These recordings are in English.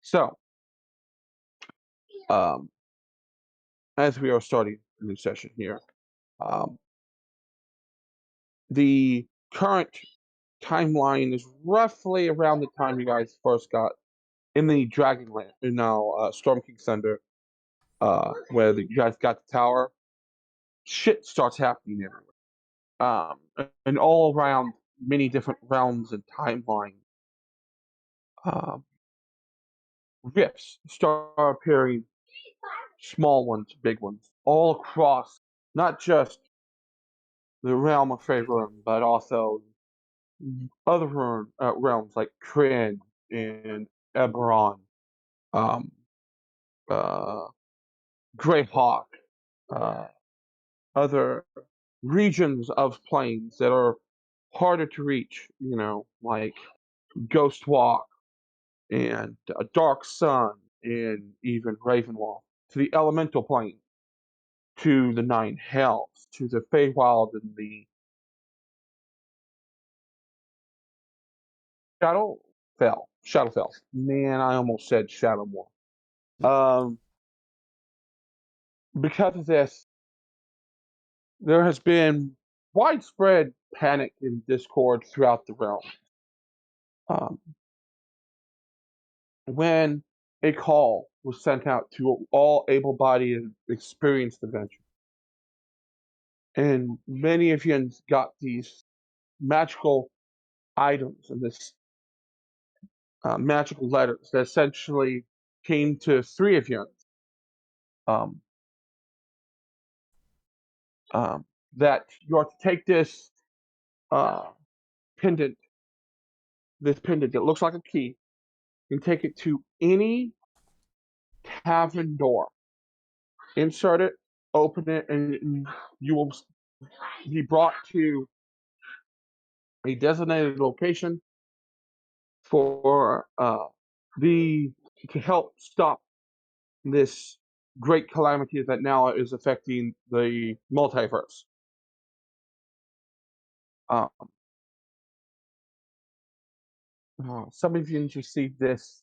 So, um, as we are starting a new session here, um, the current timeline is roughly around the time you guys first got in the Dragonlance, Storm King Thunder, where you guys got the tower. Shit starts happening everywhere. And all around many different realms and timelines. Um, rifts start appearing, small ones, big ones, all across not just the realm of Faerun, but also other realms like Kryn and Eberron, um, uh, Greyhawk, uh, other regions of planes that are harder to reach, like Ghostwalk and Dark Sun and even Ravenloft, to the elemental plane, to the Nine Hells, to the Feywild and the Shadowfell. Man, I almost said Shadowmoor. Because of this, there has been widespread panic and discord throughout the realm. When a call was sent out to all able-bodied and experienced adventurers, and many of you got these magical items and this magical letters that essentially came to three of you. That you are to take this pendant, that looks like a key, and take it to any tavern door. Insert it, open it, and you will be brought to a designated location for to help stop this great calamity that now is affecting the multiverse. Some of you received this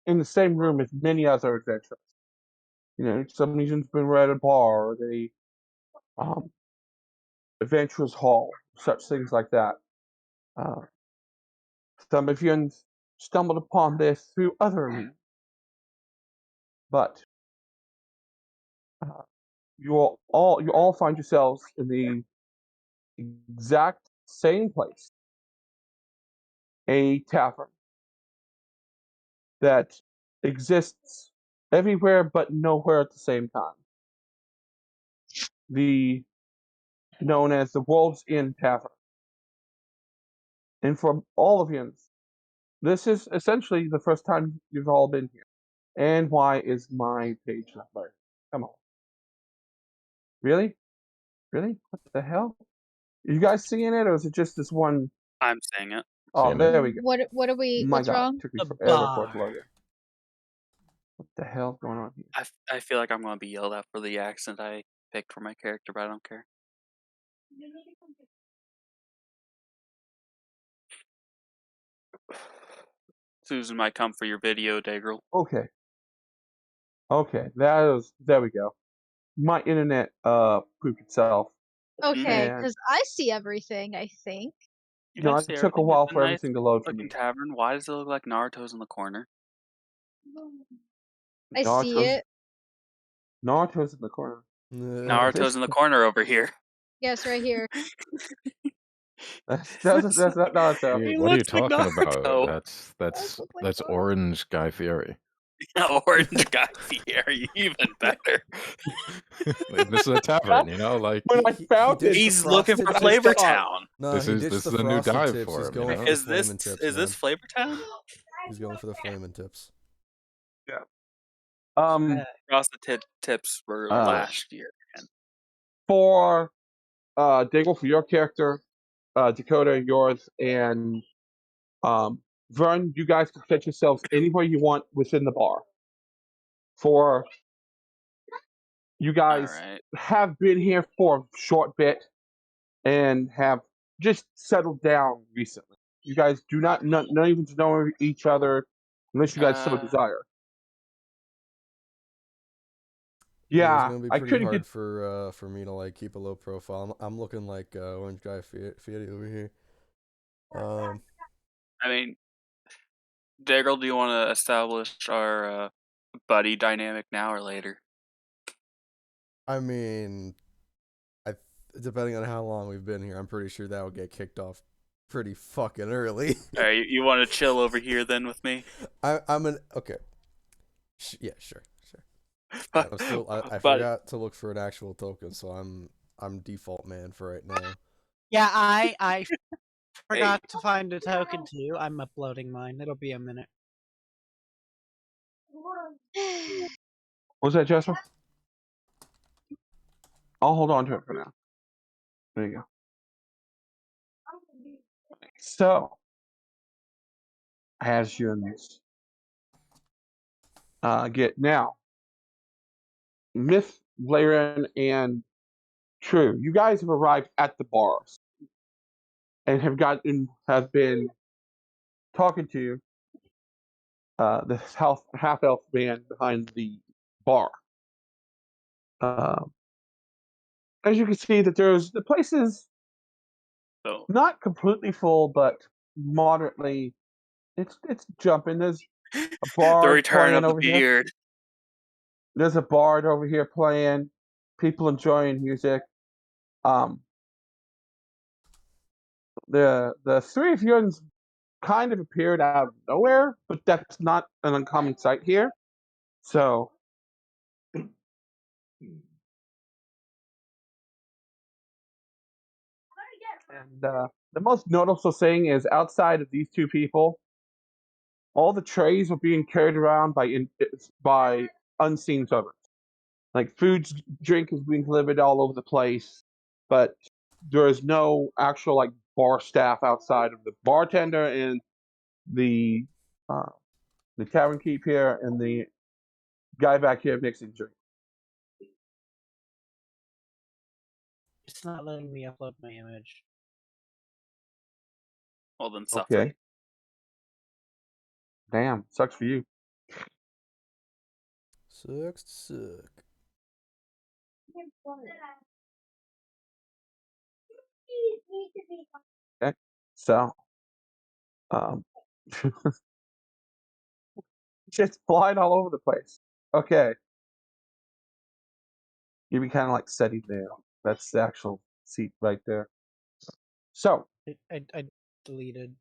in the same room as many other adventurers. Some of you's been at a bar or the adventurers hall, such things like that. Some of you stumbled upon this through other means, but you all find yourselves in the exact same place, a tavern that exists everywhere but nowhere at the same time. Known as the World's End Tavern. And for all of you, this is essentially the first time you've all been here. And why is my page not there? Come on. Really? Really? What the hell? Are you guys seeing it, or is it just this one? I'm seeing it. Oh, there we go. What are we? My what's God, wrong? it took me forever for it to load it. What the hell's going on here? I feel like I'm going to be yelled at for the accent I picked for my character, but I don't care. Susan might come for your video, Dagrel. Okay, there we go. My internet pooped itself. Okay, because I see everything, I think. It took a while for everything to load for me. Tavern. Why does it look like Naruto's in the corner? I see it. Naruto's in the corner. Naruto's in the corner over here. Yes, right here. That's Naruto. What are you talking about? That's Orange Guy Fieri. Orange Guy Fieri, even better. This is a tavern, like when I found it, he's looking for Flavor Town. No, this is a new dive for him. Is this Flavor Town? He's going for the flaming tips. Yeah. Frosted tips were last year. For Diggle, for your character, Dakota, yours, and Vern, you guys can set yourselves anywhere you want within the bar. For you guys have been here for a short bit and have just settled down recently. You guys do not even know each other unless you guys so desire. Yeah, it's Yeah, gonna be I pretty couldn't hard get. for me to like keep a low profile. I'm looking like Orange Guy Fieri over here. I mean, Daryl, do you want to establish our buddy dynamic now or later? I mean, depending on how long we've been here, I'm pretty sure that would get kicked off pretty fucking early. All right, you want to chill over here then with me? I'm an okay. Yeah, sure. I'm still. I Buddy, forgot to look for an actual token, so I'm default man for right now. Yeah, I forgot to find a token too. I'm uploading mine. It'll be a minute. What was that, Jasper? I'll hold on to it for now. There you go. So, as humans, get now, Myth, Laren, and True, you guys have arrived at the bars and have been talking to the half elf man behind the bar. As you can see, that the place is so not completely full, but moderately. It's jumping. There's a the bard return playing of the over here. beard. There's a bard over here playing. People enjoying music. The three of you kind of appeared out of nowhere, but that's not an uncommon sight here. So, and the most noticeable thing is outside of these two people, all the trays were being carried around by unseen servants. Like drink is being delivered all over the place, but there is no actual like bar staff outside of the bartender and the uh, the tavern keep here and the guy back here mixing drink. It's not letting me upload my image. Well, then suffer. Okay. Damn, sucks for you. Sucks to suck. Okay, so just flying all over the place. Okay, you be kind of like sitting there. That's the actual seat right there. So I deleted.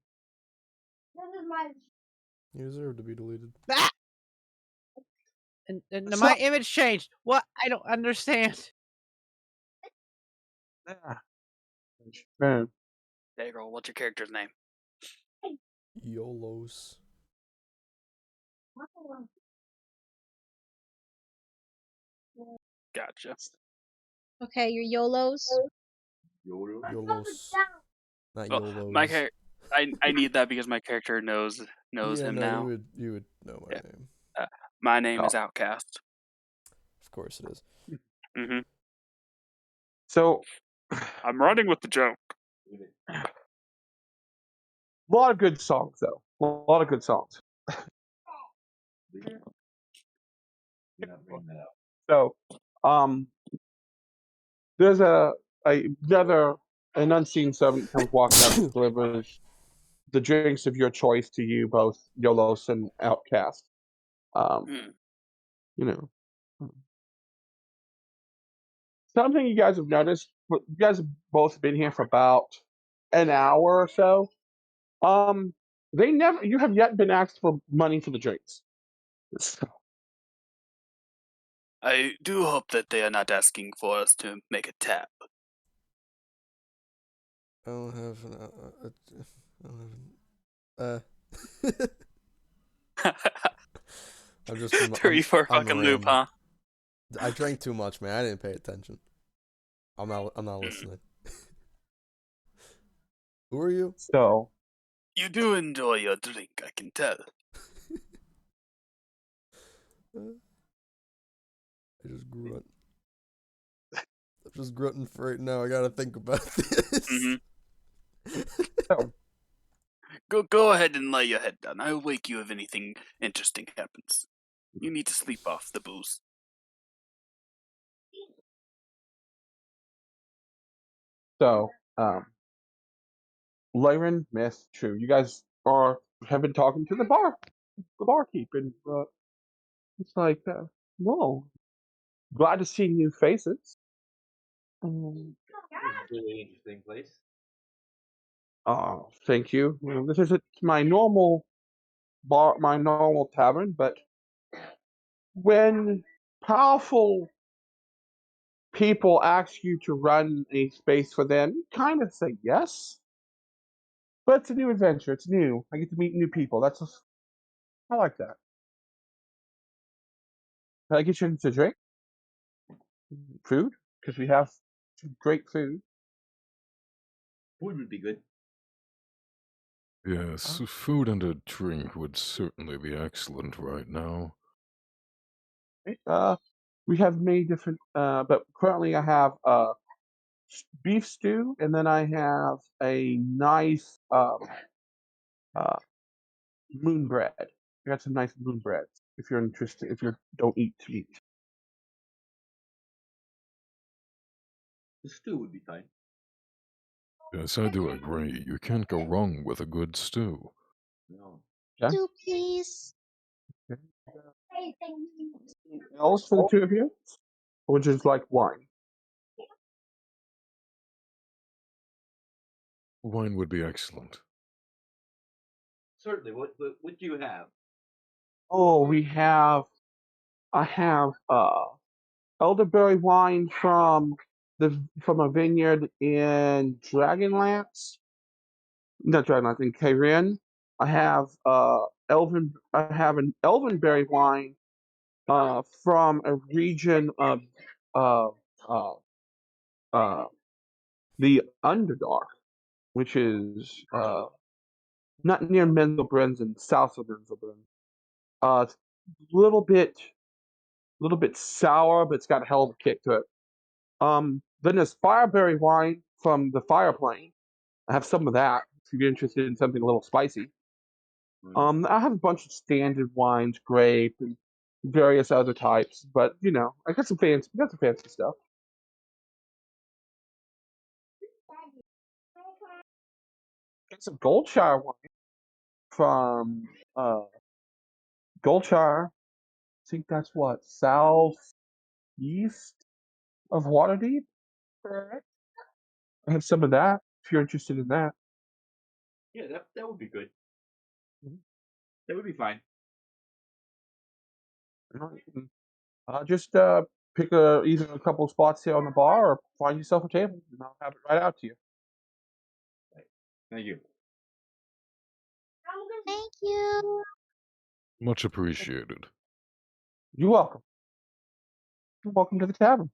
You deserve to be deleted. Ah! And So- my image changed. What? I don't understand. Man, Daryl, what's your character's name? YOLOs. Gotcha. Okay, your YOLOs. YOLOs. Not Well, YOLOs. my character. I need that because my character knows yeah, him no, now. You would know my Yeah. name. My name is Outcast. Of course it is. Mm-hmm. so I'm running with the joke. a lot of good songs though. A lot of good songs. So, there's an unseen servant comes walking up and delivers the drinks of your choice to you, both Yolos and Outcast. Mm. You know, something you guys have noticed. You guys have both been here for about an hour or so. You have yet been asked for money for the drinks. I do hope that they are not asking for us to make a tap. I don't have I'm just. 34 fucking loop, huh? I drank too much, man. I didn't pay attention. I'm not listening. Who are you? So You do enjoy your drink, I can tell. I just grunt. I'm just grunting for right now. I gotta think about this. Mm-hmm. So, Go ahead and lay your head down. I'll wake you if anything interesting happens. You need to sleep off the booze. So, Lyran, Miss, true. You guys have been talking to the barkeep, and it's like, whoa, glad to see new faces. Really interesting place. Oh, thank you. Well, this isn't my normal my normal tavern, but when powerful people ask you to run a space for them, you kind of say yes. But it's a new adventure. It's new. I get to meet new people. I like that. Can I get you into drink? Food? Because we have some great food. Food would be good. Yes, food and a drink would certainly be excellent right now. We have many different, but currently I have beef stew, and then I have a nice moon bread. I got some nice moon breads. If you're interested, if you don't eat meat. The stew would be fine. Yes, I do agree. You can't go wrong with a good stew. No. Okay. Two, please. Okay. Anything else for the two of you? Or just like wine? Wine would be excellent. Certainly. What do you have? Oh, I have elderberry wine from a vineyard in Dragonlance. Not Dragonlance, in Kairin. I have an elvenberry wine from a region of uh uh uh the Underdark, which is not near Menzelbrenn, south of Menzelbrenn. It's a little bit sour, but it's got a hell of a kick to it. Then there's fireberry wine from the Fireplane. I have some of that if you're interested in something a little spicy. I have a bunch of standard wines, grape, and various other types, but I got some fancy stuff. Got some Goldshire wine from Goldshire. I think that's what, southeast of Waterdeep. Correct. I have some of that if you're interested in that. Yeah, that would be good. Mhm. That would be fine. Just pick either a couple of spots here on the bar or find yourself a table, and I'll have it right out to you. Thank you. Thank you. Much appreciated. You're welcome. You're welcome to the tavern.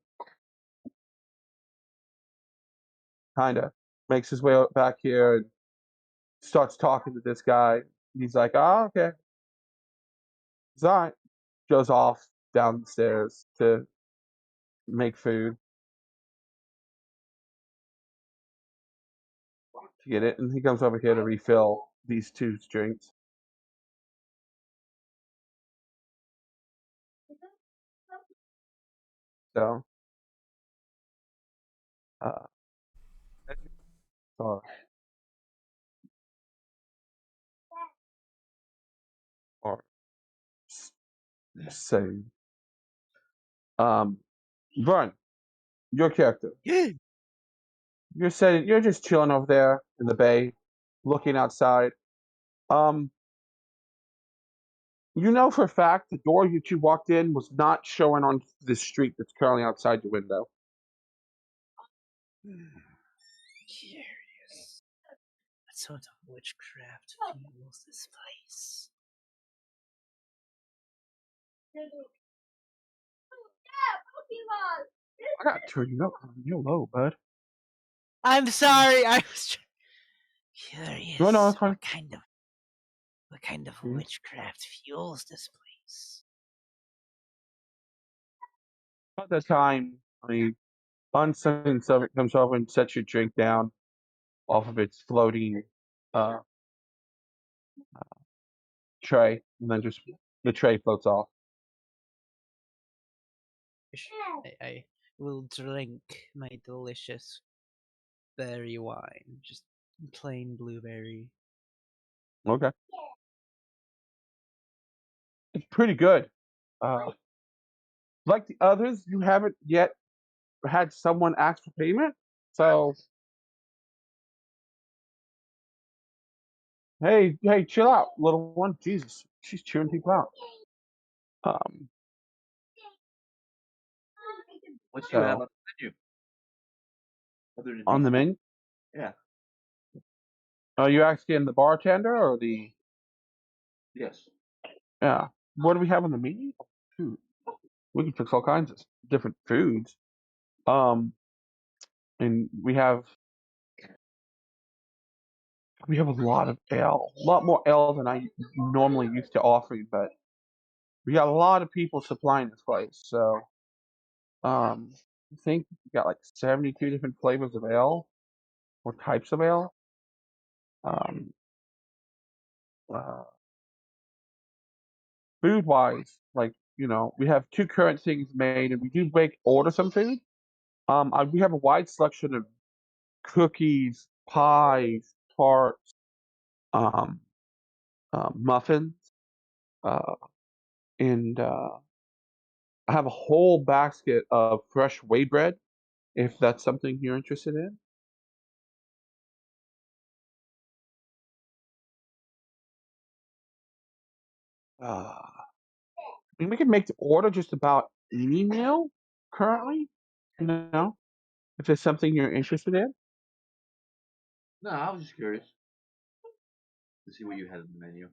Kinda makes his way back here and starts talking to this guy. He's like, "Ah, okay." He's all right. Goes off down the stairs to make food to get it, and he comes over here to refill these two drinks. So, uh, or, or say, Vern, your character. Yeah. You're just chilling over there in the bay, looking outside. You know for a fact the door you two walked in was not showing on the street that's currently outside your window. Curious. What sort of witchcraft fuels this place? I gotta turn you up. You're low, bud. I'm sorry. I was curious. No, that's fine. What kind of Mhm. witchcraft fuels this place? About that time, the unseen servant comes over and sets your drink down off of its floating uh, tray, and then just the tray floats off. I will drink my delicious blueberry wine, just plain blueberry. Okay. It's pretty good. Like the others, you haven't yet had someone ask for payment. So, hey, chill out, little one. Jesus, she's chewing people out. What do you have So on the menu? Other than on the menu, Yeah. are you asking the bartender or the? Yes. Yeah. What do we have on the menu? Food. We can fix all kinds of different foods. And we have a lot of ale, a lot more ale than I normally used to offer you, but we got a lot of people supplying this place. So, I think we got like 72 different flavors of ale or types of ale. Um, uh, food wise, like we have two current things made, and we do order some food. We have a wide selection of cookies, pies, tarts, um, muffins, uh, and I have a whole basket of fresh whey bread. If that's something you're interested in. I mean, we can make the order just about any meal currently. You know, if it's something you're interested in. No, I was just curious to see what you had on the menu.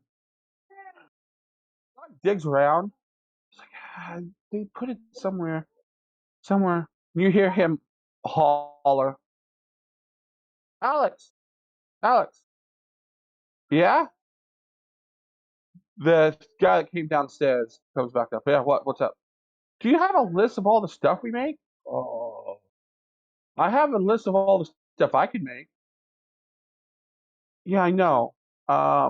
Digs around. It's like they put it somewhere. Somewhere. You hear him holler, Alex, Alex. Yeah. The guy that came downstairs comes back up. Yeah. What's up? Do you have a list of all the stuff we make? Oh, I have a list of all the stuff I could make. Yeah, I know. I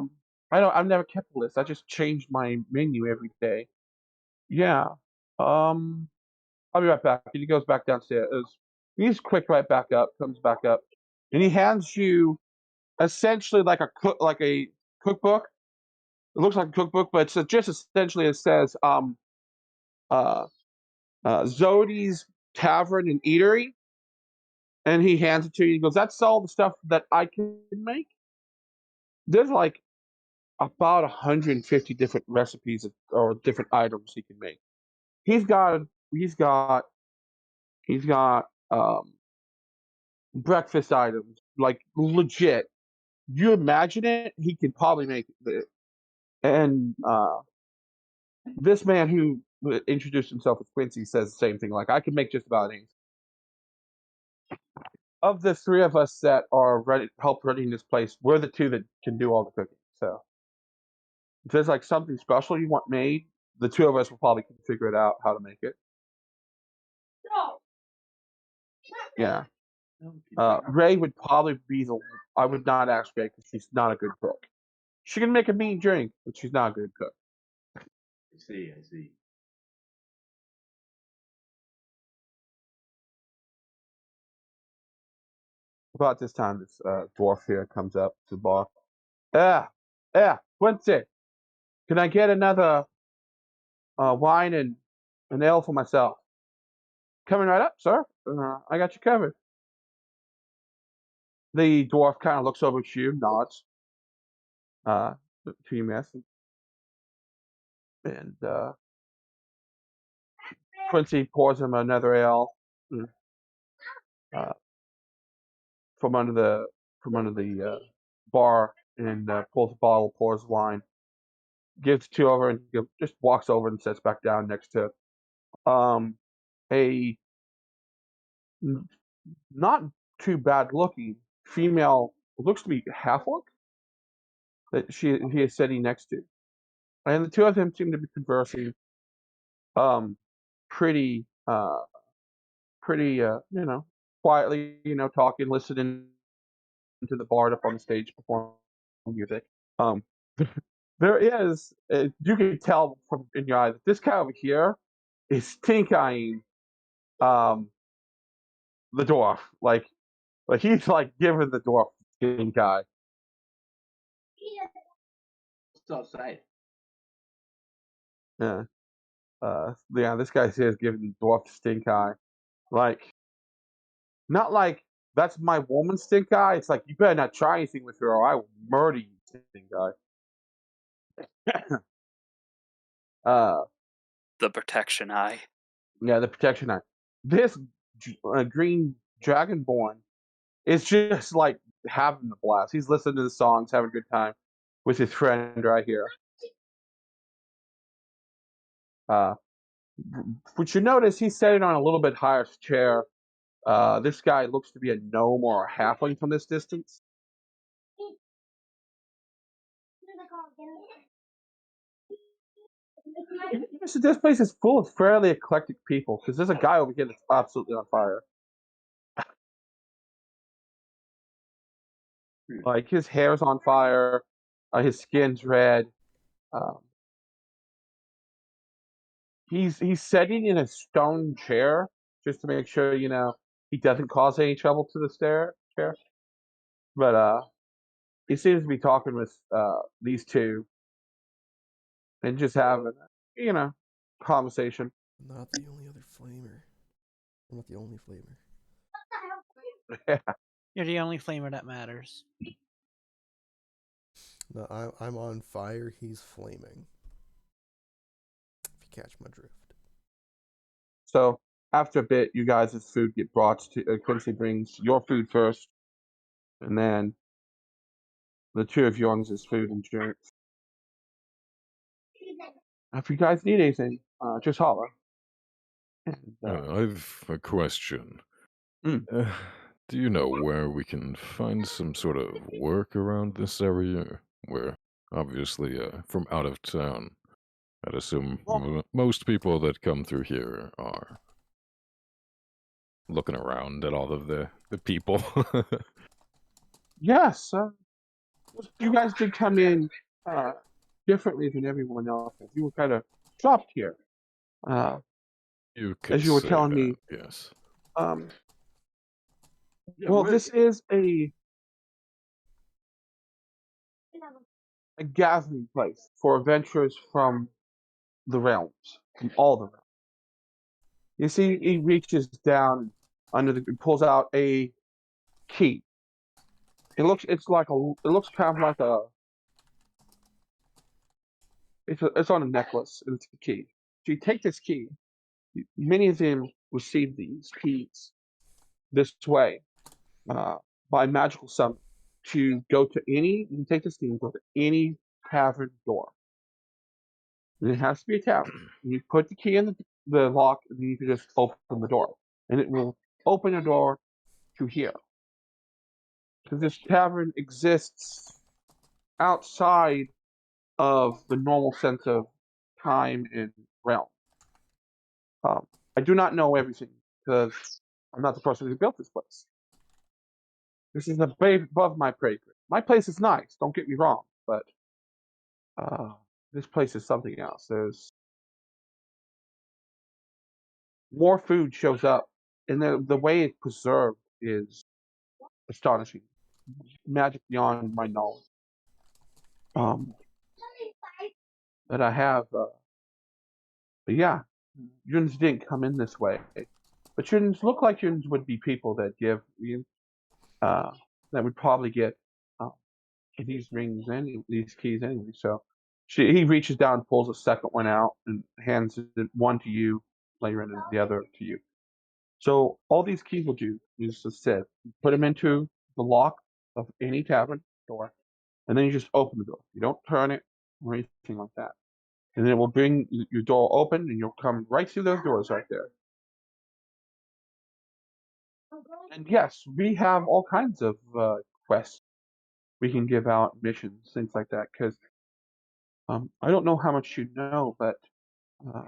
don't. I've never kept a list. I just changed my menu every day. Yeah. Um, I'll be right back. And he goes back downstairs. He's quick right back up. Comes back up, and he hands you essentially like a cookbook. It looks like a cookbook, but it's just essentially it says uh Zodi's Tavern and Eatery, and he hands it to you. He goes, "That's all the stuff that I can make." There's like about 150 different recipes or different items he can make. He's got he's got he's got breakfast items like legit. You imagine it, he can probably make it. And this man who introduced himself as Quincy says the same thing. Like I can make just about anything. Of the three of us that are help running this place, we're the two that can do all the cooking. So if there's like something special you want made, the two of us will probably figure it out how to make it. Yeah. Ray would probably be I would not ask Ray because she's not a good cook. She can make a mean drink, but she's not a good cook. I see. I see. About this time, this dwarf here comes up to the bar. Yeah, Quincy, can I get another wine and an ale for myself? Coming right up, sir. I got you covered. The dwarf kind of looks over at you, nods to you, miss, and Quincy pours him another ale uh, from under the bar and pulls a bottle, pours wine, gives two over, and just walks over and sits back down next to a not too bad looking female, looks to be half orc that he is sitting next to, and the two of them seem to be conversing, pretty quietly, talking, listening to the bard up on the stage performing music. There is, you can tell from in your eyes, that this guy over here is stink eyeing the dwarf. Like, But he's like giving the dwarf stink eye. What's outside? Yeah. Yeah, this guy says giving the dwarf stink eye. Like, not like that's my woman stink eye. It's like you better not try anything with her or I will murder you, stink eye. The protection eye. Yeah, the protection eye. This green dragonborn is just like having a blast. He's listening to the songs, having a good time with his friend right here. But you notice he's sitting on a little bit higher chair. This guy looks to be a gnome or a halfling from this distance. This place is full of fairly eclectic people because there's a guy over here that's absolutely on fire. Like his hair's on fire, his skin's red. He's sitting in a stone chair just to make sure he doesn't cause any trouble to the chair. But he seems to be talking with these two and just having conversation. Not the only other flamer. I'm not the only flamer. Yeah. You're the only flamer that matters. No, I'm on fire. He's flaming. If you catch my drift. So after a bit, you guys' food get brought to. Quincy brings your food first, and then the two of yours' food and drinks. If you guys need anything, just holler. And, I've a question. Mm. Do you know where we can find some sort of work around this area? We're obviously from out of town. I'd assume most people that come through here are looking around at all of the people. Yes, you guys did come in differently than everyone else. You were kind of dropped here. You could As you were say telling that, me. yes. Well, this is a gathering place for adventurers from the realms, from all the realms. You see, he reaches down pulls out a key. It looks kind of like it's on a necklace, and it's a key. So you take this key. Many of them receive these keys this way by magical summon to go to any. You can take this key and go to any tavern door. And it has to be a tavern. And you put the key in the lock, and then you can just open the door, and it will open a door to here. Because this tavern exists outside of the normal sense of time and realm. I do not know everything because I'm not the person who built this place. This is above my pay grade. My place is nice, don't get me wrong, but this place is something else. There's more food shows up, and the way it's preserved is astonishing. Magic beyond my knowledge. That I have. But yeah, Yuns didn't come in this way. But Yuns look like Yuns would be people that give that would probably get these these keys anyway. So he reaches down, pulls a second one out, and hands one to you, later, and the other to you. So all these keys will do is just said, put them into the lock of any tavern door, and then you just open the door. You don't turn it or anything like that. And then it will bring your door open, and you'll come right through those doors right there. And yes, we have all kinds of quests. We can give out missions, things like that. Because I don't know how much you know, but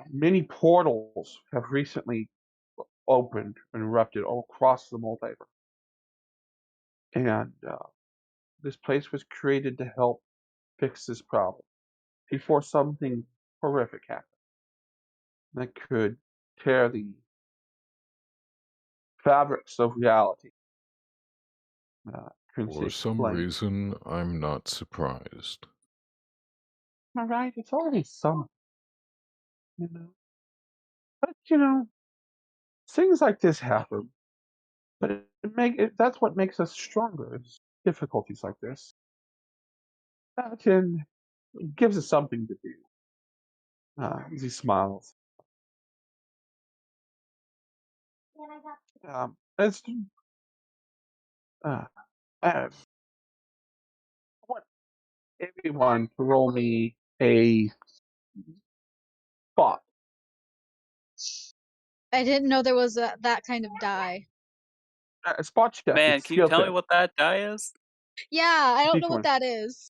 many portals have recently opened and erupted all across the multiverse. And this place was created to help fix this problem before something horrific happened that could tear the fabrics of reality Quincy For some explained. reason, I'm not surprised. All right, it's already summer, you know. But things like this happen. But that's what makes us stronger. Is difficulties like this. That gives us something to do. As he smiles. It's uh, I want everyone to roll me a spot. I didn't know there was that kind of die. A spot check. Man, It's can you skill tell me check. what that die is? Yeah, I don't know Sequence. what that is.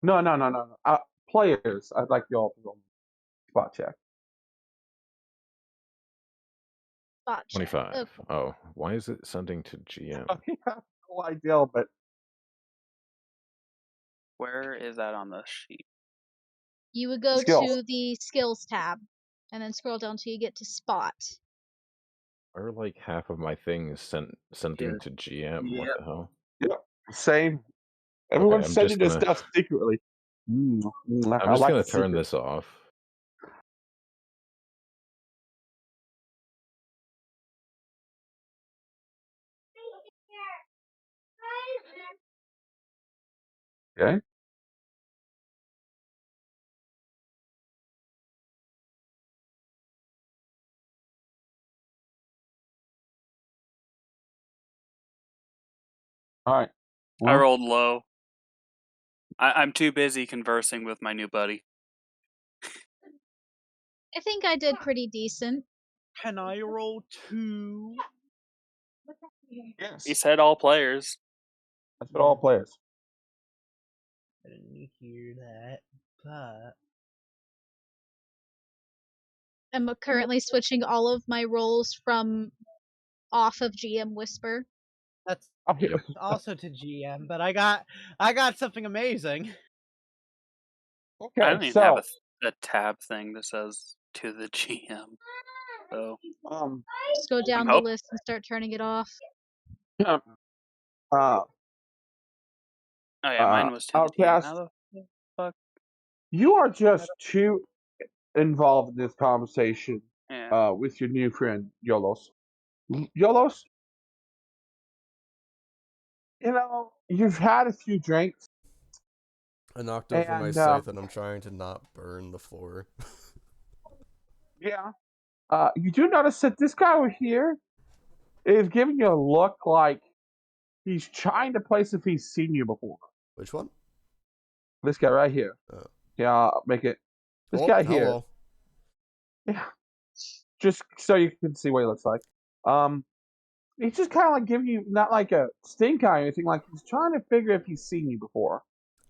No. Players, I'd like you all to roll spot check. Spot check. 25. Okay. Oh, why is it sending to GM? I have no idea, but Where is that on the sheet? You would go Skills. to the skills tab, and then scroll down till you get to spot. Or like half of my things sending Yeah. to GM. What Yep. the hell? same. Everyone's I'm sending just this gonna- stuff secretly. I'm I just like gonna the turn secret. this off. Okay. All right. I Well, rolled low. I'm too busy conversing with my new buddy. I think I did pretty decent. Can I roll 2? yes. He said all players. That's what all players. I didn't hear that, but I'm currently switching all of my roles from off of GM Whisper. that's Okay. also to GM. But I got something amazing. I Okay. don't even So, have a tab thing that says to the GM. So Just go down the hoping- list and start turning it off. uh, oh yeah, mine was to the GM. Outcast, How the fuck? you are just too involved in this conversation Yeah. with your new friend Yolos. Yolos, you've had a few drinks. I knocked over my And, scythe and I'm trying to not burn the floor. Yeah. You do notice that this guy over here is giving you a look like he's trying to place if he's seen you before. Which one? This guy right here. Oh. Yeah, I'll make it. This Oh, guy here. hello. Yeah. Just so you can see what he looks like. He's just kind of like giving you not like a stink eye or anything. Like he's trying to figure if he's seen you before.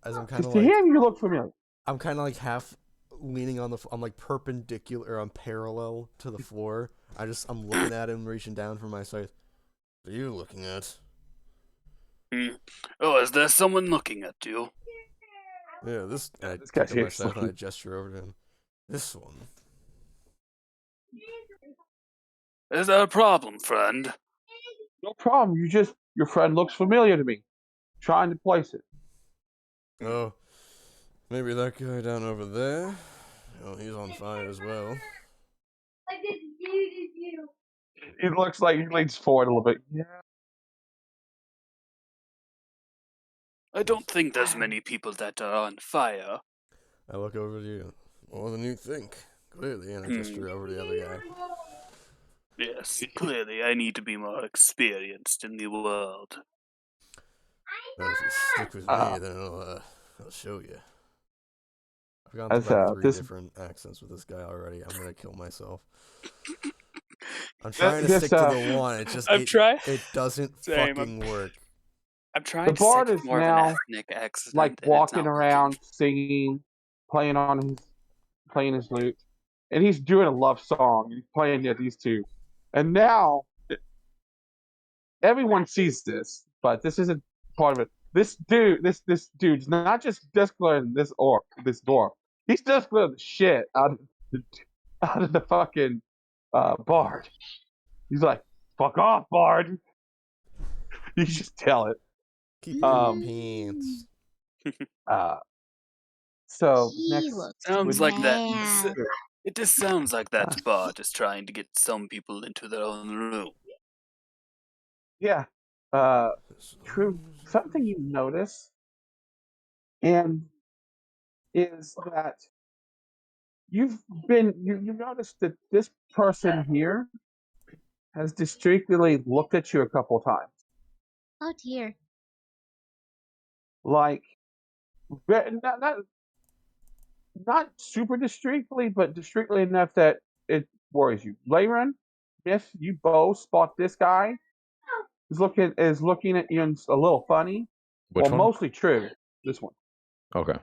As I'm kind Because of to like, him, you look familiar. I'm kind of like half leaning on I'm like perpendicular, or I'm parallel to the floor. I'm looking at him, reaching down for my scythe. What are you looking at? Oh, is there someone looking at you? Yeah, this. And I this pick guy's up my here scythe and I looking. gesture over to him. This one. Is there a problem, friend? No problem. Your friend looks familiar to me. Trying to place it. Oh, maybe that guy down over there. Oh, he's on fire as well. It looks like he leans forward a little bit. Yeah. I don't think there's many people that are on fire. I look over to you. More than you think. Clearly, and I gesture over to the other guy. Yes, clearly I need to be more experienced in the world. Well, if you stick with me, then I'll show you. I've gone As, through about 3 this- different accents with this guy already. I'm gonna kill myself. I'm trying to stick to the one. It just it doesn't Same, fucking work. I'm trying The to stick bard to is more of an now, ethnic accent. like and it's walking not around, singing, playing his lute, and he's doing a love song. He's playing these two, and now everyone sees this, but this isn't part of it. This dude's not just discoloring this door. He's discoloring the shit out of the fucking bard. He's like, "Fuck off, bard." You just tell it. Keep it in your Um, pants. So He next looks Sounds would like that. mad. It just sounds like that Uh, bot is trying to get some people into their own room. yeah. True. Something you notice and is that you noticed that this person here has distinctly looked at you a couple times. Oh dear. Like not super distinctly, but distinctly enough that it worries you. Layron, if you both spot this guy is looking at you and a little funny. Which one? Mostly true. This one. Okay.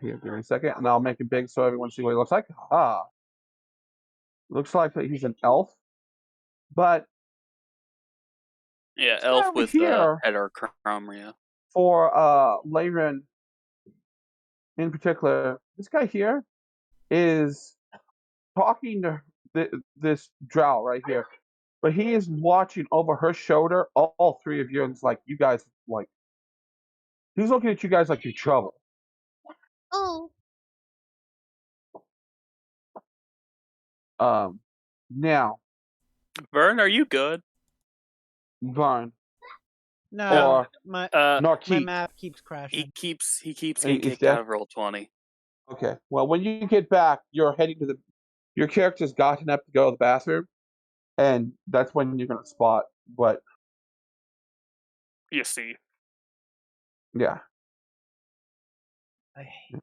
Here, give me a second, and I'll make it big so everyone see what he looks like. Ah, looks like that he's an elf, but Yeah, this guy elf over with here heterochromia. for Layron in particular, this guy here is talking to this drow right here, but he is watching over her shoulder all three of you, and it's like you guys like he's looking at you guys like you're trouble. Oh. Now, Vern, are you good? Vaughn No, or my Narkeep, map keeps crashing. He keeps He- getting he's kicked dead? out of roll 20. Okay. Well, when you get back, you're heading to your character's gotten up to go to the bathroom, and that's when you're gonna spot. But You see. yeah, I hate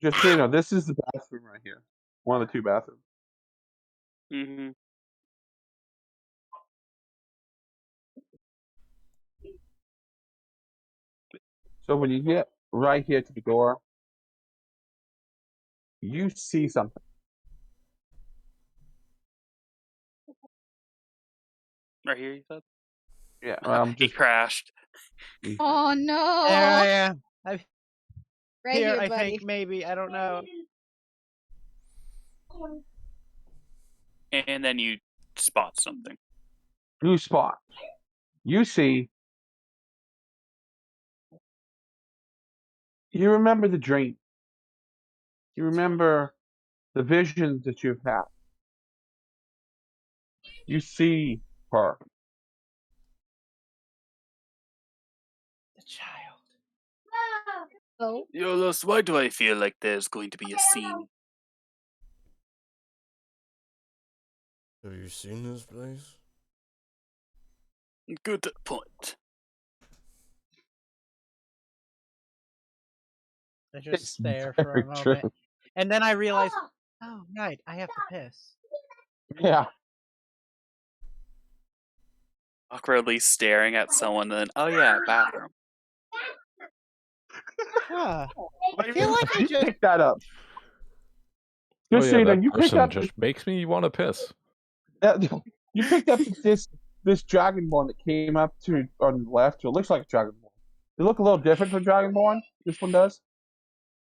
just so you know, this is the bathroom right here, one of the two bathrooms. Mm-hmm. So when you get right here to the door, you see something. Right here, you said? Yeah. He crashed. Oh There no. I am. Right Here, here, I buddy. think maybe I don't know. And then you spot something. You spot. You see. You remember the dream. You remember the visions that you've had. You see her. The child. Oh. Yolos, why do I feel like there's going to be a scene? Have you seen this place? Good point. I just It's stare for very a moment. true. And then I realize, oh, right, I have to piss. Yeah. Awkwardly staring at someone, then, oh yeah, bathroom. Huh. I feel like I you just- picked that up. Oh Just so yeah, you know, that you picked person up just makes me want to piss. you picked up this dragonborn that came up to on the left. It looks like a dragonborn. They look a little different from dragonborn. This one does.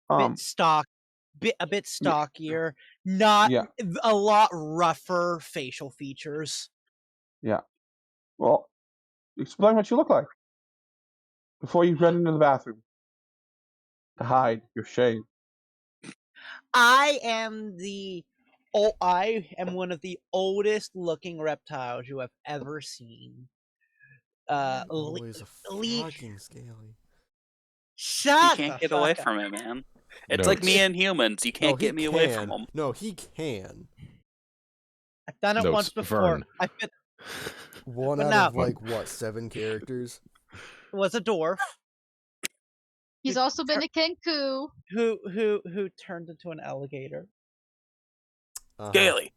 A bit stockier, not Yeah. a lot rougher facial features. Yeah. Well, explain what you look like before you run into the bathroom to hide your shame. I am one of the oldest looking reptiles you have ever seen. Always a le- fucking scaly. Shut You can't the get away fuck up. from it, man. It's No, like me it's- and humans. You No, can't he get me away from can. them. No, he can. I've done it No, once it's before. Vern. I fit. One But out now- of like what, 7 characters? Was a dwarf He's also been a Kenku. who turned into an alligator. Gaily.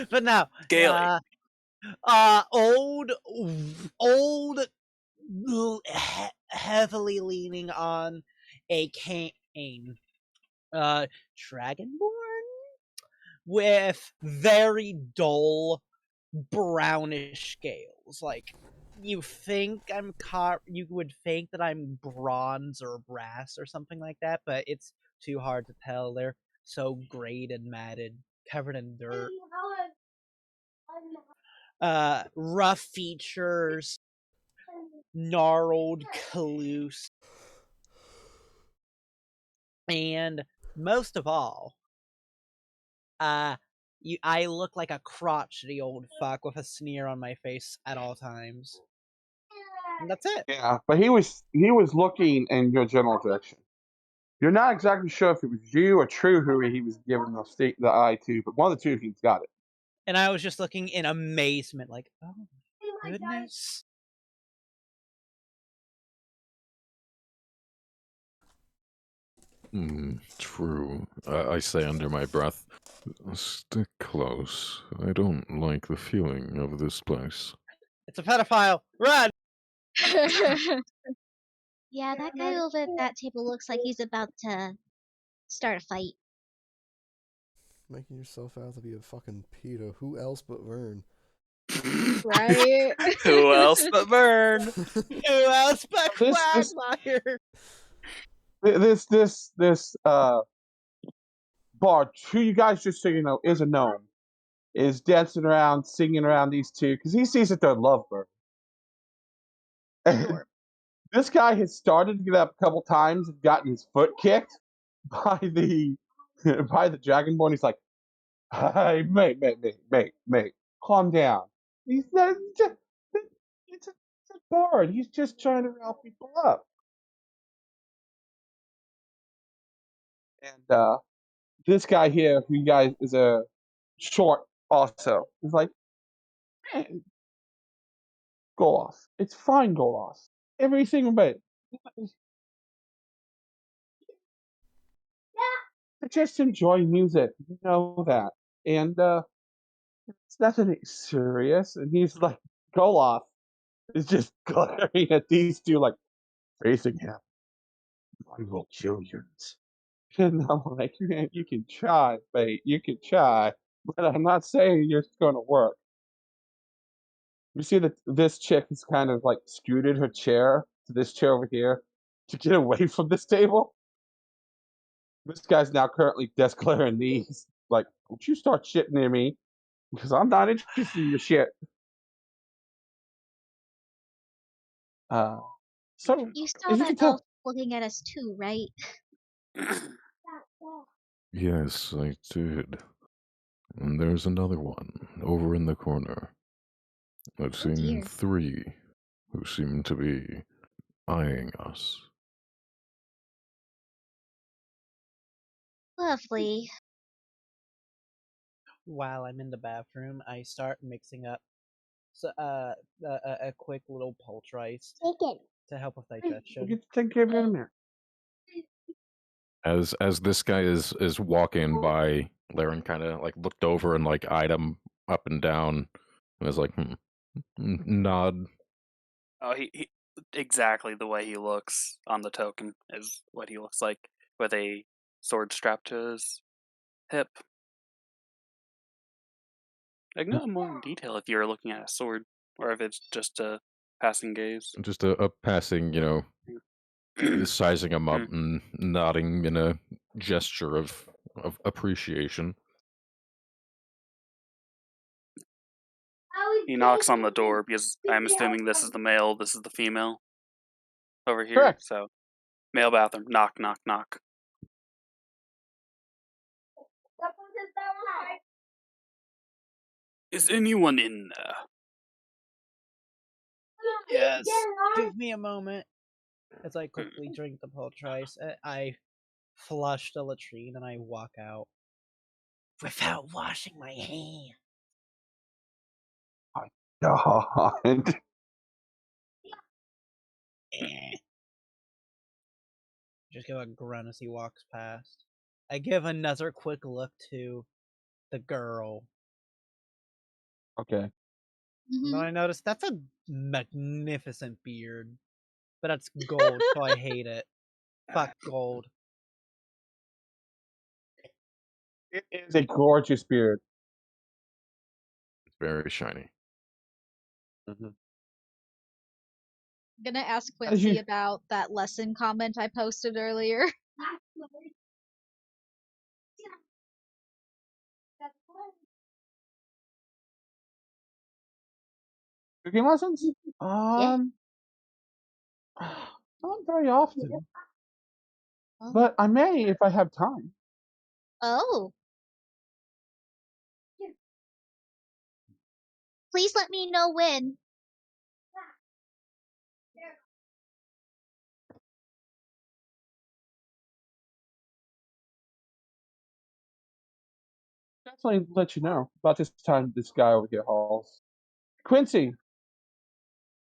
But now, Gaily. old, heavily leaning on a cane. Dragonborn with very dull brownish scales. Like you would think that I'm bronze or brass or something like that, but it's too hard to tell. They're so grayed and matted, covered in dirt. Rough features, gnarled Caloose. And most of all, I look like a crotchety old fuck with a sneer on my face at all times. And that's it. Yeah, but he was looking in your general direction. You're not exactly sure if it was you or True who he was giving the eye to, but one of the two he's got it. And I was just looking in amazement, like, oh my goodness. True. I say under my breath, stick close. I don't like the feeling of this place. It's a pedophile. Run! Yeah, that guy over at that table looks like he's about to start a fight. Making yourself out to be a fucking pedo. Who else but Vern? Right? Who else but Vern? Who else but This- Quagmire? This Bart, who you guys just so you know is a gnome, is dancing around, singing around these two because he sees that they're lovebirds. And this guy has started to get up a couple times and gotten his foot kicked by the by the dragonborn. He's like, "Hey, mate, calm down. He's not. It's a bard. He's just trying to rile people up." And this guy here, who you guys is a short also, is like, "Man, Goloth. It's fine, Goloth. Everything about it. I just enjoy music. You know that. And it's nothing serious." And he's like, Goloth is just glaring at these two like, facing him. "I will kill you." And I'm like, "Man, you can try, mate. You can try. But I'm not saying it's going to work." You see that this chick has kind of like scooted her chair to this chair over here to get away from this table. This guy's now currently desk clearing these. Like, "Don't you start shit near me because I'm not interested in your shit." Uh, so You saw as you that can tell, elf looking at us too, right? Yes, I did. And there's another one over in the corner. I've Oh seen dear. 3 who seem to be eyeing us. Lovely. While I'm in the bathroom, I start mixing up a quick little poultice to help with we'll digestion. get to take care of it in a minute. As this guy is walking by, Laren kind of like looked over and like eyed him up and down, and was like, nod. Oh, he exactly the way he looks on the token is what he looks like with a sword strapped to his hip. Ignore more in detail if you're looking at a sword or if it's just a passing gaze. Just a passing, sizing him up and nodding in a gesture of appreciation. He knocks on the door because I'm assuming this is the male, this is the female over here. Correct. So, male bathroom. Knock, knock, knock. Is anyone in there? Yes. Give me a moment. As I quickly drink the poultice, I flush the latrine and I walk out without washing my hands. God. Just give a grunt as he walks past. I give another quick look to the girl. Okay. Mhm. Then I notice that's a magnificent beard. But it's gold, so I hate it. Fuck gold. It is a gorgeous beard. It's very shiny. Mhm. I'm gonna ask As Quincy you- about that lesson comment I posted earlier. Cooking lessons? Not very often, Oh. but I may if I have time. Oh. Please let me know when. Definitely let you know. About this time, this guy over here hauls. Quincy,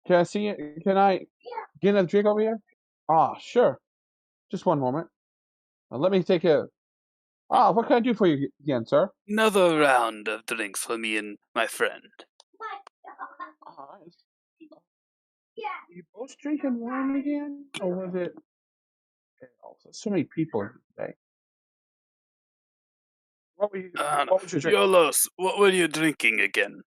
can I see you? Can I get another drink over here? Ah, sure. Just one moment. Let me take a. Ah, what can I do for you again, sir? Another round of drinks for me and my friend. Ah, you both drinking wine again, or was it? Oh, so many people here today. What were you? What was your drink? Yolos, what were you drinking again?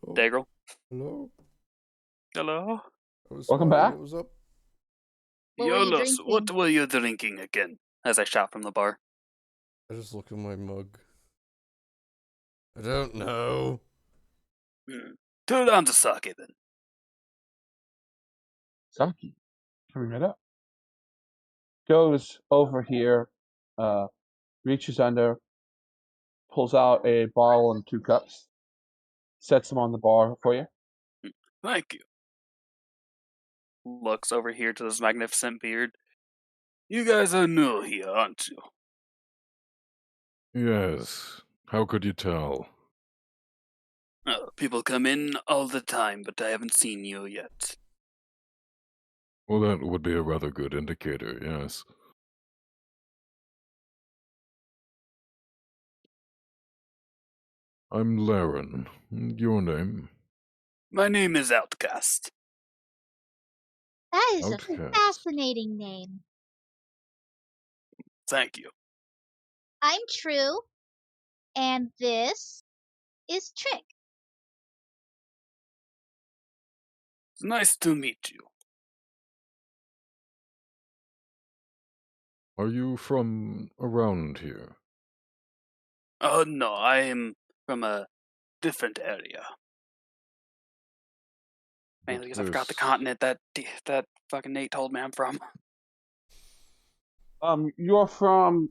Oh, Daggerel? hello. Hello? I was Welcome fine. back. What was up? What were you Yolos, what drinking? were you drinking again? As I shout from the bar. I just look at my mug. I don't know. Two rounds of sake then. Saki, coming right up. Goes over here, reaches under, pulls out a bottle and 2 cups, sets them on the bar for you. Thank you. Looks over here to this magnificent beard. You guys are new here, aren't you? Yes. How could you tell? People come in all the time, but I haven't seen you yet. Well, that would be a rather good indicator, yes. I'm Laren. Your name? My name is Outcast. That is a Outcast. fascinating name. Thank you. I'm True, and this is Trick. It's nice to meet you. Are you from around here? Oh no, I am from a different area. Mainly But because I forgot the this... continent that fucking Nate told me I'm from. You're from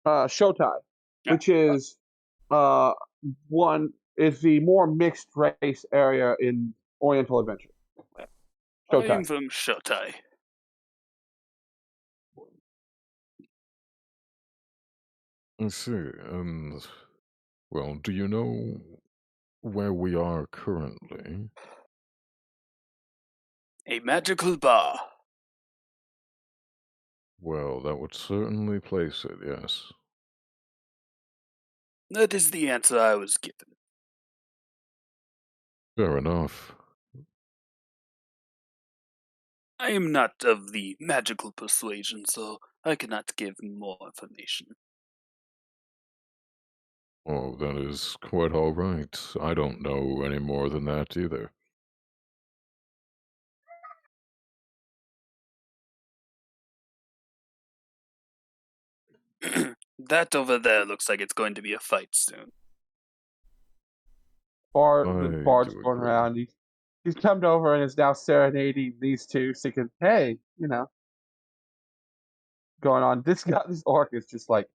Shotai, Yeah. which is one is the more mixed race area in Oriental Adventure. I Shotai. am from Shotai. I see, and... Well, do you know where we are currently? A magical bar. Well, that would certainly place it, yes. That is the answer I was given. Fair enough. I am not of the magical persuasion, so I cannot give more information. Oh, that is quite all right. I don't know any more than that either. That over there looks like it's going to be a fight soon. The I bard's do going agree. around. He's come over and is now serenading these two, thinking, "Hey, going on." This orc is just like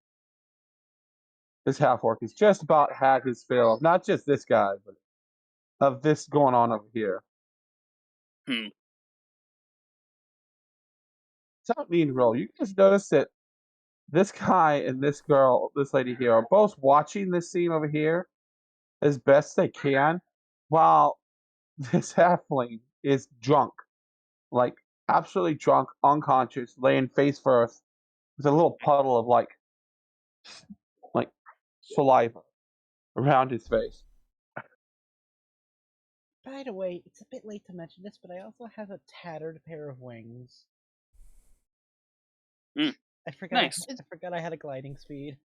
this half orc is just about had his fill of not just this guy, but of this going on over here. Hmm. Without mean roll, you guys notice that this guy and this girl, this lady here, are both watching this scene over here as best they can, while this halfling is drunk, like absolutely drunk, unconscious, laying face first, with a little puddle of like saliva around his face. By the way, it's a bit late to mention this, but I also have a tattered pair of wings. Mm. I forgot. Nice. I forgot I had a gliding speed.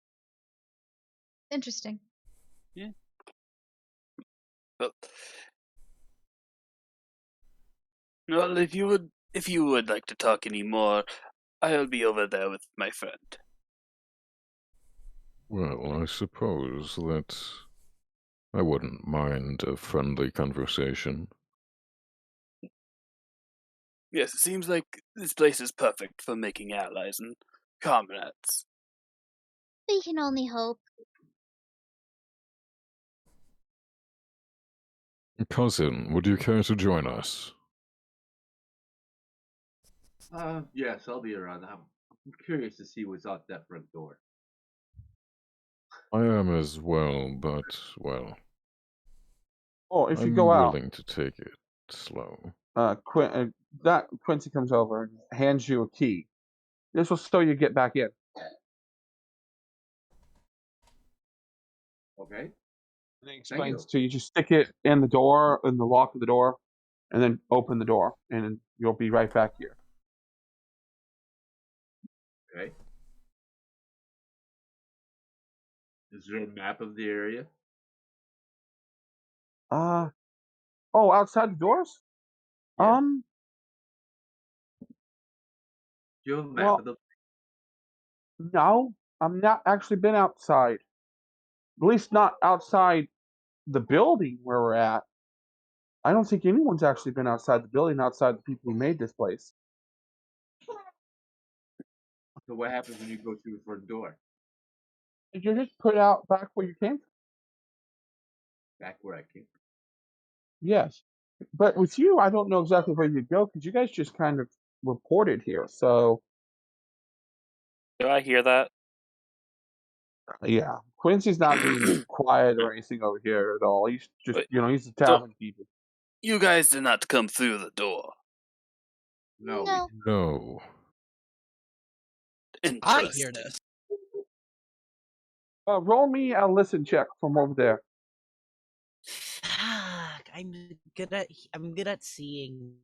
Interesting. Well, if you would if you would like to talk any more, I'll be over there with my friend. Well, I suppose that I wouldn't mind a friendly conversation. Yes, it seems like this place is perfect for making allies and comrades. We can only hope. Cousin, would you care to join us? Yes, I'll be around. I'm curious to see what's out that front door. I am as well, but, well, Oh, if you I'm go out, willing to take it slow. Quincy comes over and hands you a key. This will so you get back in. Okay. And he explains to you, just stick it in the door, in the lock of the door, and then open the door, and you'll be right back here. Okay. Is there a map of the area? Outside the doors? Yeah. Do you have a map Well, of the? no, I'm not actually been outside. At least not outside the building where we're at. I don't think anyone's actually been outside the building, outside the people who made this place. So what happens when you go through the front door? Did you just put out back where you came from? Back where I came from. Yes. But with you, I don't know exactly where you'd go, because you guys just kind of reported here. So, Do I hear that? yeah. Quincy's not being quiet or anything over here at all. He's just, Wait, he's a so tavern keeper. you guys did not come through the door. No. No. No. I hear Interesting. this. Roll me a listen check from over there. Fuck, I'm good at seeing,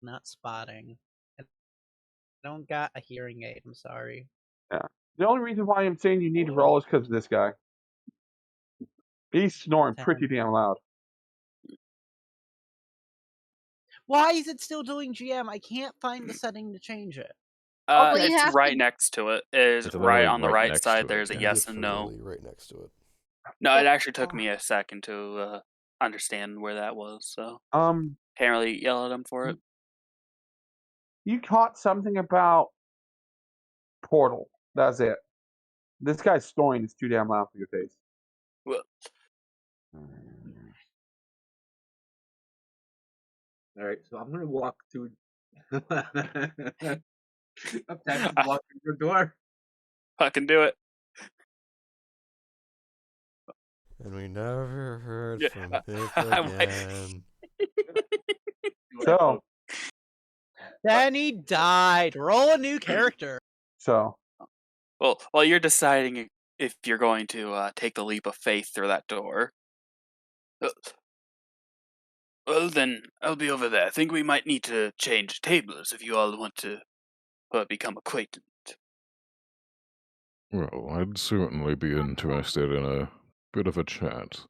not spotting. I don't got a hearing aid. I'm sorry. Yeah. The only reason why I'm saying you need to roll is because of this guy. He's snoring pretty 10. damn loud. Why is it still doing GM? I can't find the setting to change it. Well, you It's have right to. next to it. Is It's right literally on the right right next side. to it, There's a yeah. yes and no. Literally right next to it. No, it Well, actually took me a second to understand where that was. So Um, can't really yell at him for it. you caught something about Portal. That's it. This guy's snoring is too damn loud for your face. Well, All right. So I'm gonna walk through. I'm tapping to I walk through the door. fucking do it. And we never heard Yeah, from Biff I might- again. So, Then he died. Roll a new character. so Well, while you're deciding if you're going to take the leap of faith through that door, well, then I'll be over there. I think we might need to change tables if you all want to become acquainted. Well, I'd certainly be interested in a bit of a chat.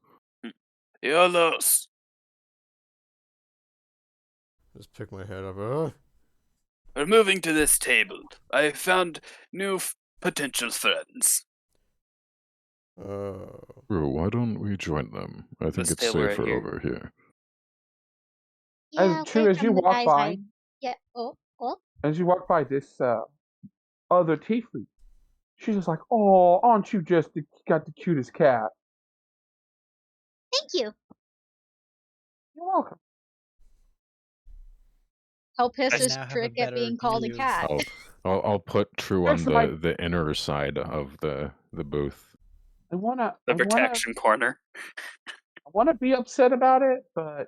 Yolos. Just pick my head up. We're moving to this table. I found new potential friends. True, why don't we join them? I think This it's table right safer here. over here. Yeah, True, we're as you from the walk guy's by- side. Yeah. Oh. as you walk by this other tiefling, she's just like, "Oh, aren't you just got the cutest cat?" Thank you. You're welcome. Helpis I is now have a trick at better being called a view. cat. I'll put True on Actually, the inner side of the booth. I wanna Protection corner. be upset about it, but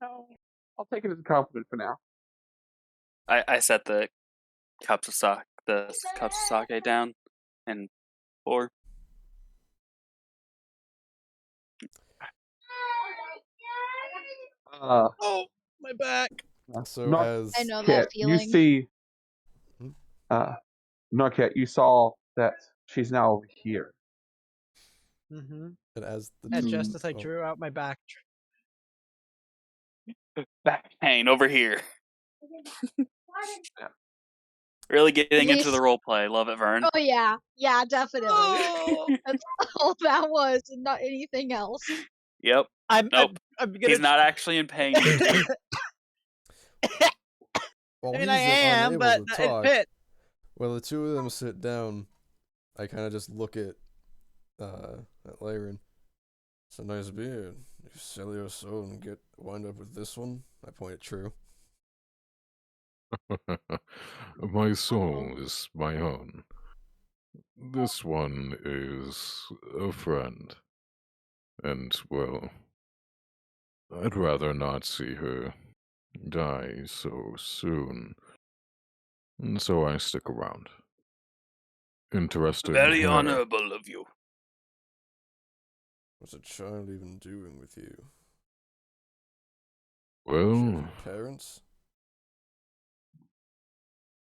no, I'll take it as a compliment for now. I set the cups of sake down and pour. Oh, my back. So Not as I know that Kit, you feeling. see, Hmm? not Kit, you saw that she's now over here. Mm-hmm. and as the And two- just as I oh, drew out my back Back pain over here. Yeah. Really getting into Least- the role play. Love it, Vern. Oh yeah, yeah, definitely. Oh, That's all that was, and not anything else. Yep. I'm Nope. I'm gonna. He's not actually in pain. While I mean, he's I am, unable but to it talk, fit. while the two of them sit down, I kind of just look at Lyran. It's a nice beard. You sell your soul and wind up with this one? I point at True. My soul is my own. This one is a friend. And, well, I'd rather not see her die so soon. And so I stick around. Interesting. Very hair. honorable of you. What's a child even doing with you? Share Well, your parents?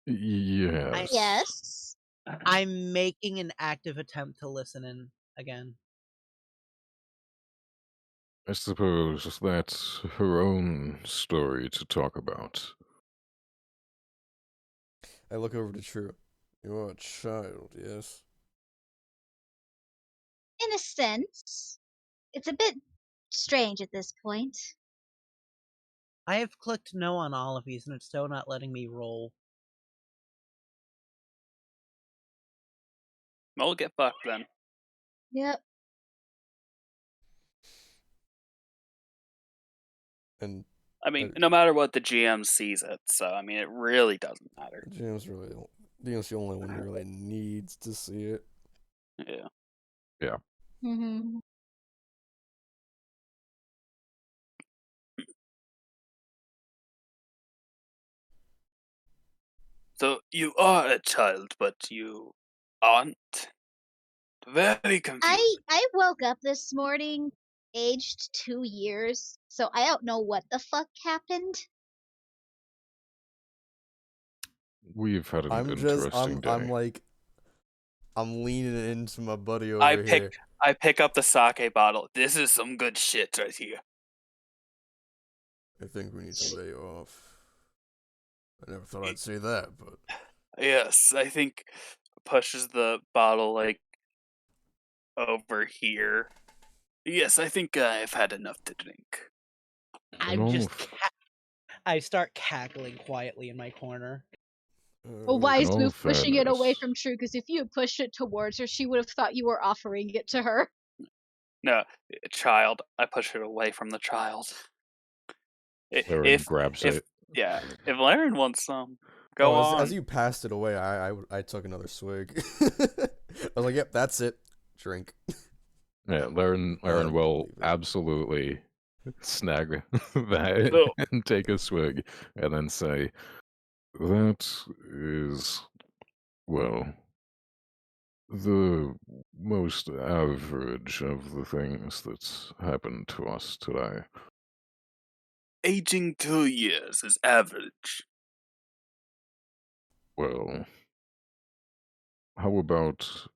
yes. Yes. I'm making an active attempt to listen in again. I suppose that's her own story to talk about. I look over to True. You're a child, yes? In a sense, it's a bit strange at this point. I have clicked no on all of these, and it's still not letting me roll. We'll get fucked then. Yep. And I mean, no matter what, the GM sees it, so I mean, it really doesn't matter. GM's the only one who really needs to see it. Yeah. Mm-hmm. So you are a child, but you aren't. Very confused. I woke up this morning, aged 2 years, so I don't know what the fuck happened. We've had an I'm interesting day. I'm leaning into my buddy over here. I pick up the sake bottle. This is some good shit right here. I think we need to lay off. I never thought I'd say that, but Yes, I think pushes the bottle like over here. Yes, I think I've had enough to drink. I'm just. No. I start cackling quietly in my corner. A wise no move pushing it away fairness. from True, because if you had pushed it towards her, she would have thought you were offering it to her. No, child. I push it away from the child. Aaron grabs it. Yeah, if Laren wants some, go on. As you passed it away, I took another swig. I was like, "Yep, that's it. Drink." Yeah, Laren will believe it. absolutely snag that So- and take a swig and then say, that is, well, the most average of the things that's happened to us today. Aging 2 years is average. Well, how about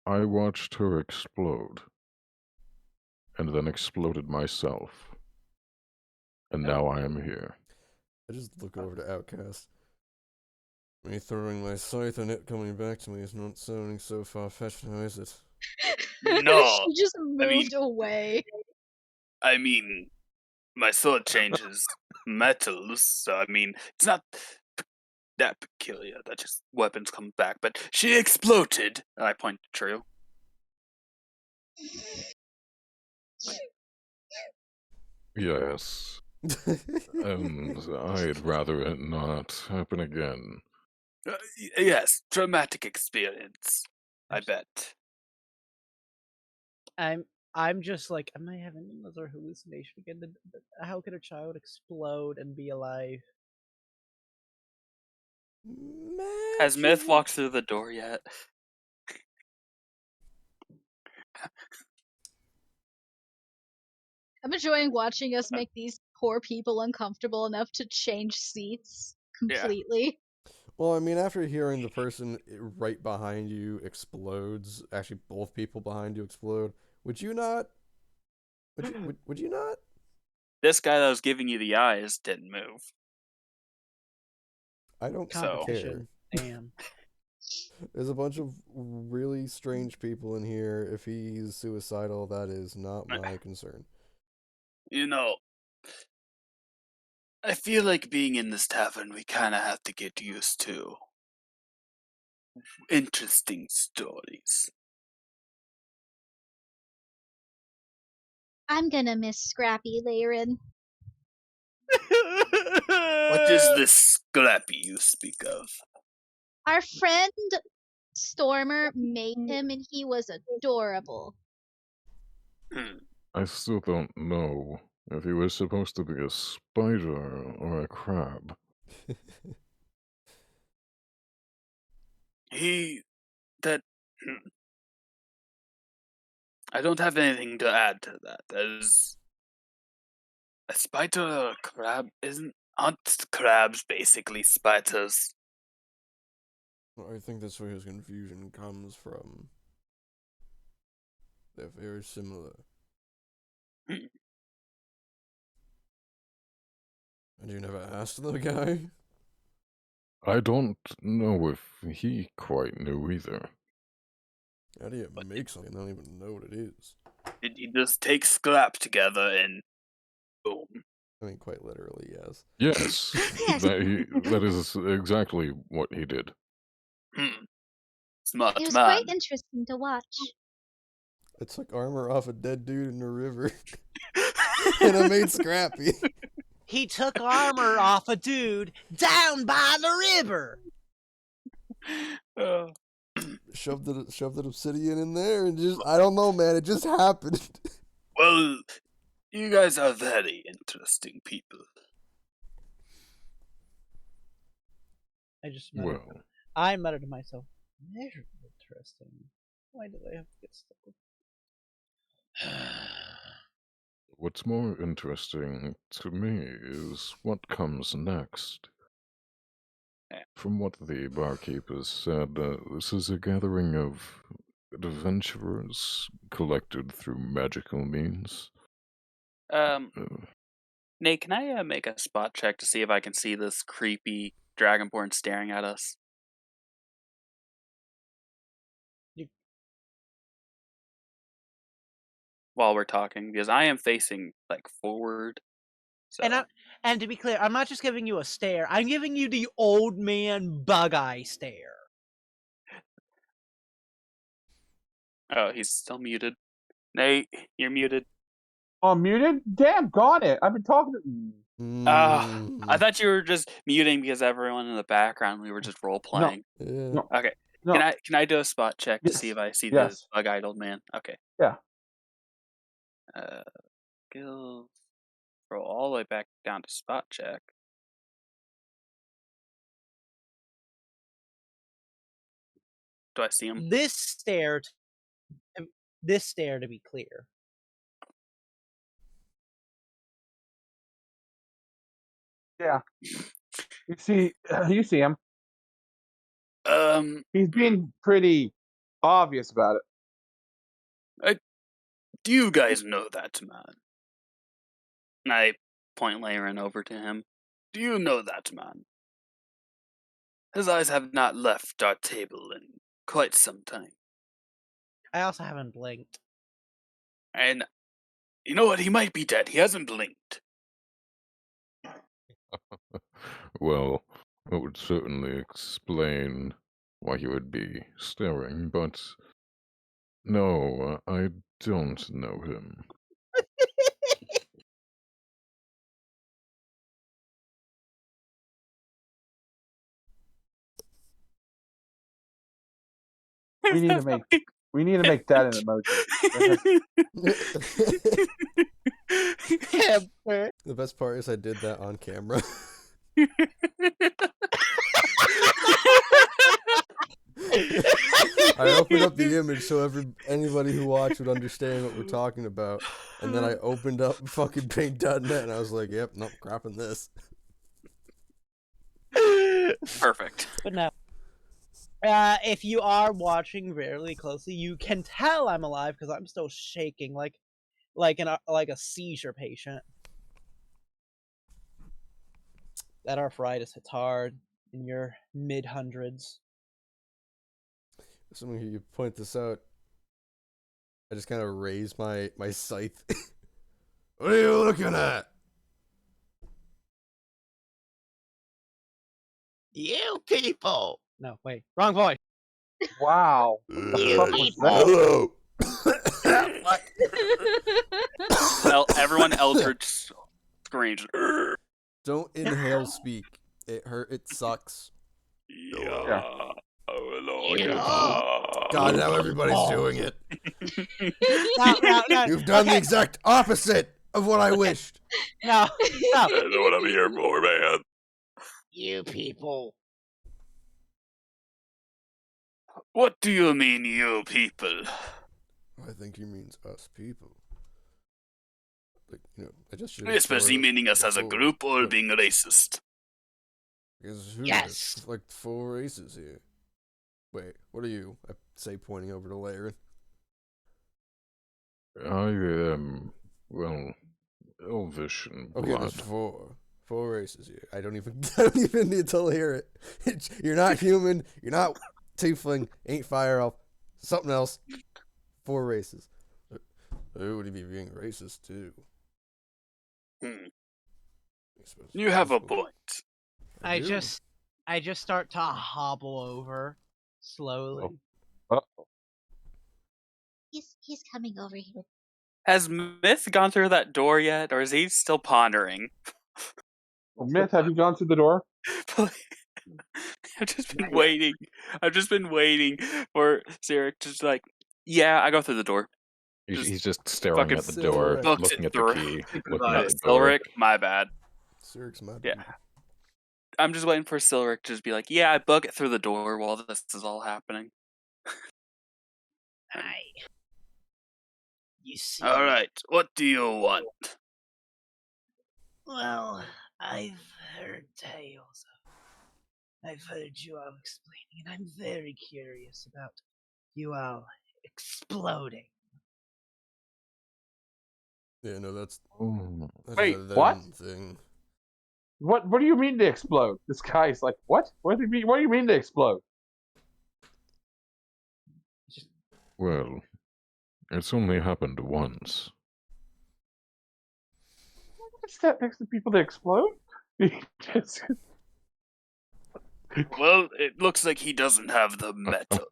I watched her explode and then exploded myself, and now I am here. I just look over to Outcast. Me throwing my scythe and it coming back to me is not sounding so far-fetched now, is it? No, She just moved away. I mean, my sword changes metals, so I mean, it's not that peculiar that just weapons come back, but she exploded. And I point to True. Yes, and I'd rather it not happen again. Yes, traumatic experience. I bet. I'm just like, am I having another hallucination again? How could a child explode and be alive? Has Myth walked through the door yet? I'm enjoying watching us make these poor people uncomfortable enough to change seats completely. Well, I mean, after hearing the person right behind you explodes, actually both people behind you explode, would you not? Would you not? this guy that was giving you the eyes didn't move. I don't So- care. Competition. Damn. There's a bunch of really strange people in here. If he's suicidal, that is not my concern. You know, I feel like being in this tavern, we kind of have to get used to interesting stories. I'm gonna miss Scrappy, Laren. What is this Scrappy you speak of? Our friend Stormer made him, and he was adorable. Hmm. I still don't know if he was supposed to be a spider or a crab. That. I don't have anything to add to that. As a spider or a crab aren't crabs basically spiders? I think that's where his confusion comes from. They're very similar. Hmm. And you never asked the guy? I don't know if he quite knew either. How do you make something? I don't even know what it is. Did you just take scrap together and boom? I mean, quite literally, yes. Yes, Yes. that is exactly what he did. Smart It was man. quite interesting to watch. I took armor off a dead dude in a river, and I made Scrappy. He took armor off a dude down by the river. Shoved the obsidian in there, and I don't know, man. It just happened. Well, you guys are very interesting people. Well, I muttered to myself, very interesting. Why do they have to get stuck with what's more interesting to me is what comes next. From what the barkeepers said, this is a gathering of adventurers collected through magical means. Nate, can I make a spot check to see if I can see this creepy dragonborn staring at us? While we're talking, because I am facing like forward. So. And to be clear, I'm not just giving you a stare. I'm giving you the old man bug eye stare. Oh, he's still muted. Nate, you're muted. Oh, muted? Damn, got it. I've been talking to. I thought you were just muting because everyone in the background, we were just role playing. Yeah. Okay. No. Can I do a spot check to see Yes. if I see Yes. the bug-eyed old man? Okay. Yeah. Skills. Scroll all the way back down to spot check. Do I see him? This stare, to be clear. Yeah. You see him. He's being pretty obvious about it. Do you guys know that man? And I point Laren over to him. Do you know that man? His eyes have not left our table in quite some time. I also haven't blinked. And you know what? He might be dead. He hasn't blinked. Well, it would certainly explain why he would be staring, but no, I don't know him. We need to make that an emoji. The best part is I did that on camera. I opened up the image so anybody who watched would understand what we're talking about, and then I opened up fucking paint.net and I was like, yep, nope, crapping this. Perfect. But no. If you are watching really closely, you can tell I'm alive because I'm still shaking like a seizure patient. That arthritis hits hard in your mid-hundreds. Assuming you point this out, I just kind of raise my scythe. What are you looking at? You people! No, wait, wrong voice. Wow. What the You fuck was that? Hello. Everyone Eldritch screams. Don't inhale speak. It hurt. It sucks. Yeah. Oh, Yeah. God, now everybody's doing it. No. You've done the exact opposite of what I wished. No. I know what I'm here for, man. You people. What do you mean, you people? I think he means us people. Like, I just should. Especially meaning us as a group or being racist? Yes. There's like 4 races here. Wait, what are you? I say, pointing over to Laren. I am, well, elvish in Okay, blood. there's 4 races here. I don't even need to hear it. You're not human. You're not tiefling. Ain't fire elf. Something else. 4 races. Who would he be being racist to? You have a point. I do. just start to hobble over slowly. He's coming over here. Has Myth gone through that door yet, or is he still pondering? Myth, have you gone through the door? I've just been waiting. I've just been waiting for Zurich to just like, yeah, I go through the door. He's just staring fucking at the door, books it looking at the through. key, Think looking about at it. the door. Silric, my bad. Sirik's mad. Yeah. I'm just waiting for Silric to just be like, yeah, I bug it through the door while this is all happening. You see. Alright, what do you want? Well, I've heard tales. I've heard you all explaining, and I'm very curious about you all exploding. Yeah, no, that's Wait, a them what? thing. What do you mean to explode? This guy's like, what? What do you mean to explode? Well, it's only happened once. What's that next to people to explode? Well, it looks like he doesn't have the metal.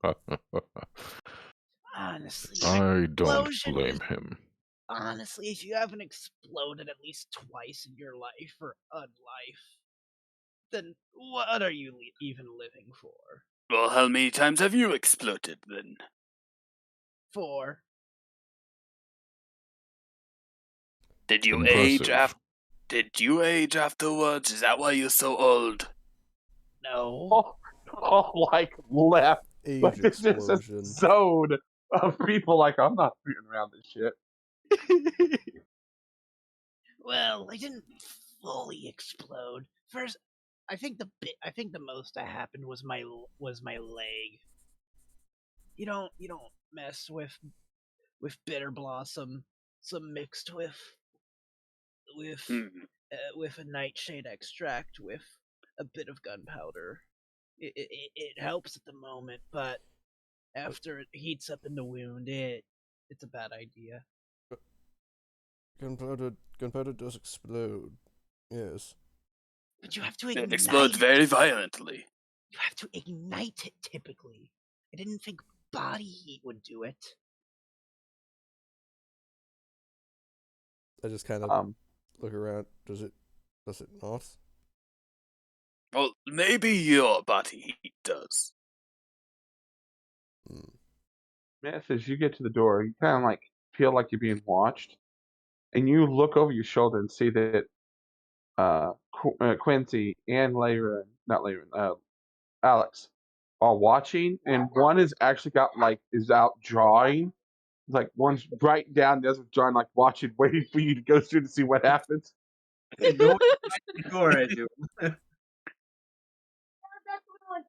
Honestly, I don't explosion blame is- him. honestly, if you haven't exploded at least twice in your life or unlife, then what are you even living for? Well, how many times have you exploded then? 4. Did you Impressive. Did you age afterwards? Is that why you're so old? No. Like left. Age Like this is a explosion. zone of people like, I'm not beating around this shit. Well, I didn't fully explode. First, I think the most that happened was my leg. You don't mess with bitter blossom, some mixed with a nightshade extract with a bit of gunpowder. It helps at the moment, but after it heats up in the wound, it's a bad idea. Gunpowder does explode. Yes. But you have to It ignite explodes very violently. You have to ignite it typically. I didn't think body heat would do it. I just kind of Um, look around. Does it not? Well, maybe your body heat does. Myth, as you get to the door, you kind of like feel like you're being watched, and you look over your shoulder and see that Quincy and Alex are watching, and one is actually is out drawing. Like one's right down, the other's drawing, like watching, waiting for you to go through to see what happens. Go door, I do.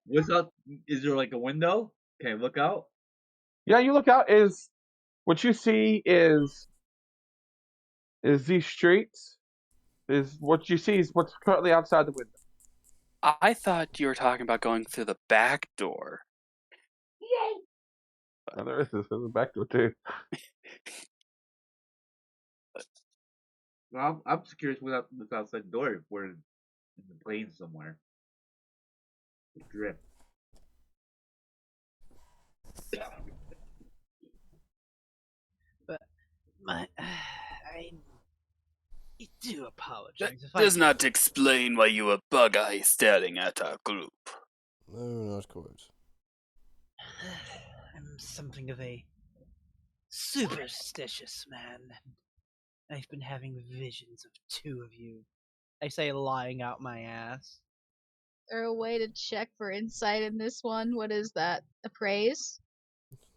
What's up? Is there like a window? Can I look out? Yeah, you look out. What you see is these streets. Is what you see is what's currently outside the window. I thought you were talking about going through the back door. Oh, there is this. There's a back door too. Well, I'm just curious without this outside door if we're in the plane somewhere. The drip. But I do That apologize if does I not explain why you were bug-eye staring at our group. No, not quite. I'm something of a superstitious man. I've been having visions of two of you. I say, lying out my ass. Is there a way to check for insight in this one? What is that? Appraise?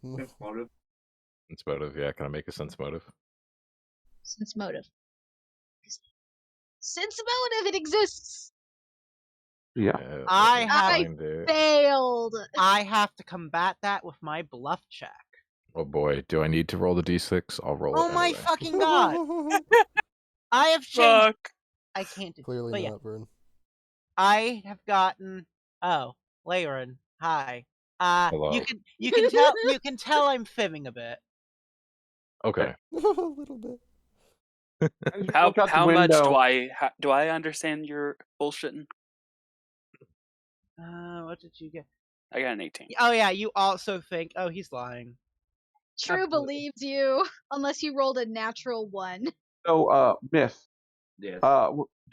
Motive. Sense motive, yeah. Can I make a sense motive? Sense motive. Sense motive, it exists! Yeah. Yeah, I let me have- find it. Failed! I have to combat that with my bluff check. Oh boy, do I need to roll the d6? I'll roll Oh it my anyway. fucking god! I have changed. Fuck. I can't do. Clearly but yeah, not, Vern. I have gotten. Oh, Laren, hi. Hello. You can tell I'm fibbing a bit. Okay. A little bit. As you How look out the how much window, do I understand your bullshitting? What did you get? I got an 18. Oh yeah, you also think. Oh, he's lying. True Absolutely. believes you, unless you rolled a natural 1. So, Miss, Yes.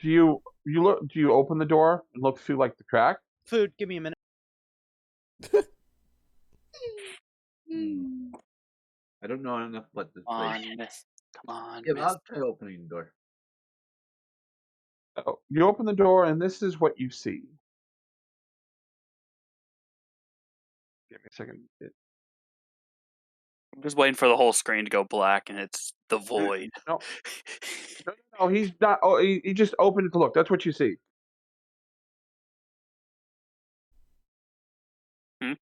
do you open the door and look through like the crack? Food. Give me a minute. I don't know enough about this Come on, place. miss. Come on, Yeah, miss. I'll try opening the door. Oh, you open the door and this is what you see. Give me a second. I'm just waiting for the whole screen to go black and it's the void. No, no, he's not. Oh, he just opened it to look. That's what you see. Hmm?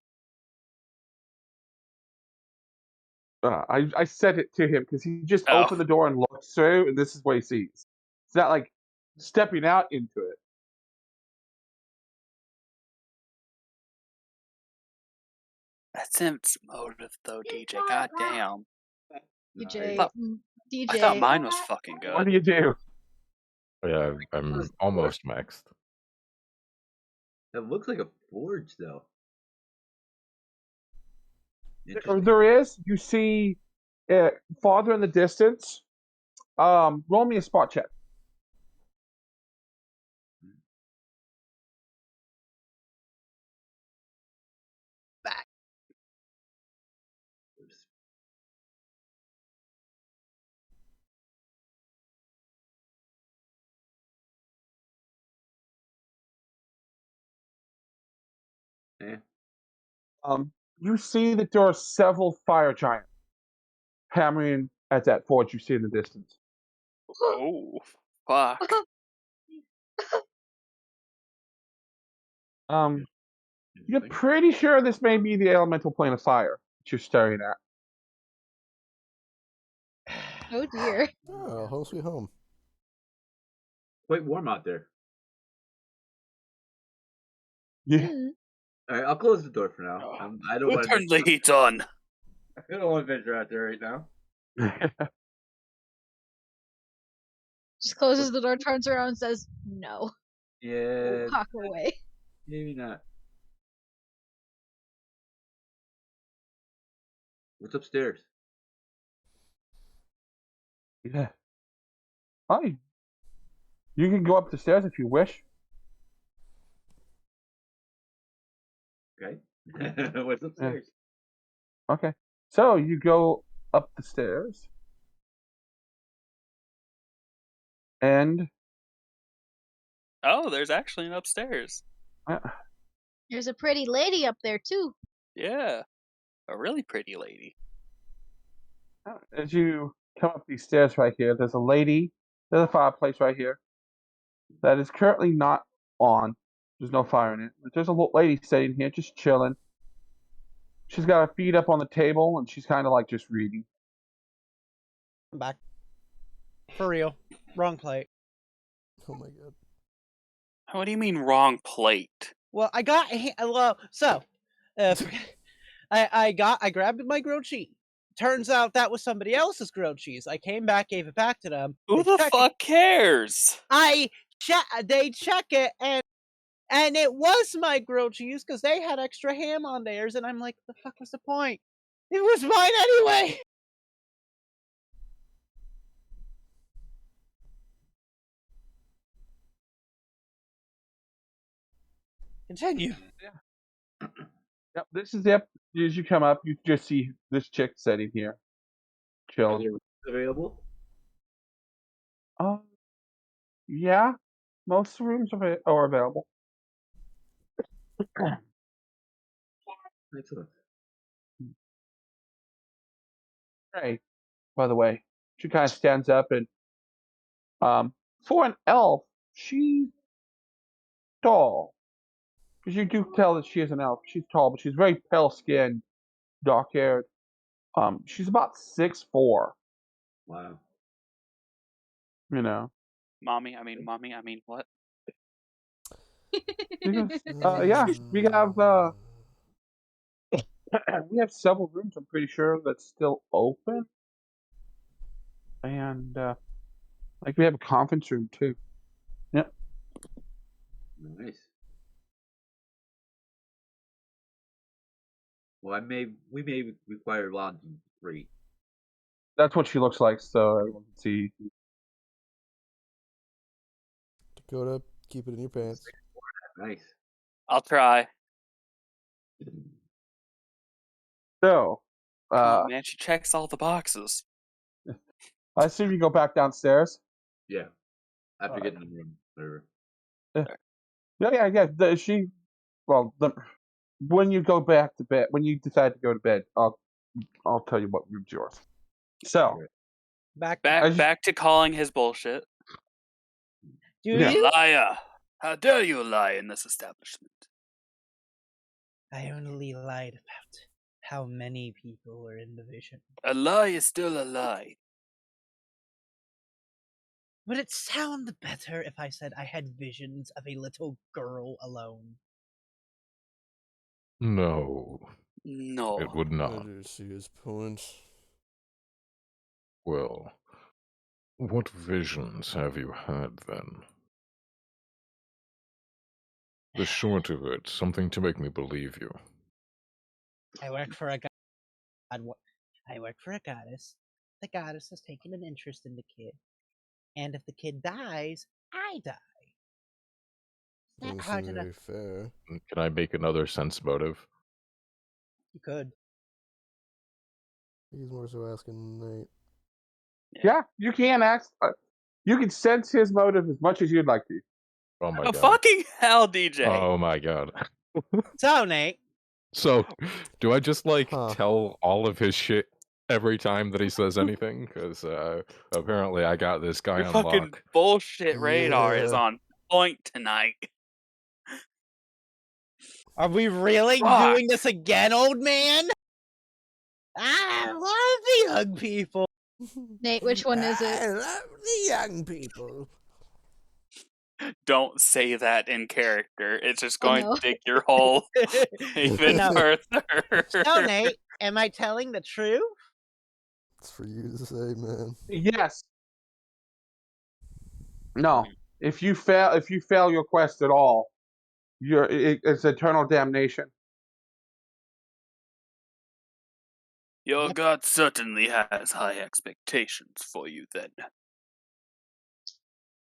I said it to him because he just Oh. opened the door and looked through, and this is what he sees. It's not like stepping out into it. That sense motive though, DJ. God damn. DJ. thought- DJ. I thought mine was fucking What good. do you do? Yeah, I'm almost maxed. That looks like a forge, though. There is. You see, farther in the distance. Roll me a spot check. Yeah. You see that there are several fire giants hammering at that forge you see in the distance. Oh, fuck. You're pretty sure this may be the elemental plane of fire that you're staring at. Oh dear. Oh, home sweet home. Quite warm out there. Yeah. All right, I'll close the door for now. I don't Who want turned the heat on? I don't want to venture out there right now. Just closes the door, turns around, and says, no. Yeah, Walk away. maybe not. What's upstairs? Yeah. Hi. You can go up the stairs if you wish. Okay. What's upstairs? Okay. So you go up the stairs. And Oh, there's actually an upstairs. There's a pretty lady up there, too. Yeah. A really pretty lady. as you come up these stairs right here, there's a fireplace right here that is currently not on. There's no fire in it. But there's a little lady sitting here just chilling. She's got her feet up on the table and she's kind of like just reading. I'm back. For real. Wrong plate. Oh my god. What do you mean wrong plate? Well, I got I grabbed my grilled cheese. Turns out that was somebody else's grilled cheese. I came back, gave it back to them. Who They the check fuck cares? They check it, and it was my grilled cheese because they had extra ham on theirs, and I'm like, the fuck was the point? It was mine anyway. Continue. Yep, this is it. As you come up, you just see this chick sitting here, Are chilling. there rooms available? Yeah, most rooms are available. Excellent. Hey, by the way, she kind of stands up and, for an elf, she's tall. Because you do tell that she is an elf. She's tall, but she's very pale skinned, dark haired. She's about 6'4". Wow. You know. Mommy, what? She goes, yeah, we have we have several rooms. I'm pretty sure that's still open, and like we have a conference room too. Yep. Nice. Well, we may require lodging free. That's what she looks like, so everyone can see. Dakota, keep it in your pants. Nice. I'll try. So, Come on, man, she checks all the boxes. I assume you go back downstairs. Yeah. After Alright. getting in the room. Whatever. Yeah. When you go back to bed, when you decide to go to bed, I'll tell you what room's yours. So, Back. Back to calling his bullshit. Do Yeah. you? Liar! How dare you lie in this establishment? I only lied about how many people were in the vision. A lie is still a lie. Would it sound better if I said I had visions of a little girl alone? No, No. it would I not. do see his point. Well, what visions have you had then? The short of it, something to make me believe you. I work for a god. I work for a goddess. The goddess has taken an interest in the kid, and if the kid dies, I die. Not Doesn't hard seem enough. very fair. Can I make another sense motive? You could. He's more so asking Nate. yeah, you can ask. You can sense his motive as much as you'd like to. Oh my Oh, god. fucking hell, DJ! Oh my god. So, Nate, So, do I just Huh. tell all of his shit every time that he says anything? Because apparently I got this guy Your on fucking lock. bullshit radar is Yeah. on point tonight. are we really Fuck. doing this again, old man? I love the young people. Nate, which one is it? I love the young people. Don't say that in character. It's just Oh, going no. to dig your hole even No. further. So, Nate, am I telling the truth? It's for you to say, man. Yes. No. If you fail your quest at all, it's eternal damnation. Your god certainly has high expectations for you then.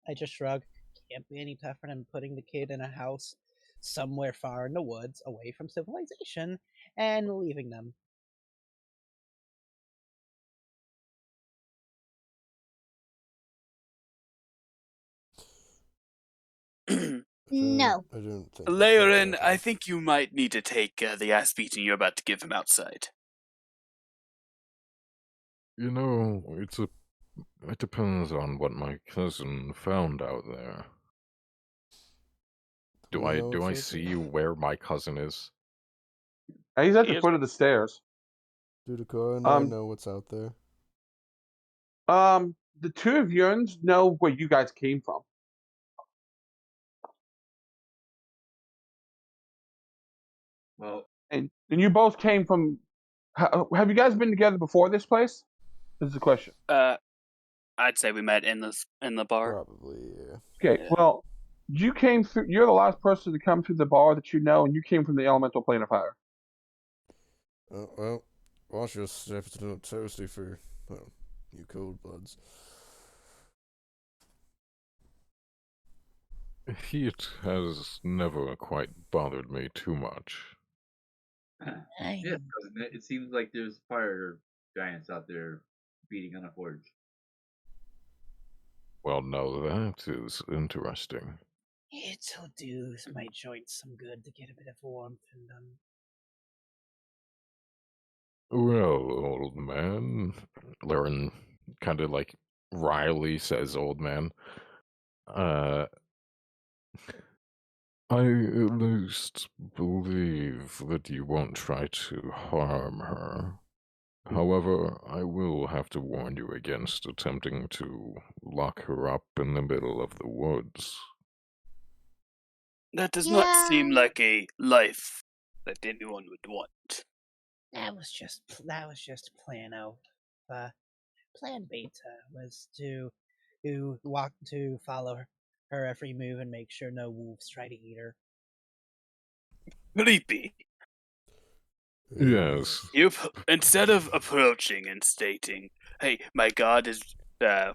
I just shrug. Can't be any tougher than putting the kid in a house somewhere far in the woods, away from civilization, and leaving them. No. I don't think. Leorin, I think you might need to take the ass beating you're about to give him outside. You know, it depends on what my cousin found out there. Do I see where my cousin is? He's at He the is- foot of the stairs. Do Dakota and I Um, know what's out there? The two of you know where you guys came from. Well, And you both came from. Have you guys been together before this place? This is the question. I'd say we met in the bar. Probably, yeah. Okay, Yeah. well, you came through. You're the last person to come through the bar that you know, and you came from the elemental plane of fire. Well, watch your steps. It's a little toasty for, well, you cold bloods. Heat has never quite bothered me too much. yeah, cousin, it seems like there's fire giants out there beating on a forge. Well, no, that is interesting. It'll do my joints some good to get a bit of warmth in them. Well, old man, Laren kind of like wryly says, old man, I at least believe that you won't try to harm her. However, I will have to warn you against attempting to lock her up in the middle of the woods. That does not seem Yeah. like a life that anyone would want. That was just plan alpha. Plan beta was to follow her every move and make sure no wolves try to eat her. Creepy. Yes, Instead of approaching and stating, "Hey, my god is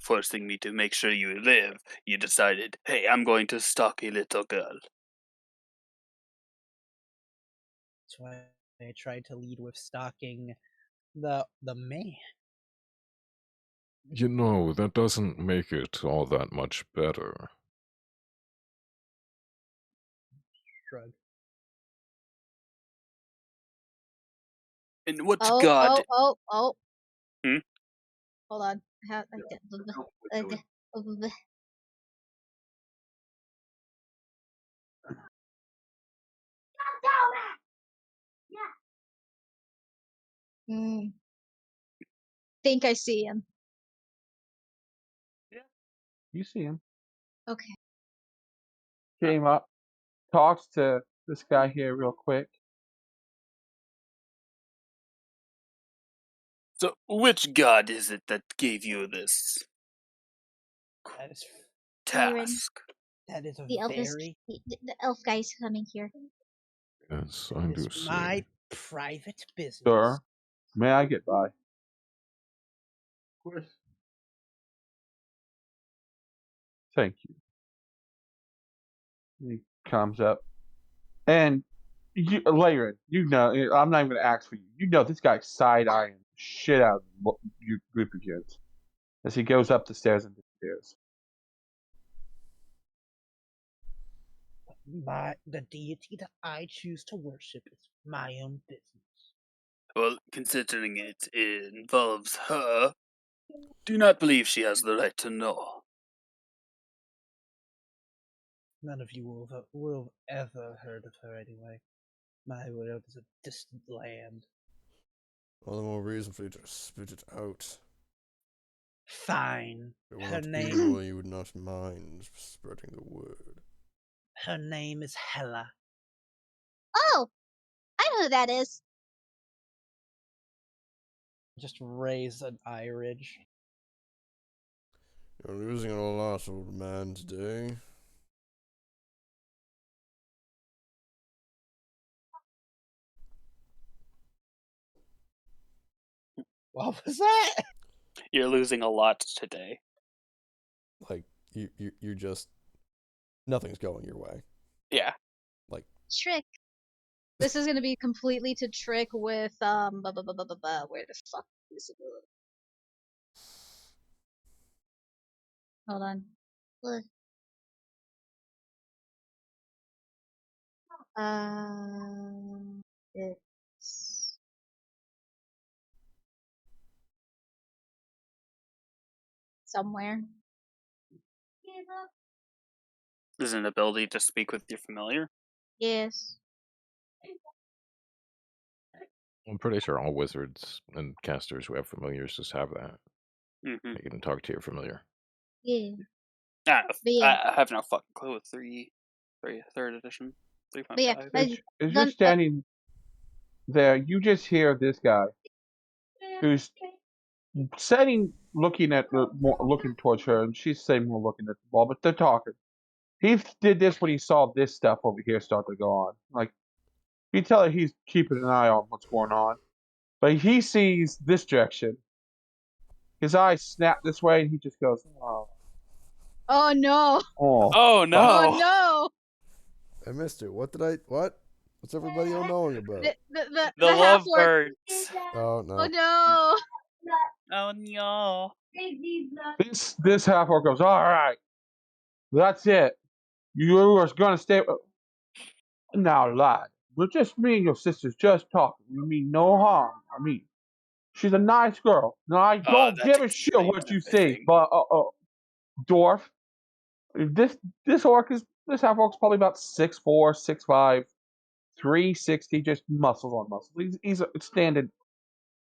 forcing me to make sure you live," you decided, "Hey, I'm going to stalk a little girl." That's why I tried to lead with stalking the man. you know, that doesn't make it all that much better. Shrug. And what Oh, god? oh. Hmm? Hold on. Think I see him. You see him. Okay. Came up, talks to this guy here real quick. So, which god is it that gave you this That is Lyran, task? that is a the elf very the elf guy's coming here. Yes, I do it's see. my private business. Sir, may I get by? Of course. Thank you. He comes up, and you, Lyran, you know, I'm not even gonna ask for you. You know, this guy's side eyeing shit out of you group of kids as he goes up the stairs and disappears. The deity that I choose to worship is my own business. Well, considering it involves her, do not believe she has the right to know. None of you will have ever heard of her anyway. My world is a distant land. All the more reason for you to spit it out. Fine. If it were Her not name evil, you would not mind spreading the word. her name is Hela. Oh, I know who that is. Just raise an eye ridge. You're losing a lot, old man, today. What was that? You're losing a lot today. Like, you just... Nothing's going your way. Yeah. Trick. This is gonna be completely to Trick with where the fuck is it? Hold on. Look. It's somewhere. There's an ability to speak with your familiar. Yes. I'm pretty sure all wizards and casters who have familiars just have that. Mm-hmm. You can talk to your familiar. Yeah. I, But yeah. I have no fucking clue with third edition, But yeah, 3.5. Is you're standing there, you just hear this guy who's looking towards her, and she's saying more looking at the ball, but they're talking. He did this when he saw this stuff over here start to go on. Like, you tell her he's keeping an eye on what's going on, but he sees this direction. His eyes snap this way, and he just goes, "Oh, Oh no! oh, Oh Oh no! no! I missed it. What? What's everybody all knowing about? The half orc. lovebirds. Oh no. Oh no! Oh no! This half orc goes, all right, that's it. You are gonna stay. Now, lad, we're just me and your sister's just talking. We mean no harm. I mean, she's a nice girl. Now, I don't That give a shit explains what you say, everything. but dwarf, this half orc's probably about 6'4", 6'5", 360, just muscles on muscles. He's a standing,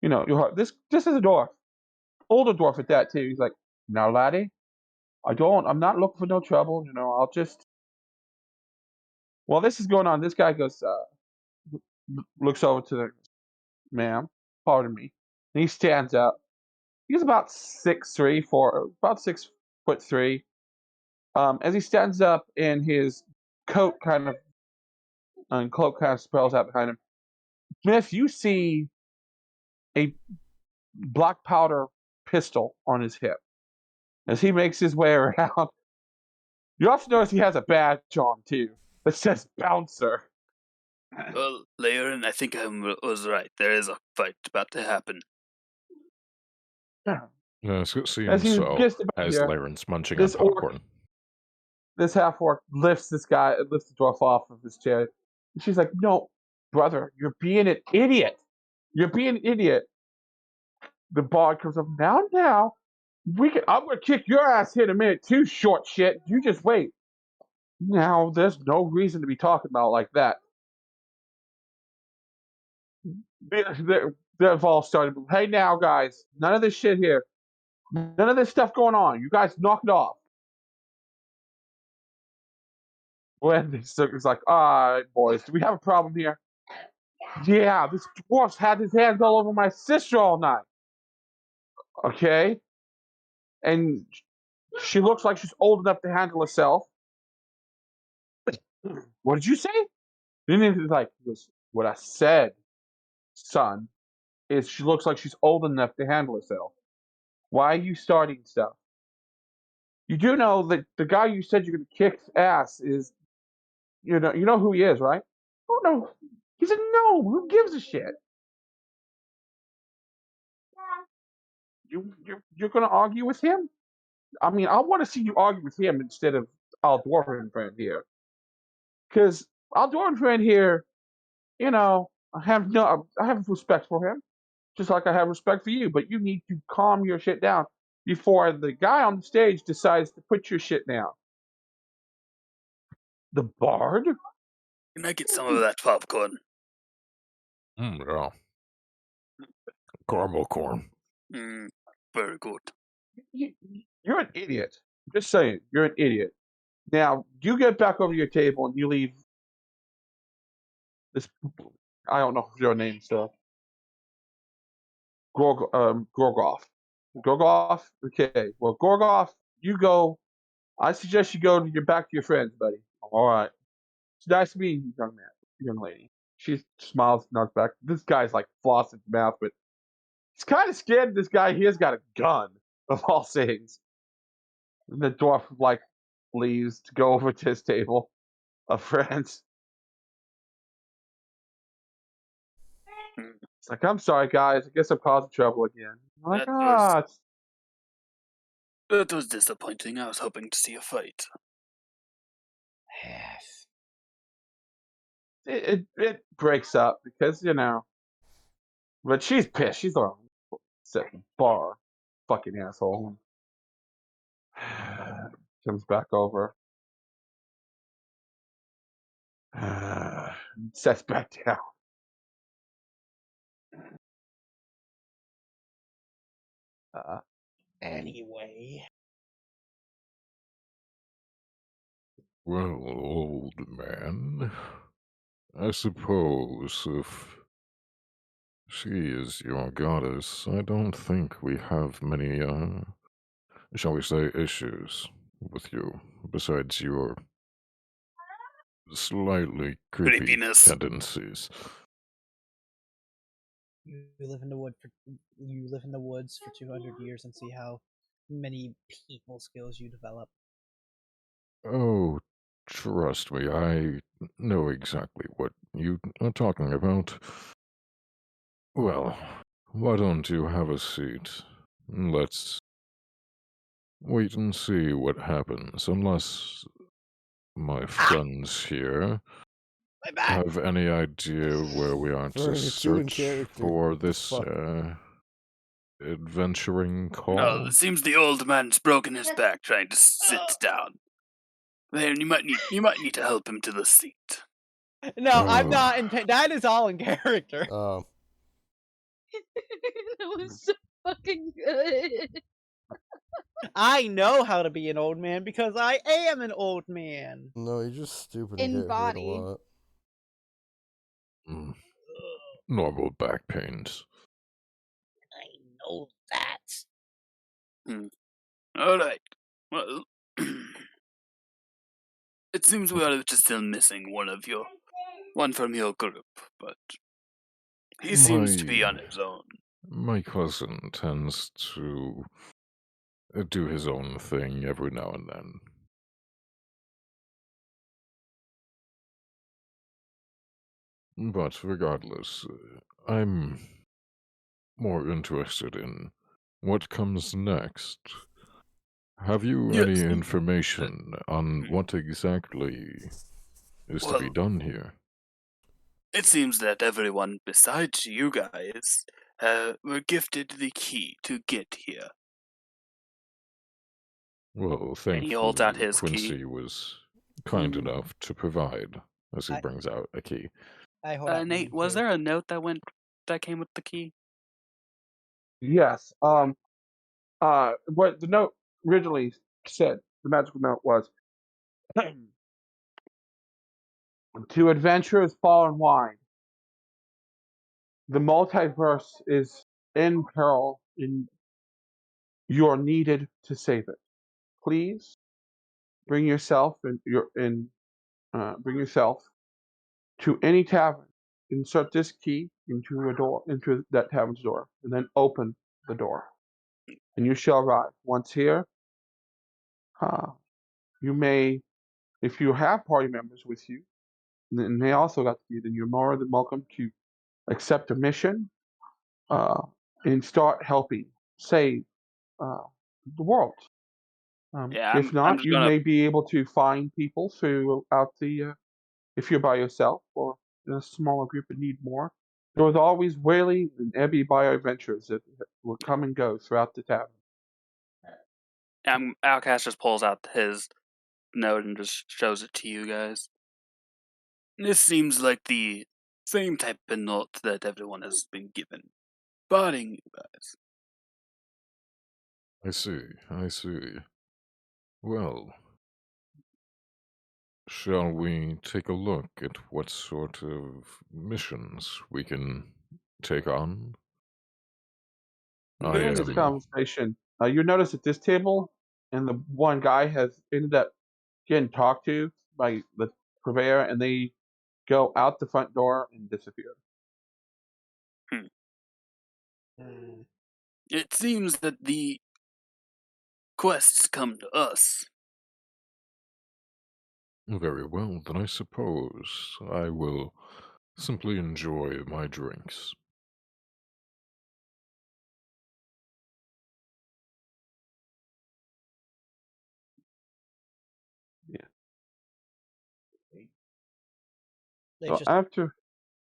this is a dwarf, older dwarf at that too. He's like, now, laddie, I'm not looking for no trouble. I'll just. While this is going on, this guy goes, looks over to the ma'am, pardon me, and he stands up. He's about 6'3", about 6'3". As he stands up and his coat kind of cloak kind of spells out behind him. Smith, you see a black powder pistol on his hip as he makes his way around. You also notice he has a badge on too that says bouncer. Well, Leon, I think I was right. There is a fight about to happen. Yes, it As seems he so. gets about As here, Laren's munching on this orc, popcorn. this half orc lifts the dwarf off of his chair. And she's like, "No, brother, you're being an idiot. You're being an idiot." The bard comes up. Now, I'm gonna kick your ass here in a minute too, short shit. You just wait. Now, there's no reason to be talking about it like that. They've all started. Hey, now, guys, none of this shit here. None of this stuff going on. You guys knock it off. When it's like, all right, boys, do we have a problem here? Yeah, this dwarf's had his hands all over my sister all night. Okay? And she looks like she's old enough to handle herself. What did you say? Then he's like, he goes, what I said, son, is she looks like she's old enough to handle herself. Why are you starting stuff? You do know that the guy you said you're gonna kick ass is, you know who he is, right? Oh no, he's a gnome. Who gives a shit? You're gonna argue with him? I mean, I want to see you argue with him instead of our dwarven friend here, because our dwarven friend here, I have respect for him, just like I have respect for you. But you need to calm your shit down before the guy on the stage decides to put your shit down. The bard? Can I get some of that popcorn? Yeah. Caramel corn. Very good. You're an idiot. I'm just saying, you're an idiot. Now, you get back over your table and you leave this. I don't know your name, so. Gorgoff. Gorgoff? Okay. Well, Gorgoff, you go. I suggest you go back to your friends, buddy. All right. It's nice to meet you, young lady. She smiles, nods back. This guy's like flossing his mouth, but he's kind of scared of this guy. He has got a gun, of all things. And the dwarf leaves to go over to his table of friends. It's like, I'm sorry, guys. I guess I'm causing trouble again. I'm like, That was disappointing. I was hoping to see a fight. Yes. it breaks up because, but she's pissed. She's on set the bar. Fucking asshole. Comes back over. Sets back down. Anyway. Well, old man, I suppose if She is your goddess. I don't think we have many, shall we say, issues with you, besides your slightly creepy Creepiness. tendencies. You live in the woods for 200 years and see how many people skills you develop. Oh, trust me, I know exactly what you are talking about. Well, why don't you have a seat? Let's wait and see what happens, unless my friends here My back. have any idea where we are to Vern, you're too in search character. for What the this fuck? adventuring Oh, call? it seems the old man's broken his back trying to sit down. There, you might need to help him to the seat. No, I'm Oh. not in. That is all in character. Oh, That was so fucking good. I know how to be an old man because I am an old man. no, you're just stupid In and get hurt a body. lot. Mm, normal back pains. I know that. All right. Well, it seems we are just still missing one from your group, but he seems to be on his own. My cousin tends to do his own thing every now and then. But regardless, I'm more interested in what comes next. Have you any Yes. information on what exactly is to be Well, done here? it seems that everyone besides you guys were gifted the key to get here. Well, And he holds out thankfully, his key. Quincy was kind Mhm. enough to provide, as he I- brings out a key. I hold out Nate, mine, was too. there a note that came with the key? Yes. What the note originally said, the magical note was, to adventurers far and wide, the multiverse is in peril, and you're needed to save it. Please bring yourself bring yourself to any tavern. Insert this key into that tavern's door, and then open the door, and you shall arrive. Once here, you may, if you have party members with you, and they also got the key, then you're more than welcome to accept a mission and start helping save uh, the world. Yeah, If I'm not, just you gonna. may be able to find people throughout if you're by yourself or in a smaller group and need more. There was always whaling and ebby bio adventures that will come and go throughout the tavern. Outcast just pulls out his note and just shows it to you guys. This seems like the same type of note that everyone has been given, barring you guys. I see, I see. Well, shall we take a look at what sort of missions we can take on? I During this am. conversation, you notice at this table, and the one guy has ended up getting talked to by the purveyor, and they go out the front door and disappear. It seems that the quests come to us. Very well, then I suppose I will simply enjoy my drinks. They So just after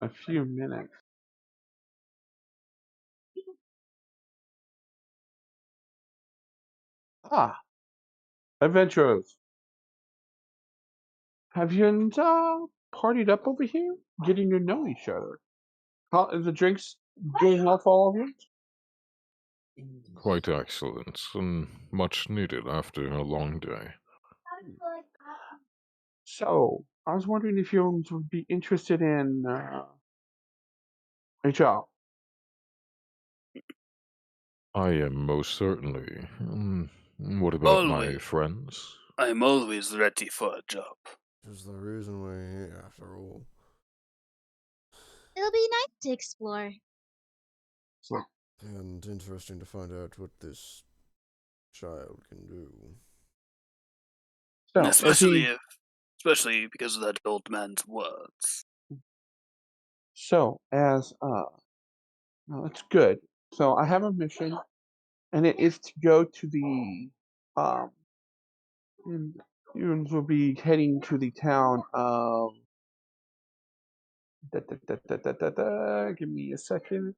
a few minutes, adventurers, have you partied up over here, getting to know each other? How is the drinks doing well for all of you? Quite excellent, and much needed after a long day. So I was wondering if you would be interested in a job. I am most certainly. What about my Always. friends? I'm always ready for a job. There's the reason we're here, after all. It'll be nice to explore. So, And interesting to find out what this child can do. so as he Especially because of that old man's words. so as no, it's good. So I have a mission, and it is to go to the and humans will be heading to the town of give me a second,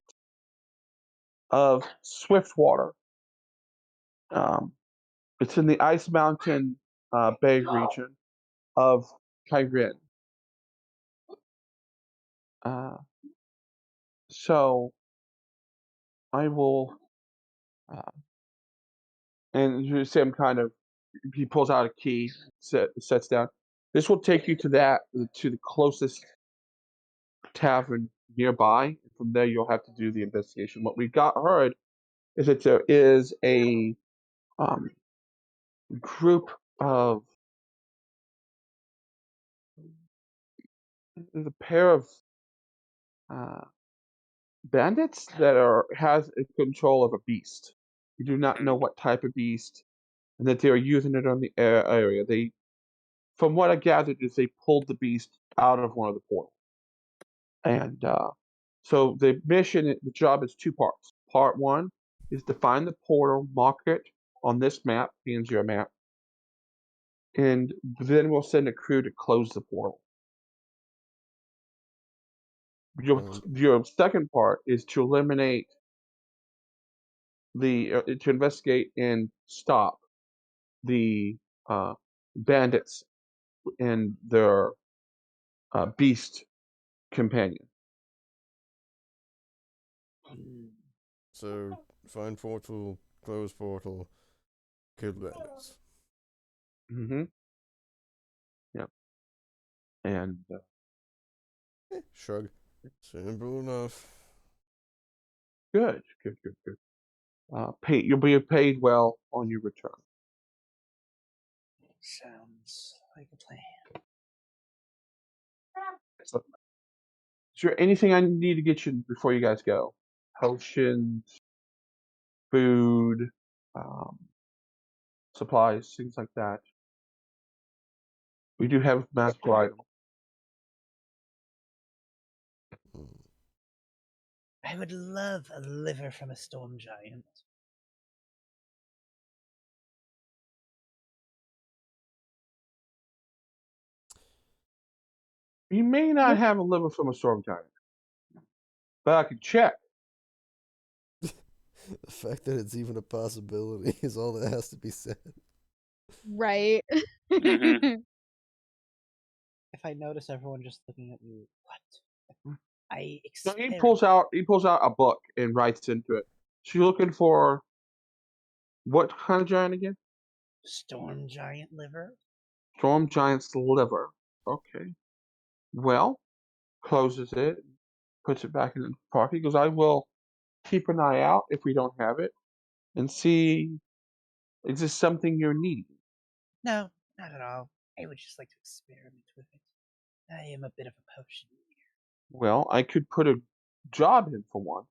of Swiftwater. Um, it's in the Ice Mountain Bay region of Kyrin. Uh, so I will, and you see him kind of, he pulls out a key, sets down. This will take you to the closest tavern nearby. From there, you'll have to do the investigation. What we got heard is that there is a group of there's a pair of uh, bandits that has a control of a beast. You do not know what type of beast, and that they are using it on the area. They, from what I gathered, is they pulled the beast out of one of the portals. And so the job is two parts. Part one is to find the portal, mark it on this map, hands you a map, and then we'll send a crew to close the portal. Your second part is to eliminate to investigate and stop the bandits and their beast companion. So, find portal, close portal, kill bandits. Mm-hmm. Yeah. And Shrug. Simple enough. good. You'll be paid well on your return. Sounds like a plan. So, is there anything I need to get you before you guys go? Potions, food, supplies, things like that. We do have magical items. I would love a liver from a storm giant. You may not have a liver from a storm giant, but I can check. The fact that it's even a possibility is all that has to be said. Right. Mhm. If I notice everyone just looking at me, what? I So he experiment. pulls out a book and writes into it. So you're looking for what kind of giant again? Storm giant liver? Storm giant's liver. Okay. Well, closes it, puts it back in the pocket. He goes, I will keep an eye out if we don't have it and see, is this something you're needing? No, not at all. I would just like to experiment with it. I am a bit of a potion eater. Well, I could put a job in for one.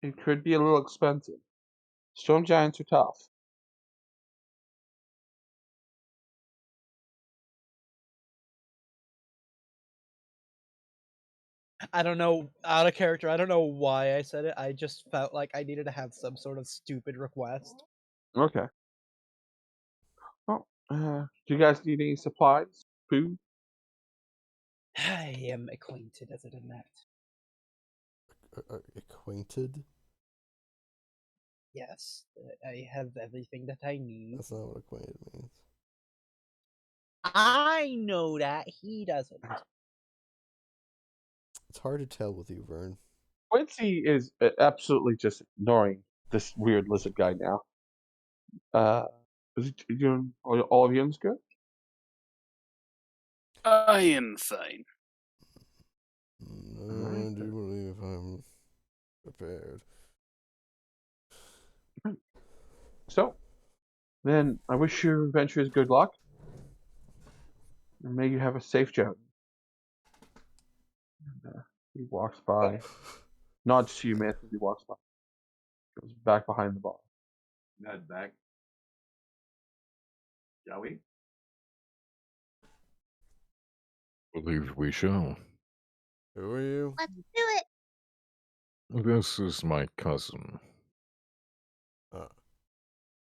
It could be a little expensive. Storm giants are tough. I don't know, out of character, I don't know why I said it. I just felt like I needed to have some sort of stupid request. Okay. Well, do you guys need any supplies? Food? I am acquainted as it in that. Acquainted? Yes, I have everything that I need. That's not what acquainted means. I know that, he doesn't. It's hard to tell with you, Vern. Quincy is absolutely just ignoring this weird lizard guy now. Is he doing all of you good? I am fine. I do believe I'm prepared. So, then I wish your adventurers good luck. And may you have a safe journey. And, he walks by. Nods to you, man, as he walks by. Goes back behind the bar. Nod back. Shall we? Believe we shall. Who are you? Let's do it. This is my cousin.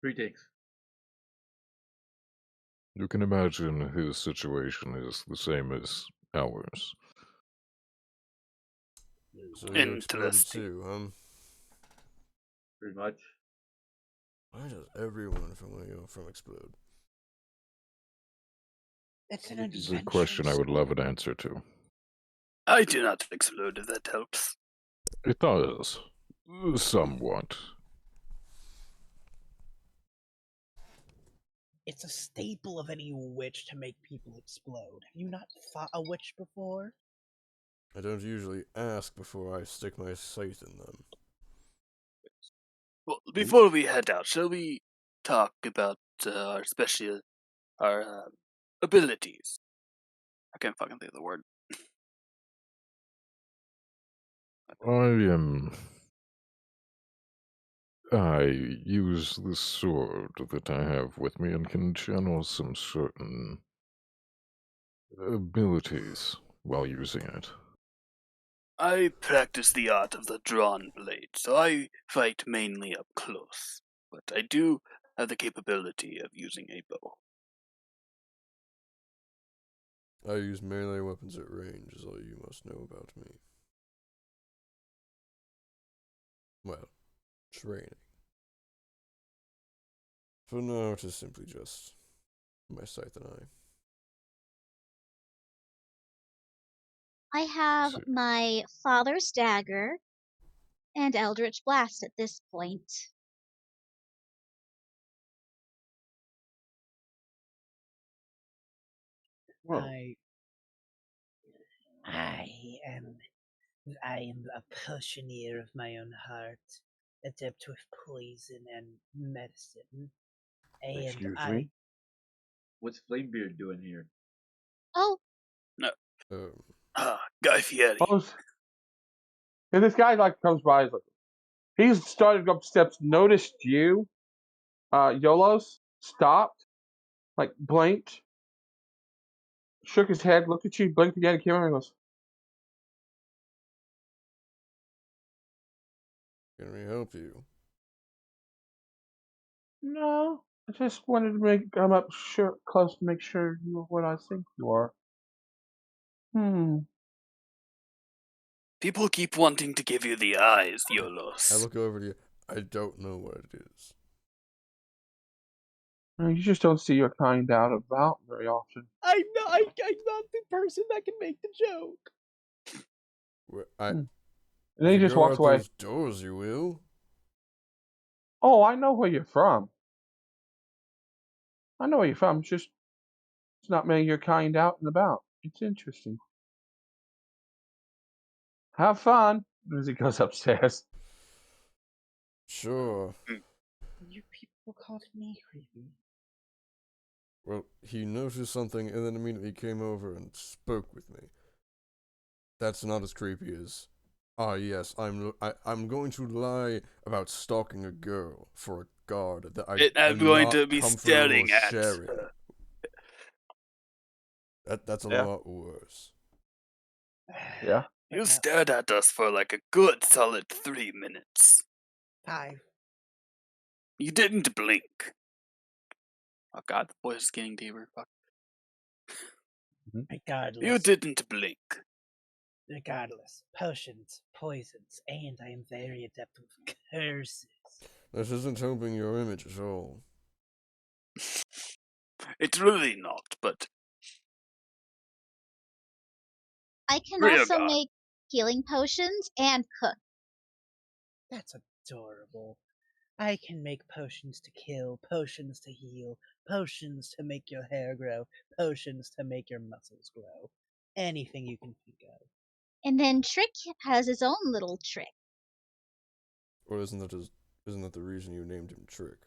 Three takes. You can imagine his situation is the same as ours. So you exploded Interesting. too, Pretty much. Why does everyone from where you're from explode? It's an This is a adventure. question I would love an answer to. I do not explode if that helps. It does. Somewhat. It's a staple of any witch to make people explode. Have you not fought a witch before? I don't usually ask before I stick my sight in them. Well, before we head out, shall we talk about our abilities? I can't fucking think of the word. I use the sword that I have with me and can channel some certain abilities while using it. I practice the art of the drawn blade, so I fight mainly up close. But I do have the capability of using a bow. I use melee weapons at range, is all you must know about me. Well, training. For now, it is simply just my sight and eye. I have So- my father's dagger and Eldritch Blast at this point. Whoa. I am a potioneer of my own heart, adept with poison and medicine. And Excuse me? What's Flamebeard doing here? Oh, Guy Fieri. Oh, and this guy like comes by. He's started up steps, noticed you, Yolos, stopped, like blinked, shook his head, looked at you, blinked again, came over and goes, Can we help you? "No, I just wanted to come up close to make sure you are what I think you are." People keep wanting to give you the eyes, I Yolos. look over to you. I don't know what it is. You just don't see your kind out about very often. I'm not the person that can make the joke. And then he If you just go walks out away. those doors, you will. Oh, I know where you're from. I know where you're from. It's not many your kind out and about. It's interesting. Have fun as he goes upstairs. Sure. You people called me creepy. Well, he noticed something and then immediately came over and spoke with me. That's not as creepy as, yes, I'm going to lie about stalking a girl for a guard that I I'm am going not to be comfortable staring at. sharing. That's a Yeah. lot worse. Yeah. You stared at us for like a good solid 3 minutes. 5. You didn't blink. Oh god, the voice is getting deeper. Fuck. regardless, You didn't blink. regardless, potions, poisons, and I am very adept with curses. This isn't helping your image at all. It's really not, but I can Real also God. make healing potions and cook. That's adorable. I can make potions to kill, potions to heal, potions to make your hair grow, potions to make your muscles grow. Anything you can think of. And then Trick has his own little trick. Or isn't that the reason you named him Trick?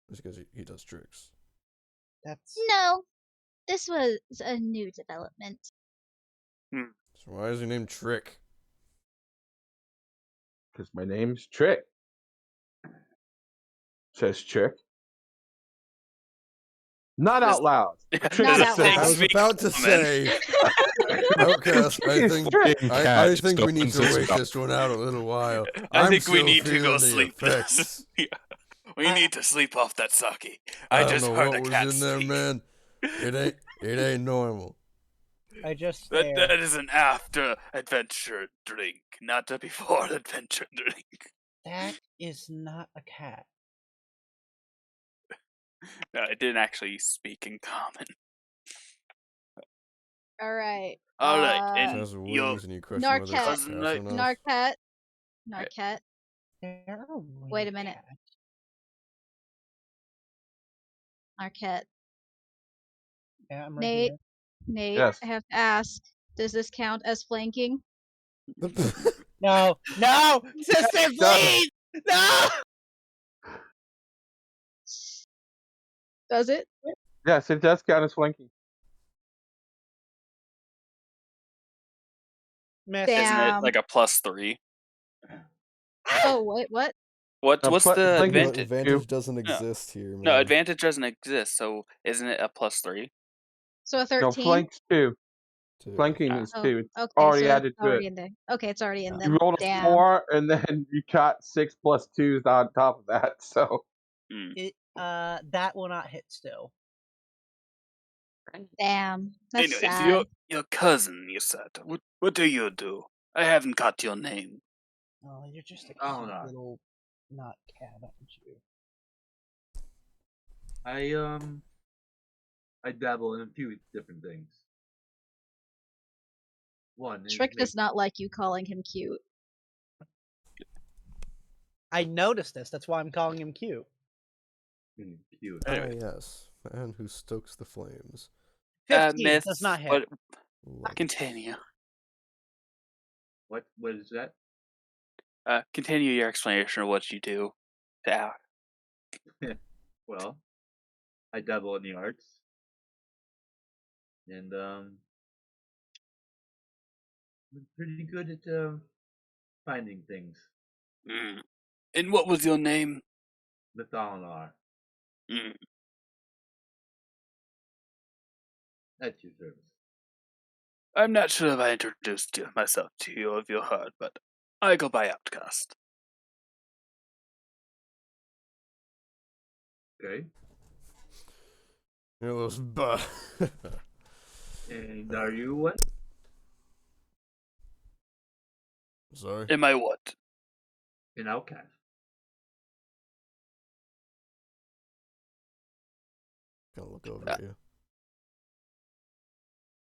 It's because he does tricks. That's No, this was a new development. So why is he named Trick? Because my name's Trick. Says Trick. Not out loud. Trick Not just out says- loud. I was about to say, Outcast. I It's think Trick. I think we need Opens to his wait mouth. this one out a little while. I I'm think we still need to go feeling the sleep. effects. Yeah. We need to sleep off that sake. I I don't just know heard what a was cat in there, speak. man. It ain't normal. I just That stare. is an after adventure drink, not a before adventure drink. That is not a cat. No, it didn't actually speak in common. All right. All right, It and has yo, wings and you question whether it's a Narcat. cat or not. Narcat. There are winged Wait a minute. cats. Narcat. Yeah, I'm right Nate. here. Nate, Yes. I have to ask, does this count as flanking? No, no, sister, please, no. Does it? Yes, it does count as flanking. Miss. Damn. isn't it like a +3? Oh, wait, what? What's the flanking- advantage? Advantage doesn't exist here, man. No, advantage doesn't exist, so isn't it a +3? So a No, 13? flank's 2. Too. Flanking is Oh, 2. It's okay, already so added it's to already it. in there. Okay, it's already in You them. rolled a Damn. 4, and then you got 6 plus 2s on top of that. So That will not hit still. Damn. That's Anyways, sad. your cousin, you said. What do you do? I haven't got your name. Oh, you're just a Oh, cute no. little not cat, aren't you? I dabble in a few different things. One is Trick does not like you calling him cute. I noticed this. That's why I'm calling him cute. making cute. Ah, Anyway. yes. Man who stokes the flames. 15 Myth, does not hit. But Love it. continue. What is that? Continue your explanation of what you do to act. Well, I dabble in the arts. And I'm pretty good at finding things. Mm. And what was your name? Mytholonar. Mm. That's your service. I'm not sure if I introduced myself to you or if you heard, but I go by Outcast. Okay. It was bah. And are you what? Sorry. Am I what? An outcast. Gonna look over at you.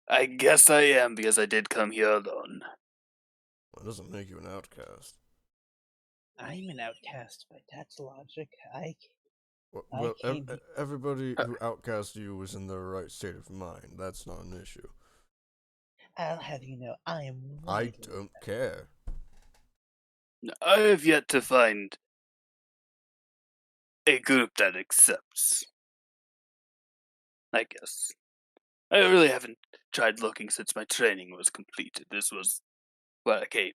I guess I am because I did come here alone. That doesn't make you an outcast. I'm an outcast by that's logic. Well, came- everybody who outcast you was in their right state of mind. That's not an issue. I'll have you know, I am. I widely don't care. I have yet to find a group that accepts. I guess. I really haven't tried looking since my training was completed. This was where I came.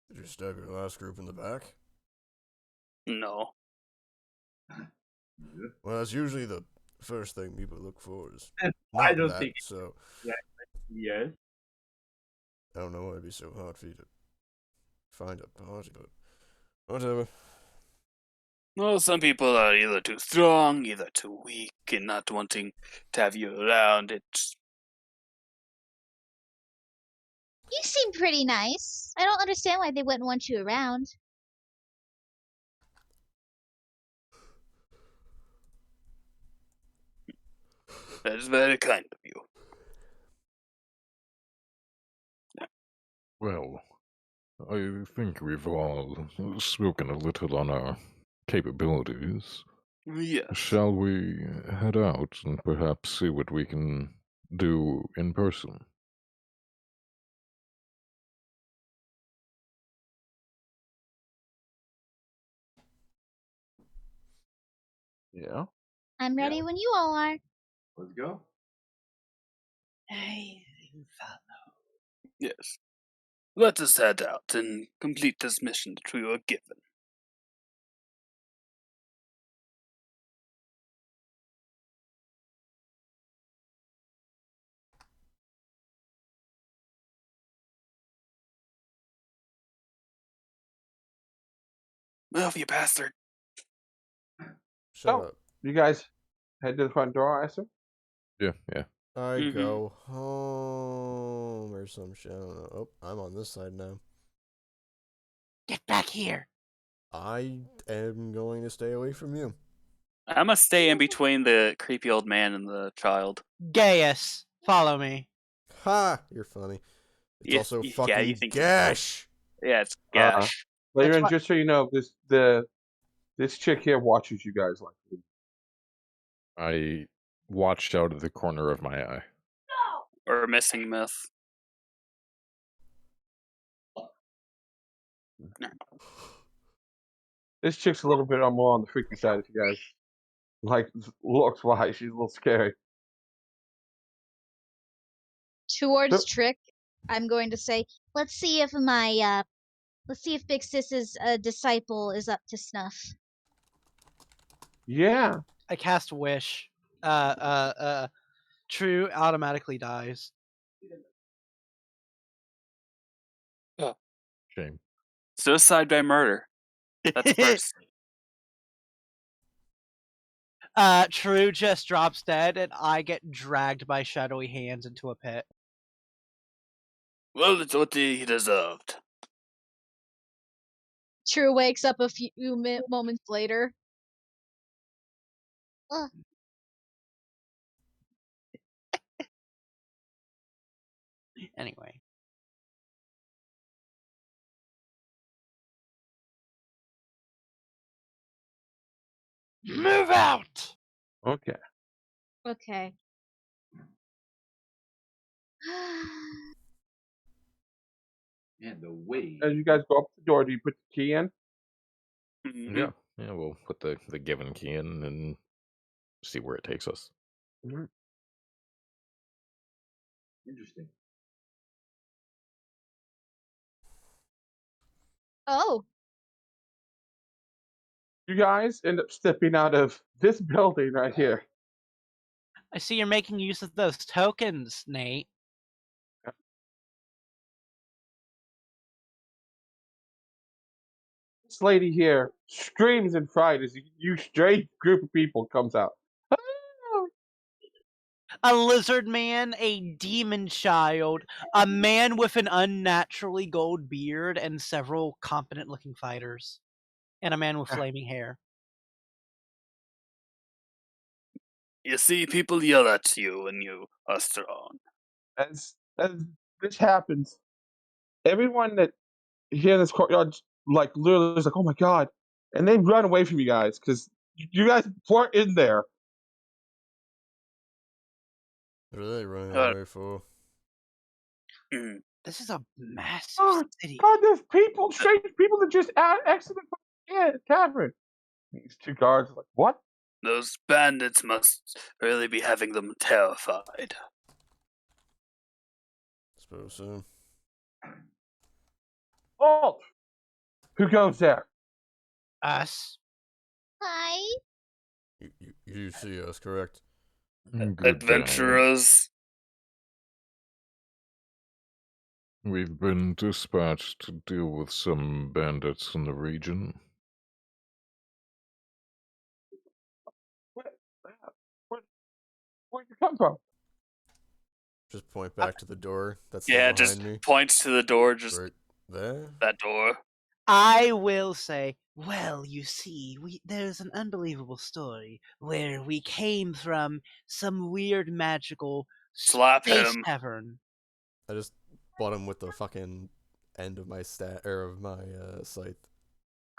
Did you stab your last group in the back? No. Yeah. Well, that's usually the first thing people look for. Is I not don't that, think- so. Yes. I don't know why it'd be so hard for you to find a party, but whatever. Well, some people are either too strong, either too weak, and not wanting to have you around. It's You seem pretty nice. I don't understand why they wouldn't want you around. that is very kind of you. Well, I think we've all spoken a little on our capabilities. Yes. Shall we head out and perhaps see what we can do in person? Yeah. I'm ready when you all are. Let's go. I follow. Yes. Let us head out and complete this mission that we were given. Move, you bastard. Shut Oh. up. You guys head to the front door, I assume? Yeah, yeah. I Mhm. go home or some shit. I don't know. Oh, I'm on this side now. Get back here. I am going to stay away from you. I must stay in between the creepy old man and the child. Gaius, follow me. Ha! You're funny. It's also Yeah, fucking you think gash. Yeah, it's Uh, gash. Later, why- just so you know, this chick here watches you guys like. I watched out of the corner of my eye. Or a missing myth. This chick's a little bit more on the freaky side, if you guys like looks wise. She's a little scary. Towards Yep. Trick, I'm going to say, let's see if Big Sis's disciple is up to snuff. Yeah. I cast Wish. True automatically dies. Shame. Suicide by murder. That's first. True just drops dead, and I get dragged by shadowy hands into a pit. Well, it's what he deserved. True wakes up a few moments later. Ugh. Anyway. Move out! Okay. Okay. And the way. As you guys go up the door, do you put the key in? Mhm. Yeah, yeah. We'll put the given key in and see where it takes us. Interesting. Oh, You guys end up stepping out of this building right here. I see you're making use of those tokens, Nate. This lady here screams in fright as you strange group of people comes out. A lizard man, a demon child, a man with an unnaturally gold beard, and several competent looking fighters. And a man with flaming hair. You see, people yell at you when you are strong. As this happens, everyone that here in this courtyard like literally is like, oh my god, and they run away from you guys because you guys weren't in there. What are they running Uh, away for? Mm. This is a massive Oh, city. God, there's people, strange people that just exited the tavern. These two guards are like, what? Those bandits must really be having them terrified. Suppose so. Oh, who goes there? Us. hi. You see us, correct? Good day. Adventurers. We've been dispatched to deal with some bandits in the region. Where'd you come from? Just point back to the door that's Yeah, behind just me. points to the door, just Right there. that door. I will say, well, you see, there's an unbelievable story where we came from some weird magical Slap space him. tavern. I just bought him with the fucking end of my scythe.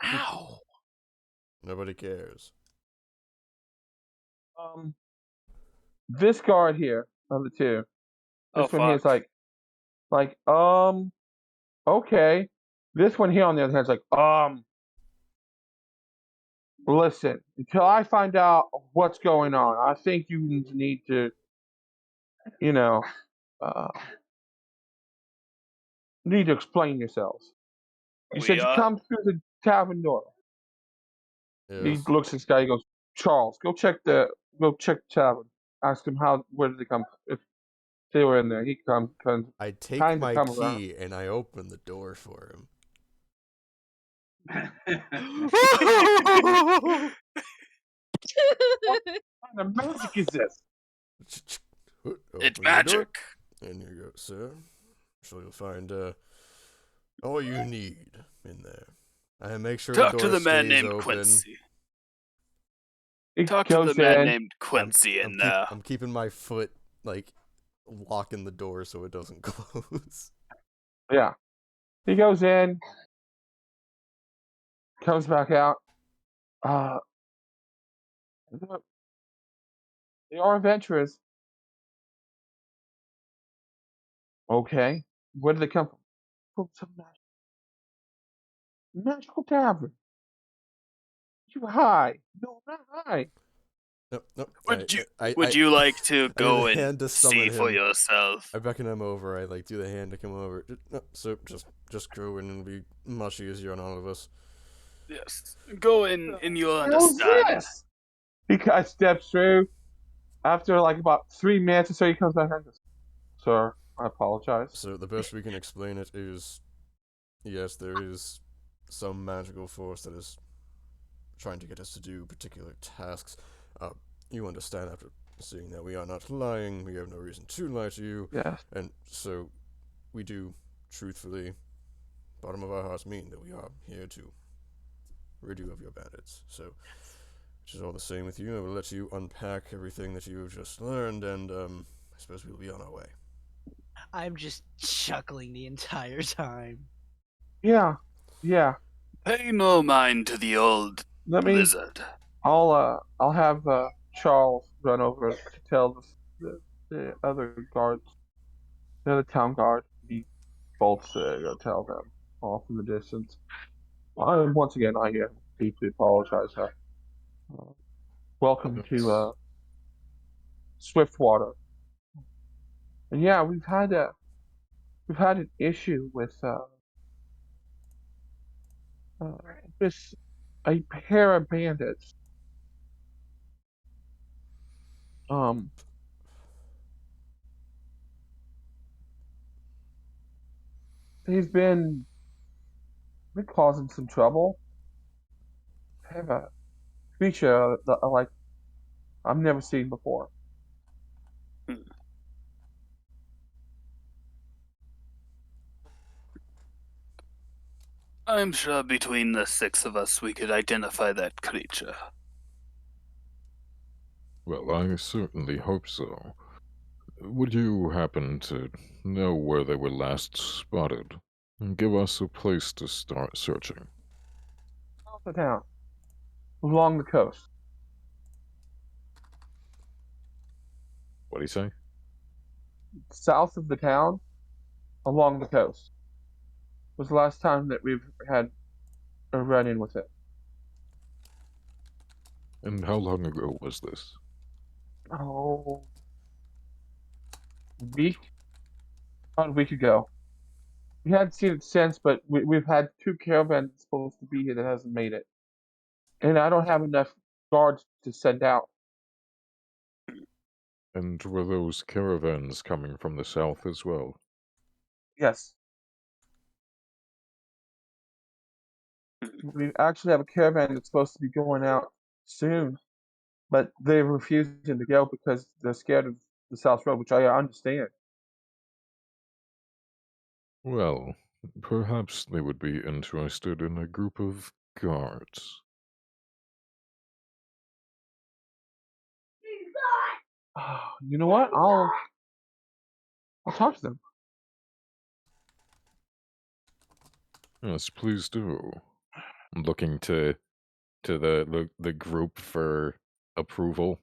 Ow! Nobody cares. This guard here of the two. Oh, This one here is fuck. okay. This one here on the other hand is like, Listen, until I find out what's going on, I think you need to, you know, uh, need to explain yourselves. You We said you are. come through the tavern door. He Yes. looks at this guy. He goes, Charles, go check the tavern. Ask him where did they come? If they were in there, he comes I take kind of my come around. key and I open the door for him. What kind of magic is this? It's Open the door, magic. and you go, sir. So you'll find all you need in there. I make sure Talk the to door the man stays named open. Quincy. He Talk to the goes man in. named Quincy in there. I'm keeping my foot like locking the door so it doesn't close. Yeah, he goes in, comes back out. They are adventurers. Okay, where did they come from? From some magical tavern. You high? No, I'm not high. Nope. Would you like to I do go the and hand to see summon for him. yourself? I beckon him over. I like do the hand to come over. No, so just go in and it'll be much easier on all of us. Yes. Go in and you'll How's understand. this? He kind of steps through. After like about 3 minutes or so, he comes back and goes, "Sir, I apologize." So the best we can explain it is, yes, there is some magical force that is trying to get us to do particular tasks. You understand after seeing that we are not lying, we have no reason to lie to you, Yes. and so we do, truthfully, bottom of our hearts mean that we are here to rid you of your bandits. So, which is all the same with you. I will let you unpack everything that you've just learned, and I suppose we'll be on our way. I'm just chuckling the entire time. Yeah. Yeah. Pay no mind to the old Let me. lizard. I'll have Charles run over to tell the other guards, the other town guard. He bolts to go tell them off in the distance. Once again, I deeply apologize. Welcome to Swiftwater. And yeah, we've had an issue with this a pair of bandits. They've been causing some trouble. They have a creature that I've never seen before. I'm sure between the 6 of us we could identify that creature. Well, I certainly hope so. Would you happen to know where they were last spotted? Give us a place to start searching. South of town, along the coast. What do you say? South of the town, along the coast. Was the last time that we've had a run-in with it. And how long ago was this? Oh, week? About a week ago. We hadn't seen it since, but we've had 2 caravans supposed to be here that hasn't made it. And I don't have enough guards to send out. And were those caravans coming from the south as well? Yes. We actually have a caravan that's supposed to be going out soon, but they're refusing to go because they're scared of the South Road, which I understand. Well, perhaps they would be interested in a group of guards. You know what? I'll talk to them. Yes, please do. I'm looking to the group for approval.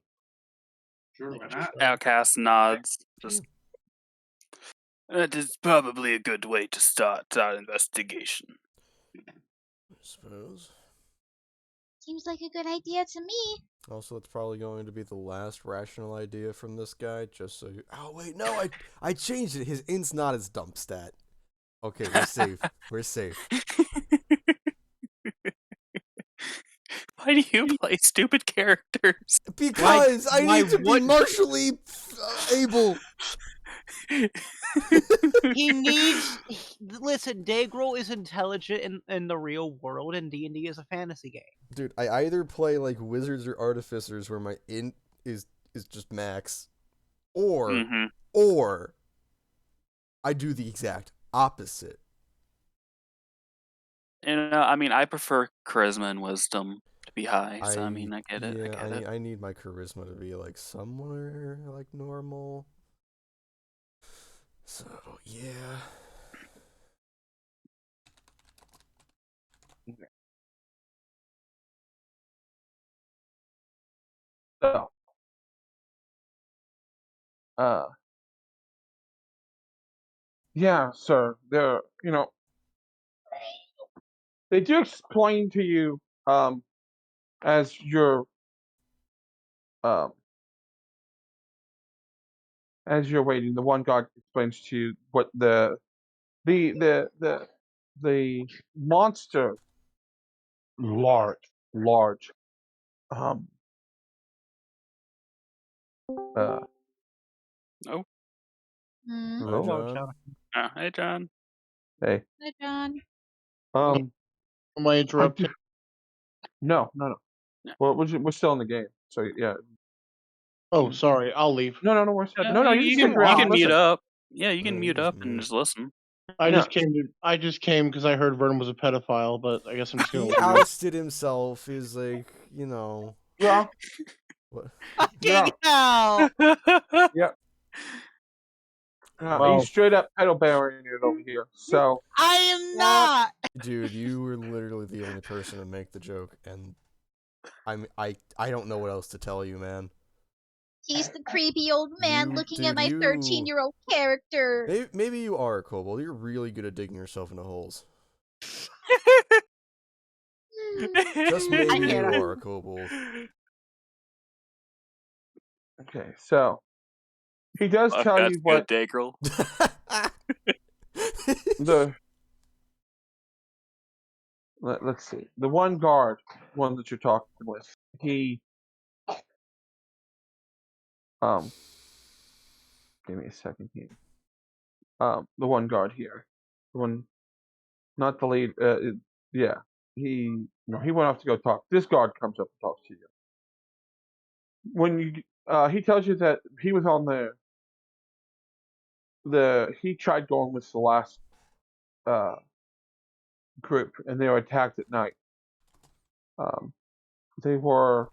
Sure, why not? Outcast nods. Just it is probably a good way to start our investigation. I suppose. Seems like a good idea to me. Also, it's probably going to be the last rational idea from this guy, just so you... Oh, wait, no, I changed it. His int's not his dump stat. Okay, we're safe. We're safe. Why do you play stupid characters? Because I why need to be would- martially able. He needs. Listen, Dagrel is intelligent in the real world, and D&D is a fantasy game. Dude, I either play like wizards or artificers where my int is just max, or Mm-hmm. or I do the exact opposite. I mean, I prefer charisma and wisdom to be high. So I mean, I get it. Yeah, I get it. I need my charisma to be like somewhere like normal. So yeah. So, yeah, sir. They do explain to you, as um, as you're waiting, the one guard explains to you what the monster, large, um, uh, Oh, Hmm. Hello, Hello, John. hey, John. hey, Hi, John. Am I interrupted? no. Well, we're still in the game, so yeah. Oh, sorry. I'll leave. No, we're still, no. You can stick you around can and mute listen. up. Yeah, you can Yeah, mute just up and mute. just listen. I Yeah. just came because I heard Vernon was a pedophile, but I guess I'm just gonna He leave. ousted himself. He's like, you know. Yeah, What? yeah, Now! yeah. Well- He's straight up pedal bearing it over here. So I am not! Dude, you were literally the only person to make the joke, and I don't know what else to tell you, man. He's the creepy old man looking at dude, my you- 13-year-old character. Maybe you are a kobold. You're really good at digging yourself into holes. Just maybe you can't- are a kobold. okay, so he does Fuck, tell that's you what good, Dagrel. let's see. The one guard, one that you're talking with, he give me a second here. The one guard here, the one, not the lead. Yeah, he went off to go talk. This guard comes up and talks to you. When he tells you that he was on he tried going with the last group, and they were attacked at night. They were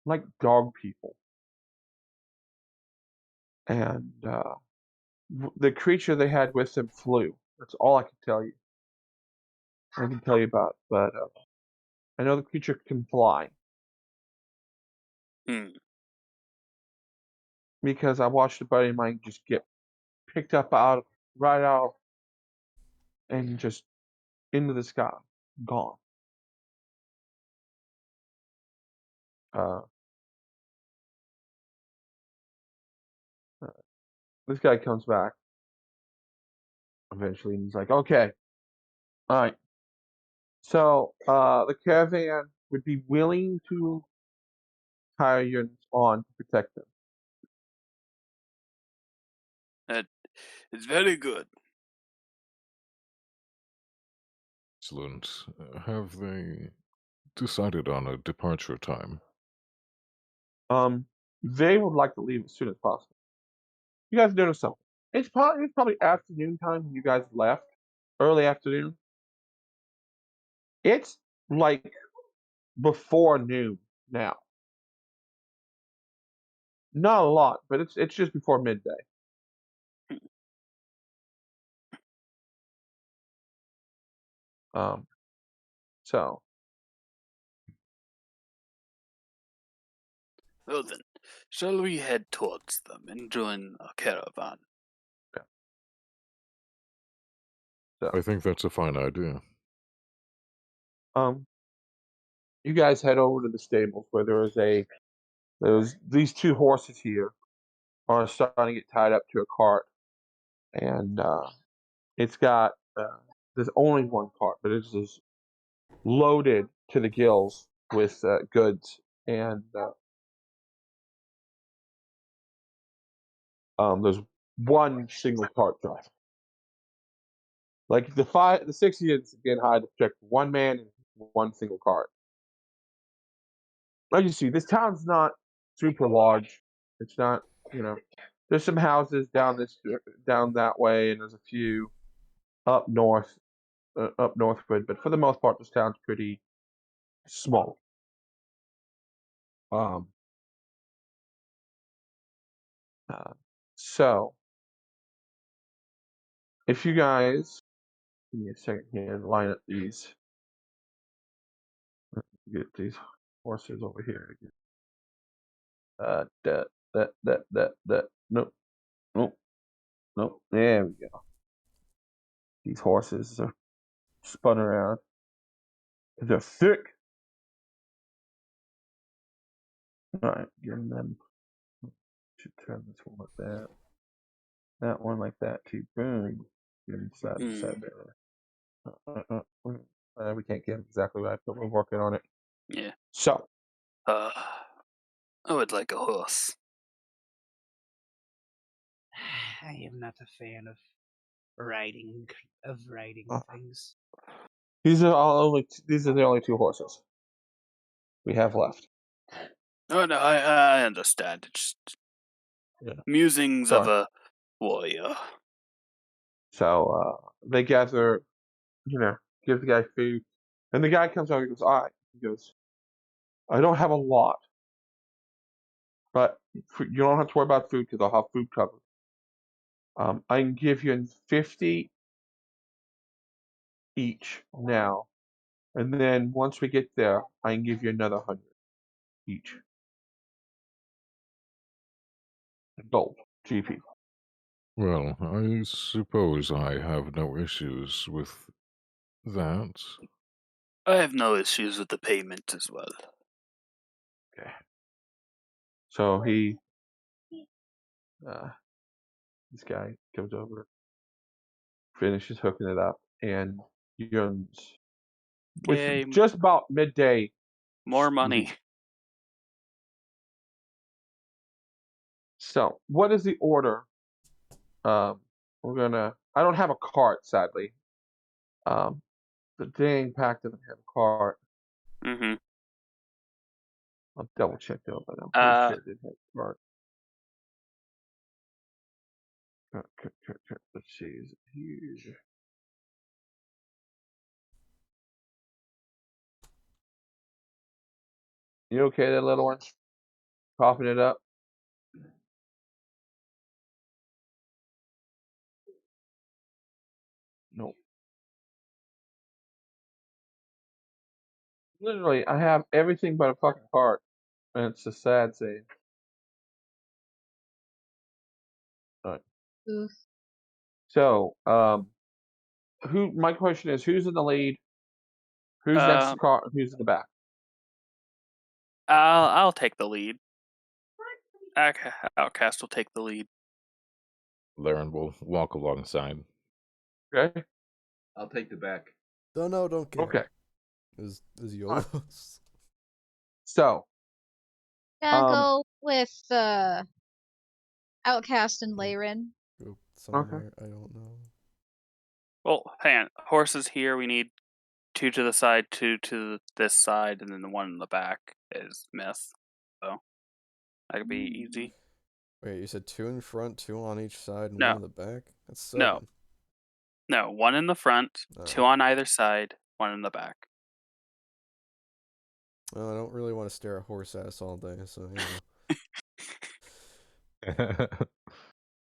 like dog people, and the creature they had with them flew. That's all I can tell you. I can tell you about, but I know the creature can fly because I watched a buddy of mine just get picked up right out, and just into the sky, gone. This guy comes back eventually, and he's like, "Okay, all right. So the caravan would be willing to hire you on to protect them." It's very good. Excellent. Have they decided on a departure time? They would like to leave as soon as possible. You guys notice something? It's probably afternoon time when you guys left, early afternoon. It's like before noon now. Not a lot, but it's just before midday. So Well then, shall we head towards them and join a caravan? I think that's a fine idea. you guys head over to the stables where there's these two horses here are starting to get tied up to a cart, and it's got there's only one cart, but it's just loaded to the gills with goods, and there's one single cart driver. Like the 6 units getting hired to protect one man and one single cart. Like you see, this town's not super large. It's not, there's some houses down that way, and there's a few up northward. But for the most part, this town's pretty small. Um. So, if you guys give me a second here and line up these, get these horses over here. Nope, nope, nope. There we go. These horses are spun around. They're thick. All right, give them. Should turn this one like that. That one like that too. Boom. Get them side to side there. We can't get them exactly right, but we're working on it. Yeah. So, I would like a horse. I am not a fan of riding things. these are the only two horses we have left. Oh no, I understand. It's just musings of Sorry. a warrior. So they gather, give the guy food, and the guy comes out and goes, "All right." He goes, "I don't have a lot, but you don't have to worry about food because I'll have food covered. I can give you 50 each now, and then once we get there, I can give you another 100 each. Gold, GP." Well, I suppose I have no issues with that. I have no issues with the payment as well. Okay. So this guy comes over, finishes hooking it up, and yearns with Yay, just about midday. more money. So, what is the order? I don't have a cart, sadly. The dang pack doesn't have a cart. Mm-hmm. I'll double check though, but I'm pretty sure it did have a cart. Let's see, is it here? You okay there, little one? Coughing it up? Nope. Literally, I have everything but a fucking cart, and it's a sad scene. Alright. Oof. So, my question is, who's in the lead? Who's next to the car? Who's in the back? I'll take the lead. Outcast will take the lead. Laren will walk alongside. Okay. I'll take the back. Don't care. Okay. Is yours? So, Gonna go with Outcast and Laren. Go somewhere I don't know. Well, hang on. Horses here. We need 2 to the side, 2 to this side, and then the one in the back is Miss. So that could be easy. Wait, you said 2 in front, 2 on each side, and No. 1 in the back? That's 7. No. No, 1 in the front, 2 on either side, 1 in the back. Well, I don't really want to stare at horse ass all day, so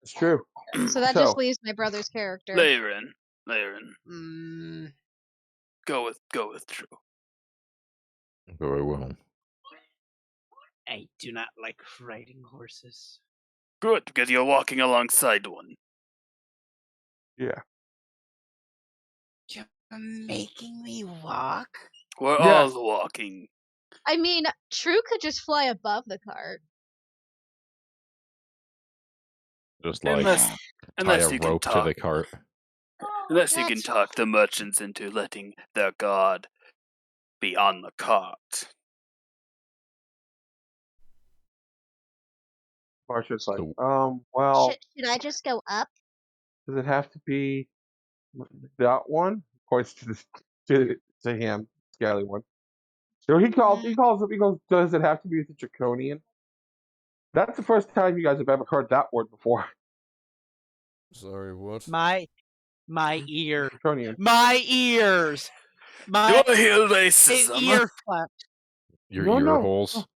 it's true. So that just leaves my brother's character. Laren. Go with True. Very well. I do not like riding horses. Good, because you're walking alongside one. Yeah. You're making me walk? We're Yes. all walking. I mean, True could just fly above the cart. Just like Unless, tie a unless you can rope to talk, the cart. unless you can That's talk the merchants into letting their god be on the cart. Marsha's like, So- well, Should I just go up? does it have to be that one? Of course, to him, Scaly one. So he calls him, he goes, does it have to be the Draconian? That's the first time you guys have ever heard that word before. Sorry, what? My ear. Draconian. My ears. Do My I hear racism? ear flap. Your No, ear no, holes.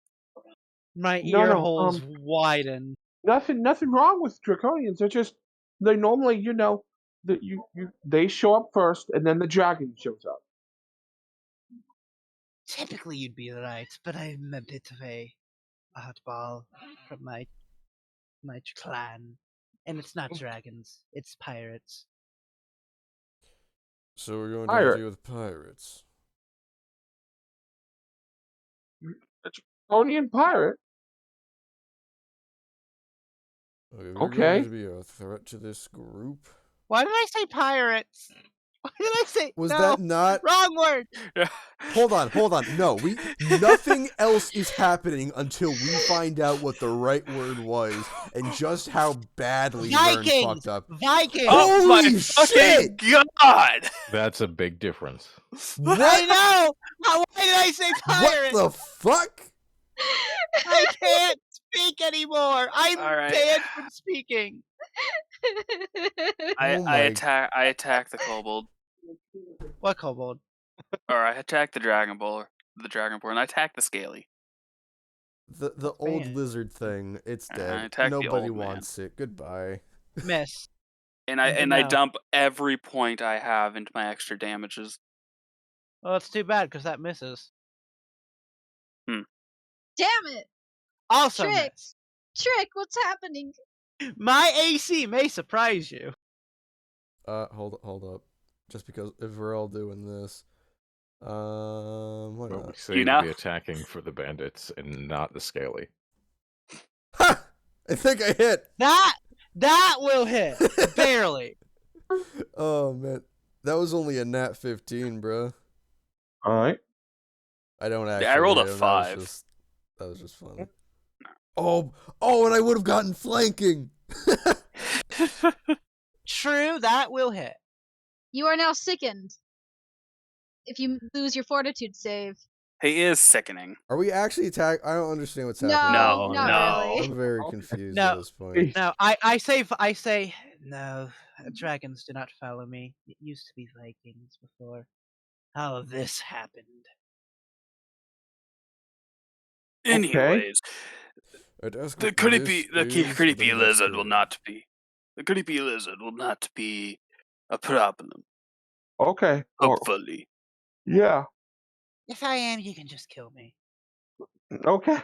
My No, ear no, holes widen. nothing wrong with Draconians. They're just, they normally, that they show up first and then the dragon shows up. Typically, you'd be right, but I'm a bit of a oddball from my clan, and it's not dragons; it's pirates. So we're going to Pirate. deal with pirates. A Draconian pirate? Okay, we're Okay. going to be a threat to this group. Why did I say pirates? Why did I say Was no? that not? Wrong word. Hold on. No, nothing else is happening until we find out what the right word was and just how badly Vern Vikings. fucked up. Vikings. Oh my Holy fucking shit! god! That's a big difference. I What? know. Why did I say What pirates? the fuck? I can't speak anymore. I'm All right. banned from speaking. I Oh my- attack the kobold, What kobold? or I attack the dragonborn. I attack the scaly. The old Man. lizard thing, it's I dead. attacked the Nobody old man. wants it. Goodbye. Miss. And I No. dump every point I have into my extra damages. Well, it's too bad because that misses. Damn it! Also, Trick! miss. Trick, what's happening? My AC may surprise you. Hold up. Just because if we're all doing this, why Well, we not? say You to know? be attacking for the bandits and not the scaly. Ha! I think I hit. That will hit. Barely. Oh man, that was only a nat 15, bro. All right. I don't actually. Yeah, I rolled a hit him, 5. That was just fun. Oh, and I would have gotten flanking. True, that will hit. You are now sickened. If you lose your fortitude save. He is sickening. Are we actually attack? I don't understand what's happening. No, No, not no. really. I'm very confused No. at this point. No, I say no. Dragons do not follow me. It used to be Vikings before all of this happened. Anyways, I'd ask the what creepy this is, creepy then that's lizard will good. not be. The creepy lizard will not be a problem. Okay. Or, Hopefully. yeah. If I am, you can just kill me. Okay.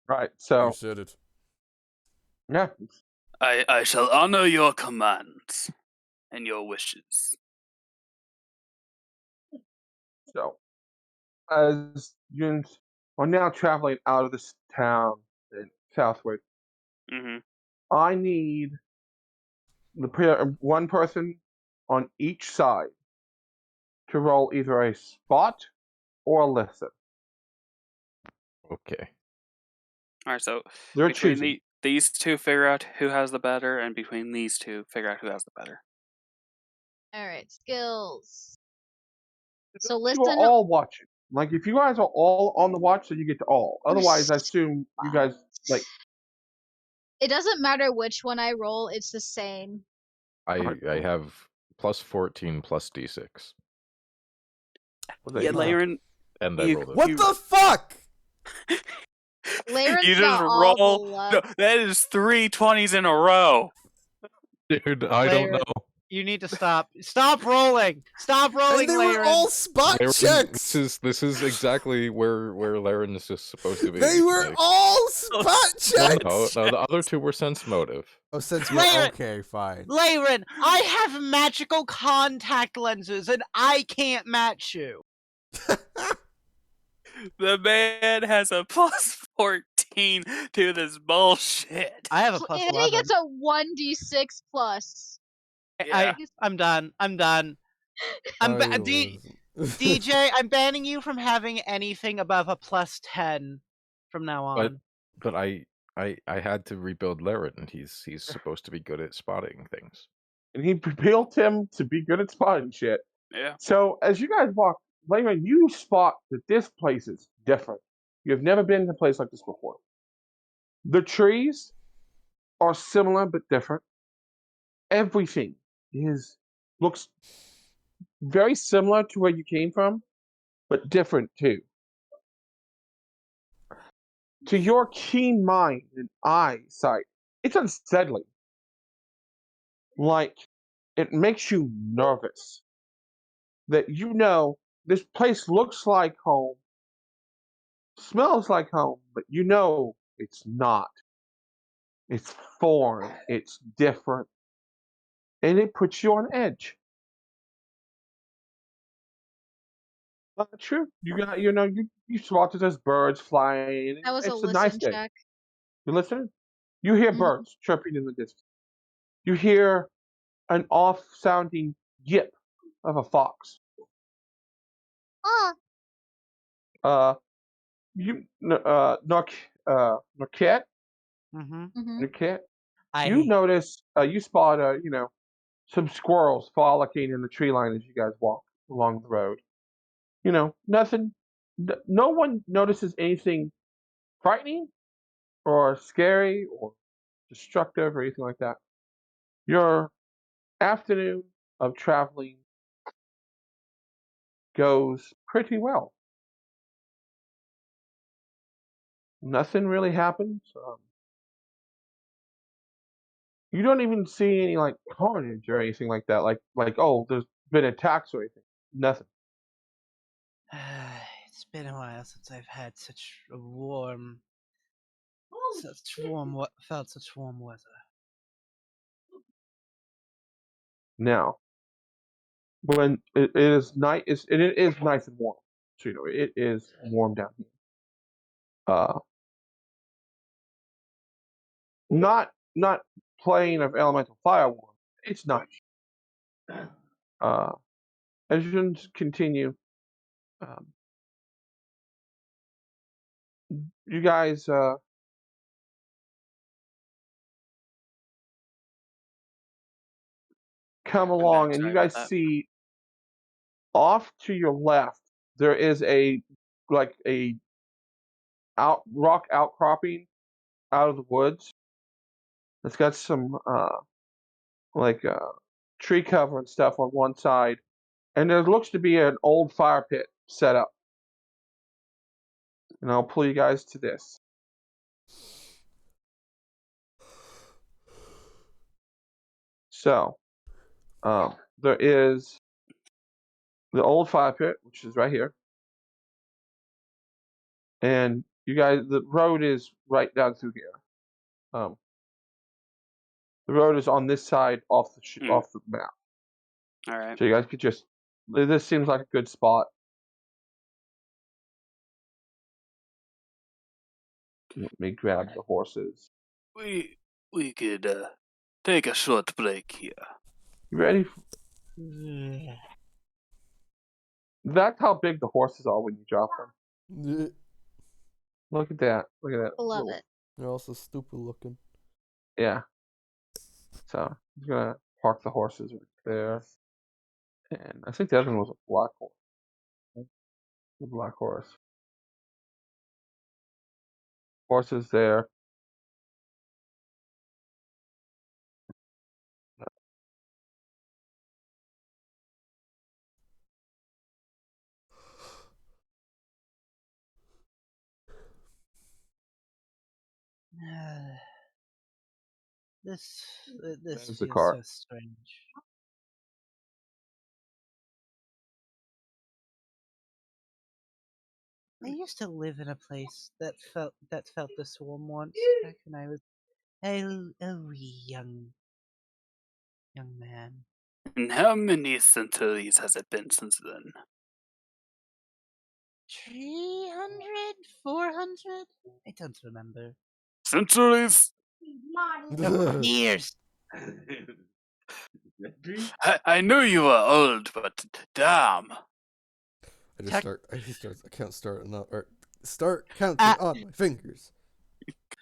Right. You So said it. yeah. I shall honor your commands and your wishes. So as you are now traveling out of this town in southward, Mm-hmm. I need one person on each side to roll either a spot or a listen. Okay. All right, so They're between choosing. these two, figure out who has the better, and between these two, figure out who has the better. Alright, skills. So You listen. are all watching. Like if you guys are all on the watch, then you get to all. Otherwise, I assume you guys like. It doesn't matter which one I roll, it's the same. I have plus 14 plus d6. Yeah, Lyran, And I You- rolled it. What the fuck? Laren's you just got all the roll. luck. No, that is 3 20s in a row. Dude, I don't Lyran. know. You need to stop. Stop rolling. Stop rolling, And they were Laren. all spot Laren, checks. this is exactly where Laren is just supposed to be. They were like- all spot checks. No, the other two were sense motive. Oh, sense Laren- okay, fine. Laren, I have magical contact lenses and I can't match you. The man has a plus 14 to this bullshit. I have a plus And he 11. gets a 1d6 plus. Yeah. I'm done. I'm done. DJ, I'm banning you from having anything above a plus 10 from now on. But I had to rebuild Laren, and he's supposed to be good at spotting things. And he built him to be good at spotting shit. Yeah. So as you guys walk, Layman, you spot that this place is different. You've never been in a place like this before. The trees are similar but different. Everything looks very similar to where you came from, but different too. To your keen mind and eyesight, it's unsettling. Like, it makes you nervous. That you know this place looks like home, smells like home, but you know it's not. It's foreign, it's different, and it puts you on edge. Not true. You got, you spotted those birds flying. That was It's a a nice listen day. check. You listening? You hear Mhm. birds chirping in the distance. You hear an off-sounding yip of a fox. Ah, Norquette, Mm-hmm. Norquette. I You notice, you spot, some squirrels frolicking in the tree line as you guys walk along the road. Nothing. No one notices anything frightening or scary or destructive or anything like that. Your afternoon of traveling goes pretty well. Nothing really happens. You don't even see any like carnage or anything like that. Like oh, there's been attacks or anything. Nothing. It's been a while since I've had such warm weather. Now, when it is night, it is nice and warm. So it is warm down here. Not plane of elemental fire warm. It's nice. As you continue, you guys come along, and you guys see off to your left there is a rock outcropping out of the woods. It's got some tree cover and stuff on one side, and there looks to be an old fire pit set up. And I'll pull you guys to this. So, there is the old fire pit, which is right here. And you guys, the road is right down through here. The road is on this side off the map. All right. So you guys could this seems like a good spot. Let me grab the horses. We could take a short break here. You ready? That's how big the horses are when you drop them. Look at that. Look at that. love it. They're also stupid looking. Yeah. So I'm just gonna park the horses right there. And I think the other one was a black horse. The black horse. Horses there. This There's the feels car. so strange. I used to live in a place that felt this warm once back when I was a wee young man. And how many centuries has it been since then? 300? 400? I don't remember. Centuries? No, years. I knew you were old, but damn. I can't start counting on my fingers.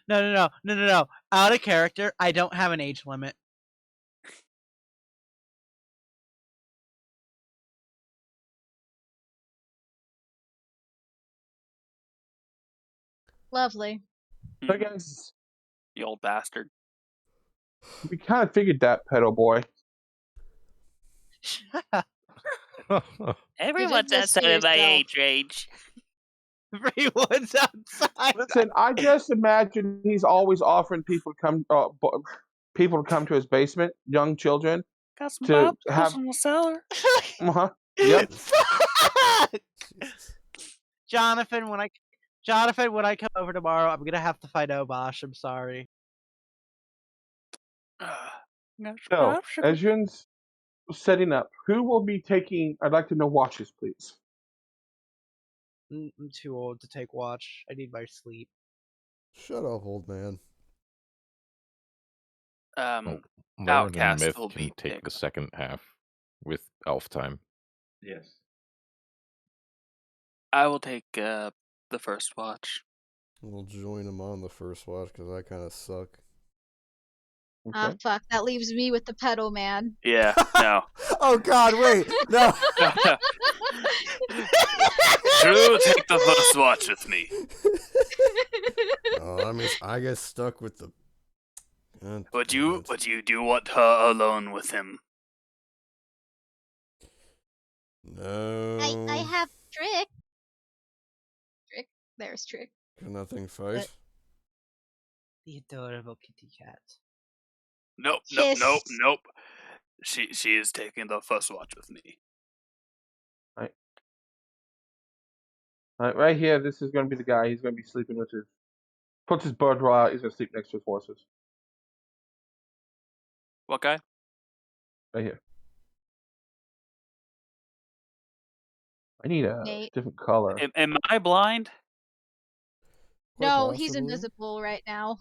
No. Out of character, I don't have an age limit. Lovely. So guys, You old bastard. we kind of figured that, pedo boy. Everyone's outside of my age range. Everyone's outside. Listen, I just imagine he's always offering people to come to his basement, young children, Got some to popsicles have. in the cellar. Yep. Jonathan, when I come over tomorrow, I'm gonna have to fight Obosh. I'm sorry. So, as Yun's setting up, who will be taking? I'd like to know watches, please. I'm too old to take watch. I need my sleep. Shut up, old man. Lauren and Outcast Myth will can be take picked. the second half with elf time. Yes. I will take the first watch. We'll join him on the first watch because I kind of suck. Ah, Okay. fuck. That leaves me with the pedo man. Yeah, no. Oh God, wait, no. Drew, take the first watch with me. Oh, I get stuck with the. Would you do want her alone with him? No. I have Trick. Trick. There's Trick. Can nothing fight? The adorable kitty cat. Nope. Hist. She is taking the first watch with me. Right here, this is going to be the guy. He's going to be sleeping with his. Puts his bird out. He's going to sleep next to his horses. What guy? Right here. I need a Nate. different color. Am I blind? Quite No, he's possibly. invisible right now.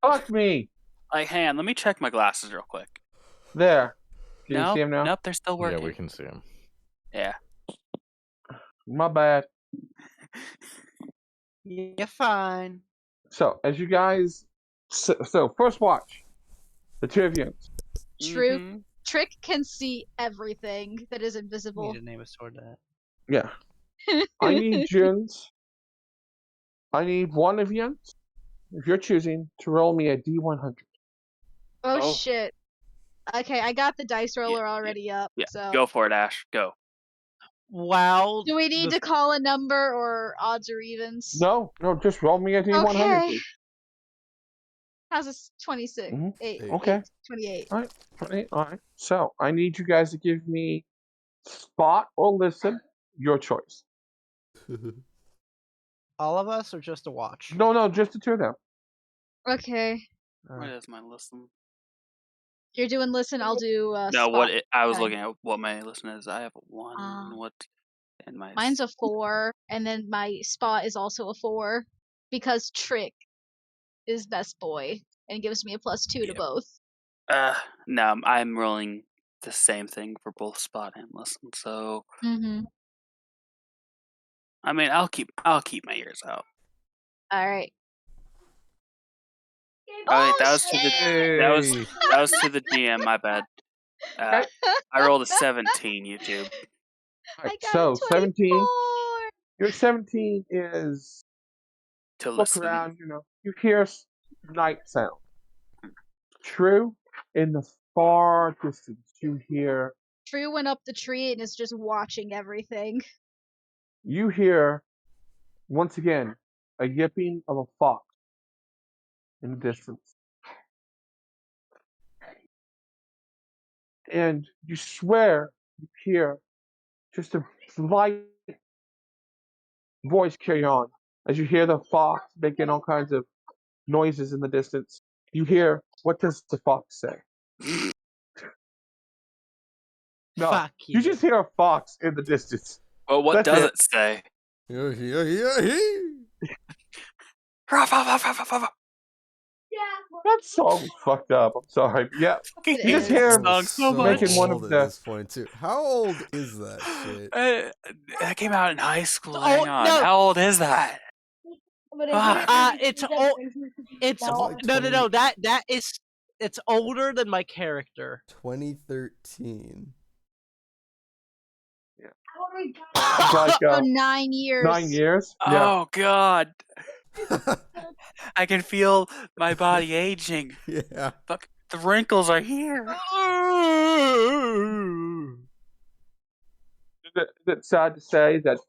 Fuck me. Like, hang on, let me check my glasses real quick. There. Can you see him now? Nope, they're still working. Yeah, we can see him. Yeah. My bad. You're fine. So, as you guys. So first watch. The two of you. True. Mhm. Trick can see everything that is I invisible. need to name a sword that. Yeah. I need Juns. I need one of you, if you're choosing, to roll me a D100. Oh shit. Okay, I got the dice roller Yeah, already up. Yeah, So go for it, Ash. Go. Wow. do we need to call a number or odds or evens? No, just roll me a D100, Okay. please. How's this? 26. Mhm. 8. Okay. 8, 28. All right. So, I need you guys to give me spot or listen, your choice. All of us or just a watch? No, just the two of them. Okay. Where is my listen? You're doing listen, I'll do No, spot. I was Okay. looking at what my listen is. I have a 1. And my Mine's a 4, and then my spot is also a 4 because Trick is best boy and gives me a +2 to both. no, I'm rolling the same thing for both spot and listen. So Mm-hmm. I mean, I'll keep my ears out. All right. Oh, wait, Oh, that was to the that was to the DM. My bad. I rolled a 17. YouTube. All right, I got so a 17. 24. Your 17 is To look listen. around, you hear night sound. True, in the far distance, you hear True went up the tree and is just watching everything. once again a yipping of a fox in the distance. And you swear you hear just a slight voice carry on. As you hear the fox making all kinds of noises in the distance, you hear, what does the fox say? No, Fuck you you. just hear a fox in the distance. Well, what That's does it. it say? Yeah. That song was fucked up. I'm sorry. Yeah, It you just is. hear This him song so much. making one old of at the. this point too. How old is that shit? That came out in high school. Oh, Hang on. no. How old is that? Fuck. It's Like no. 20 That is it's older than my character. 2013. It's like So 9 years. 9 years. Yeah. Oh god. I can feel my body aging. Yeah. Fuck, the wrinkles are here. Is it sad to say that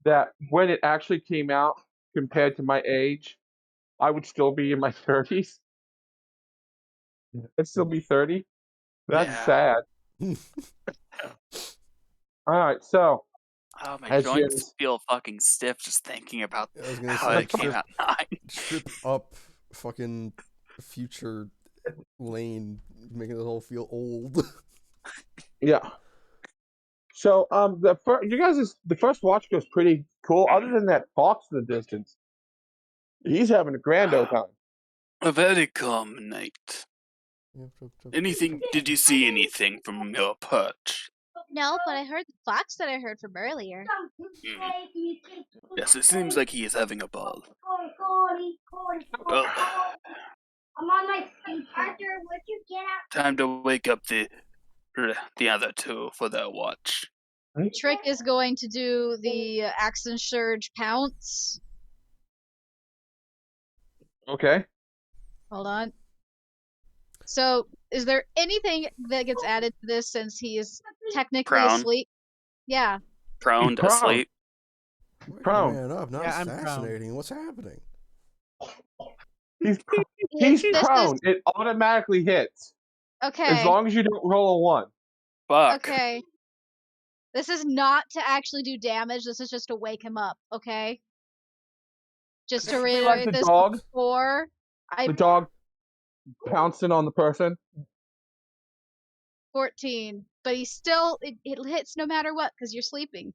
that when it actually came out, compared to my age, I would still be in my 30s. I'd still be 30. That's Yeah. sad. All right, so Oh, my As joints yours. feel fucking stiff just thinking about I was gonna how say, it came out 9. trip up fucking future lane, making it all feel old. yeah. So the first watch goes pretty cool. Other than that fox in the distance, he's having a grand old time. A very calm night. Anything? Did you see anything from your perch? No, but I heard the fox that I heard from earlier. Yes, it seems like he is having a ball. Well, time to wake up the other two for their watch. Trick is going to do the Action Surge Pounce. Okay. Hold on. So, is there anything that gets added to this since he is technically Prone. asleep? Yeah. Prone to prone. sleep. Prone. Man up, now Yeah, it's I'm prone. fascinating. What's happening? He's This prone. is It automatically hits okay. as long as you don't roll a 1. Fuck. Okay. This is not to actually do damage. This is just to wake him up. Okay. Just to Basically like reiterate the this dog. before The dog pouncing on the person. 14, but he's still it hits no matter what because you're sleeping.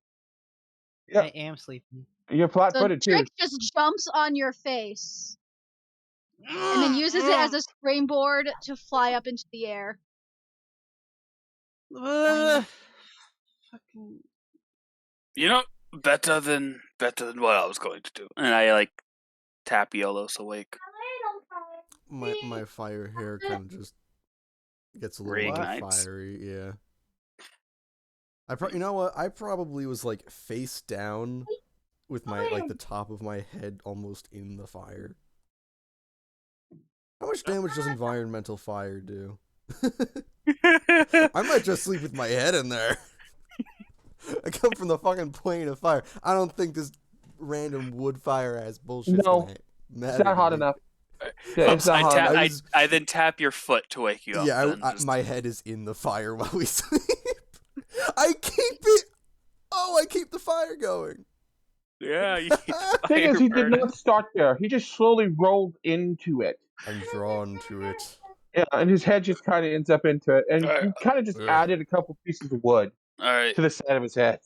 Yeah. I am sleeping. You're So flat-footed too. Trick just jumps on your face and then uses it as a springboard to fly up into the air. Fucking. You know, better than what I was going to do. And I tap Yolos awake. My fire hair kind of just gets a little more Reignites. fiery. Yeah. You know what? I probably was like face down with my the top of my head almost in the fire. How much damage does environmental fire do? I might just sleep with my head in there. I come from the fucking plane of fire. I don't think this random wood fire ass bullshit. No, it's not hot enough. Yeah, it's not hot enough. I then tap your foot to wake you up. Yeah, then just- my head is in the fire while we sleep. I keep it. Oh, I keep the fire going. Yeah, you The thing is, he did not start there. He just slowly rolled into it. I'm drawn to it. Yeah, and his head just kind of ends up into it, and he kind of just added a couple pieces of wood Alright. to the side of his head.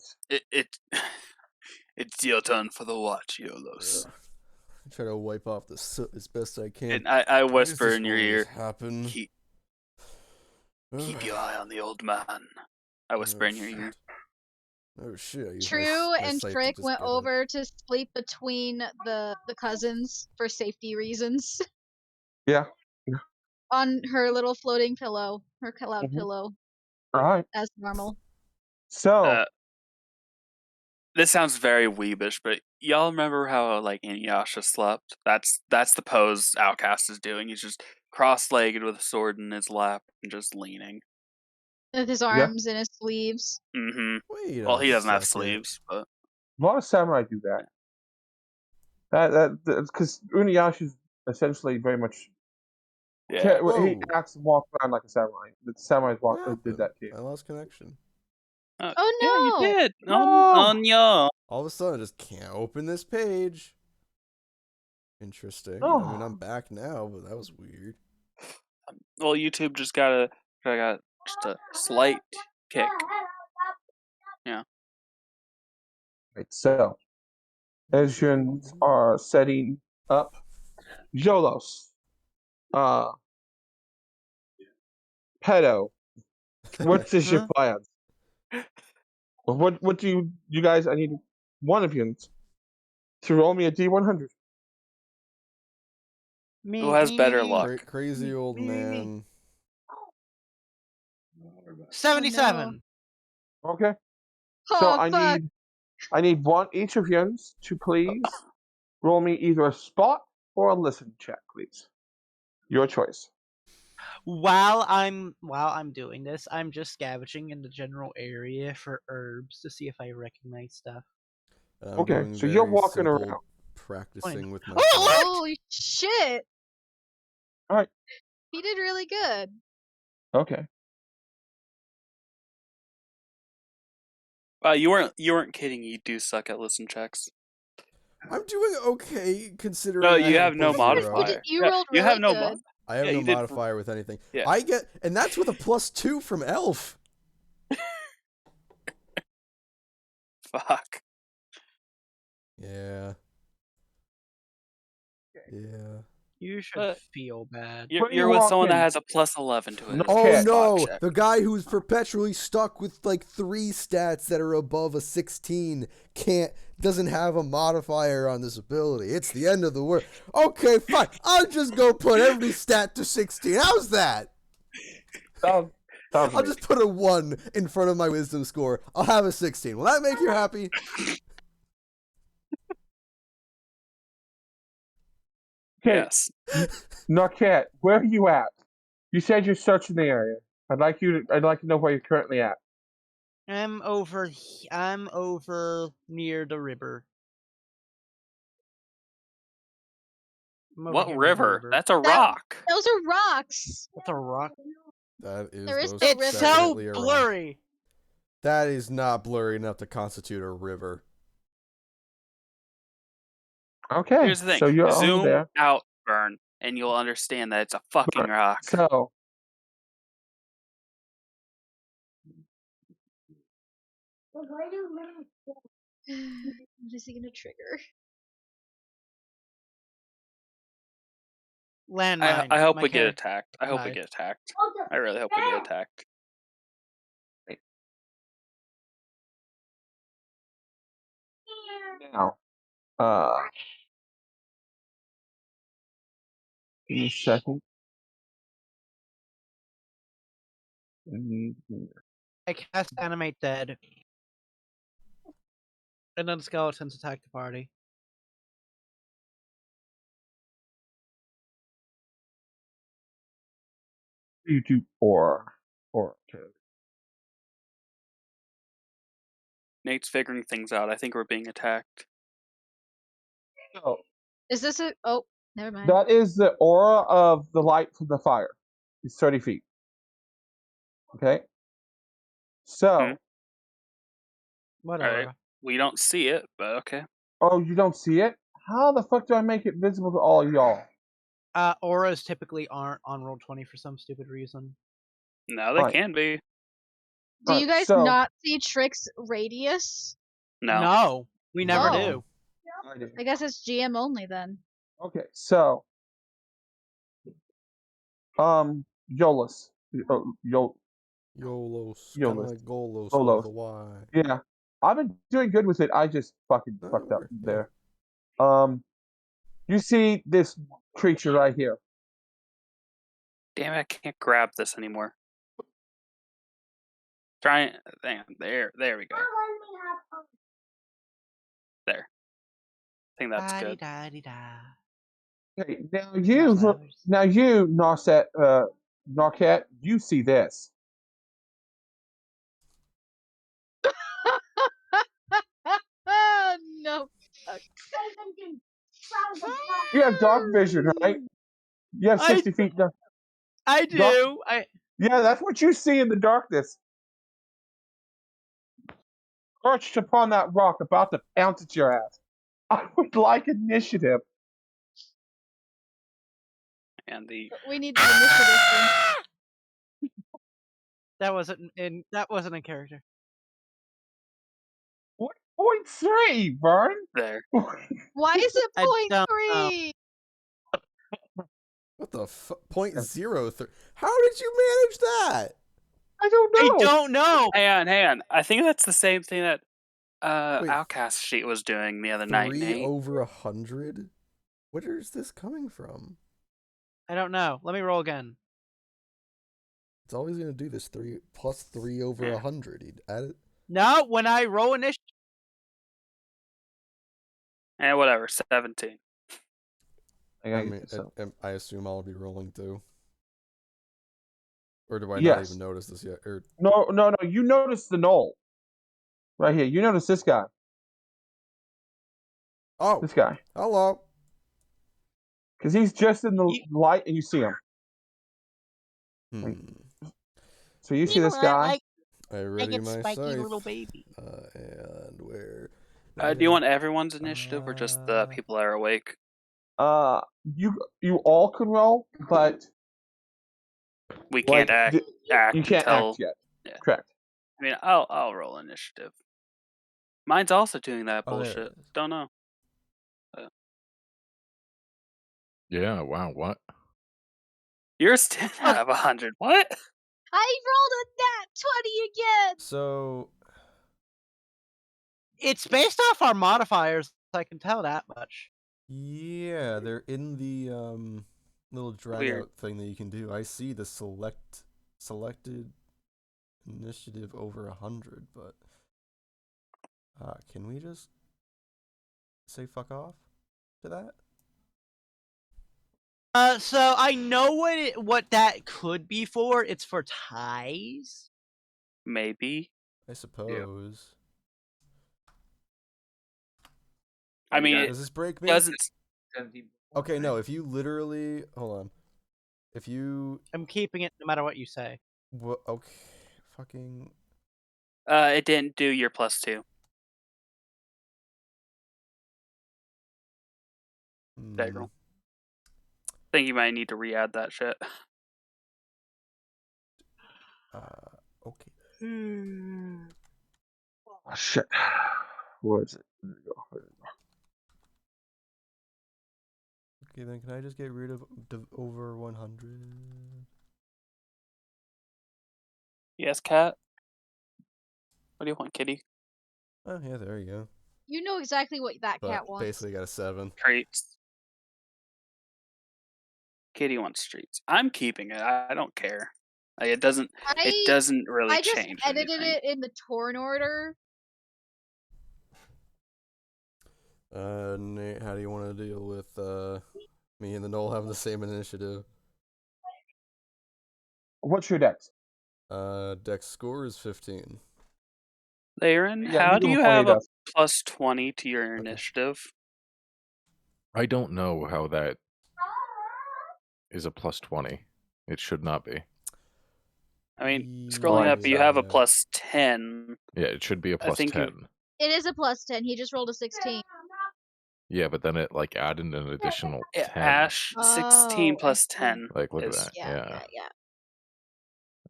It's your turn for the watch, Yolos. I try to wipe off the soot as best I can. And I whisper in your ear, Happen? keep your eye on the old man. I whisper in your ear. Oh shit! I use True my and sight to Trick just went get it. over to sleep between the cousins for safety reasons Yeah. on her little floating pillow, her cloud Mhm. pillow, All right. as normal. So, This sounds very weebish, but y'all remember how Inuyasha slept? That's the pose Outcast is doing. He's just cross-legged with a sword in his lap and just leaning. With his arms in his sleeves. Mm-hmm. Wait Well, a he doesn't have second. sleeves, but a lot of samurai do that. That's because Inuyasha is essentially very much. yeah. He Whoa. acts and walks around like a samurai. The samurais What did that too. I lost connection. Oh Yeah, you no! did. No! No. All of a sudden, I just can't open this page. Interesting. I mean, Oh. I'm back now, but that was weird. Well, YouTube just got just a slight kick. Yeah. Right, so, as you are setting up, Jolos, Pedo, what is your Huh? plan? What do you guys? I need one of you to roll me a D100. Me, Who has me, better me, luck? Crazy Me, old me, me, me. man. 77. Okay. So Oh fuck! I need one each of you to please roll me either a spot or a listen check, please. Your choice. While I'm doing this, I'm just scavenging in the general area for herbs to see if I recognize stuff. I'm Okay, doing so you're very walking simple around. practicing with my Oh, phone. look! Holy shit! All right. He did really good. Okay. You weren't kidding. You do suck at listen checks. I'm doing okay considering No, I you have have a no plus 0. modifier. You rolled You really have no good. I have Yeah, no you did- modifier with anything. Yeah. I get, and that's with a +2 from Elf. Fuck. Yeah. Yeah. You should feel bad. When You're you with walk someone that in- has a plus 11 to it. No. Oh Okay. no! Check. The guy who's perpetually stuck with like 3 stats that are above a 16 doesn't have a modifier on this ability. It's the end of the world. Okay, fine. I'll just go put every stat to 16. How's that? Sounds I'll just put a 1 in front of my wisdom score. I'll have a 16. Will that make you happy? Okay. Yes. Narcat, where are you at? You said you're searching the area. I'd like to know where you're currently at. I'm over near the river. I'm over What here near the river? That's a That- rock. Those are rocks. That's a rock. That is There is most no It's river. so definitely a rock. blurry. That is not blurry enough to constitute a river. Okay. Here's the thing. So you're over Zoom there. out, Burn, and you'll understand that it's a fucking Burn. rock. So What is he gonna trigger? Landmine. I hope My we get character attacked. I hope we died. get attacked. I really hope we get attacked. now, give me a second. I cast Animate Dead. And then skeletons attack the party. You do aura. Okay. Nate's figuring things out. I think we're being attacked. So Is this a? Oh, never mind. that is the aura of the light from the fire. It's 30 feet. Okay. So, Whatever. Alright. We don't see it, but okay. oh, you don't see it? How the fuck do I make it visible to all y'all? Auras typically aren't on Roll20 for some stupid reason. Now they Right. can be. Do you Alright, guys so- not see Trick's radius? No. We never Oh. do. I do. I guess it's GM only then. Okay, so Yolas. Yolos. Yolos. Kind of like Golos Golos. with a Y. Yeah. I've been doing good with it. I just fucking No, fucked up yeah. there. You see this creature right here. Damn it, I can't grab this anymore. Try there we go. There. I think that's good. Da-di-da-di-da. Okay, Flowers. now Narcat, you see this. No. You have dark vision, right? You have 60 feet dark. I do. Yeah, that's what you see in the darkness. perched upon that rock, about to pounce at your ass. I would like initiative. And the We need the initiative thing. That wasn't in character. 0.3, Vern. there. Why is it I don't know. 0.3? What the fuck? 0.03. How did you manage that? I don't I know. don't know. Hang on. I think that's the same thing that Wait, Outcast Sheet was doing the other night, 3 Nate. over 100? Where is this coming from? I don't know. Let me roll again. It's always gonna do this 3 plus 3 over Yeah. 100. You'd add it. No, when I roll initiative. And whatever, 17. I mean, I assume I'll be rolling too. Or do I not Yes. even notice this yet? Or No. You notice the knoll. Right here. You notice this guy. oh, This guy. hello. Because he's just in the light and you see him. So you see this guy. I ready my spiky scythe. little baby. And where? Do you want everyone's initiative or just the people that are awake? You all can roll, but We can't act you can't until, act yet. Yeah. Correct. I mean, I'll roll initiative. Mine's also doing that Oh, there it bullshit. is. Don't know. Yeah, wow, what? Yours didn't have 100. What? I rolled a nat 20 again. So It's based off our modifiers. I can tell that much. yeah, they're in the little drag Weird. out thing that you can do. I see the selected initiative over 100, but can we just say fuck off to that? So I know what that could be for. It's for ties. Maybe. I suppose. I mean, it Does this break me? doesn't. 17. Okay, no. If you literally hold on, if you I'm keeping it no matter what you say. okay, fucking. It didn't do your +2. Integral. I think you might need to re-add that shit. Okay. Oh, shit. Where is it? There we go. Okay, then can I just get rid of over 100? Yes, cat. What do you want, kitty? Oh yeah, there you go. You know exactly what that But cat wants. basically got a 7. Treats. Kitty wants treats. I'm keeping it. I don't care. Like, it doesn't. It doesn't really I just change edited anything. it in the torn order. Nate, how do you want to deal with me and the Knoll having the same initiative? What's your dex? Dex score is 15. Laren, Yeah, how you do can you play have it a up. +20 to your Okay. initiative? I don't know how that is a +20. It should not be. I mean, scrolling up, you have a Yeah. Yeah, +10. it should be a I think +10. It is a +10. He just rolled a 16. Yeah, but then it like added an additional 10. Ash, 16 Oh, I plus see. 10. Like, look at is- that. Yeah.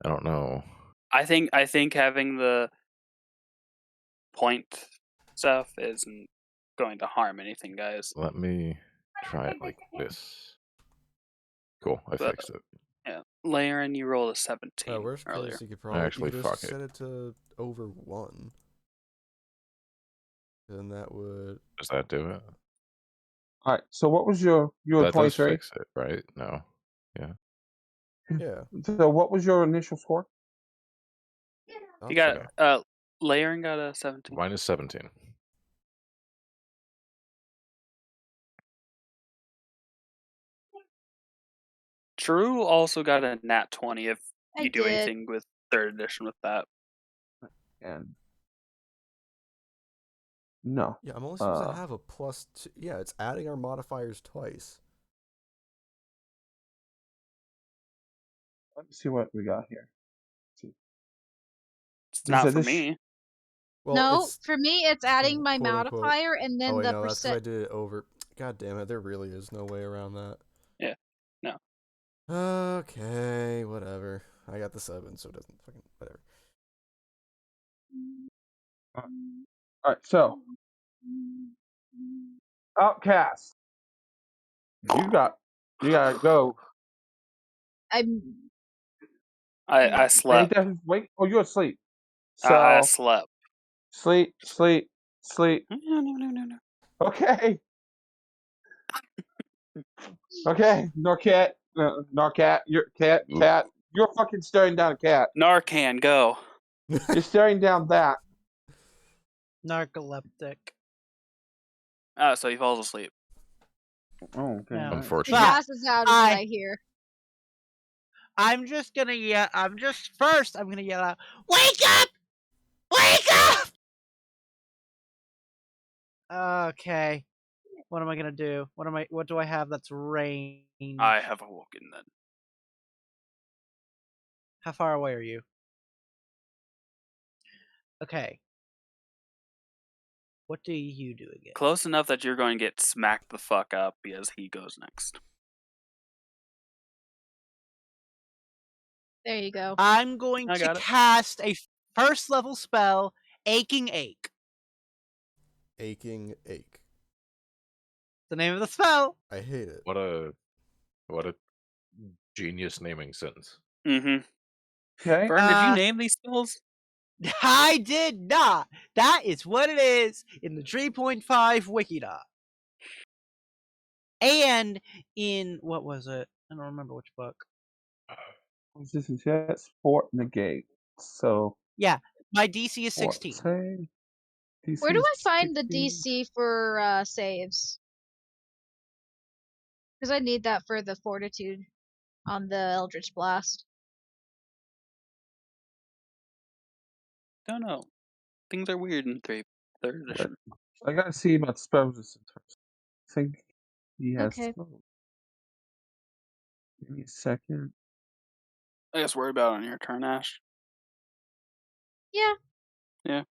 I don't know. I think having the point stuff isn't going to harm anything, guys. Let me try it like this. Cool, I But- fixed it. Yeah, Laren, you rolled a 17 Worst earlier. case, you could probably Actually, just fuck it. set it to over 1. Then that would. Does that do it? All right. So what was you were That does 23? fix it, right? No. Yeah. So what was your initial score? You got Laren got a 17. Mine is 17. Drew also got a nat 20 if I you do did. anything with 3rd edition with that. And no. Yeah, I'm only supposed to have a +2. Yeah, it's adding our modifiers twice. Let me see what we got here. It's You not said for this me. Well, no, it's for me, it's adding my quote unquote. modifier and then Oh wait, the no, that's because I percent. did it over. God damn it, there really is no way around that. Yeah, no. Okay, whatever. I got the 7, so it doesn't fucking whatever. All right, so Outcast, you gotta go. I'm. I slept. Wait, oh, you're asleep. I So slept. sleep. No. Okay. Okay, Norcat, Narcat, you're cat. You're fucking staring down a cat. Narcan, go. You're staring down that. Narcoleptic. So he falls asleep. Oh, okay. Yeah. He Unfortunately. passes out is what I hear. I'm just gonna yell. I'm gonna yell out, "Wake up! Wake up!" Okay. What am I gonna do? What do I have that's range? I have awoken then. How far away are you? Okay. What do you do again? Close enough that you're going to get smacked the fuck up because he goes next. There you go. I'm going I to got it. cast a first level spell, Aching Ache. Aching ache. The name of the spell. I hate it. What a genius naming sentence. Mm-hmm. Okay. Vern, did you name these spells? I did not. That is what it is in the 3.5 Wikidot. And in, what was it? I don't remember which book. Resistance, yes. Fort negate. So. Yeah, my DC is 16. Where do I find the DC for saves? Because I need that for the fortitude on the Eldritch Blast. Don't know. Things are weird in third edition. I gotta see about spell resistance first. I think he has. Okay. Give me a second. I guess worry about it on your turn, Ash. Yeah. Yeah.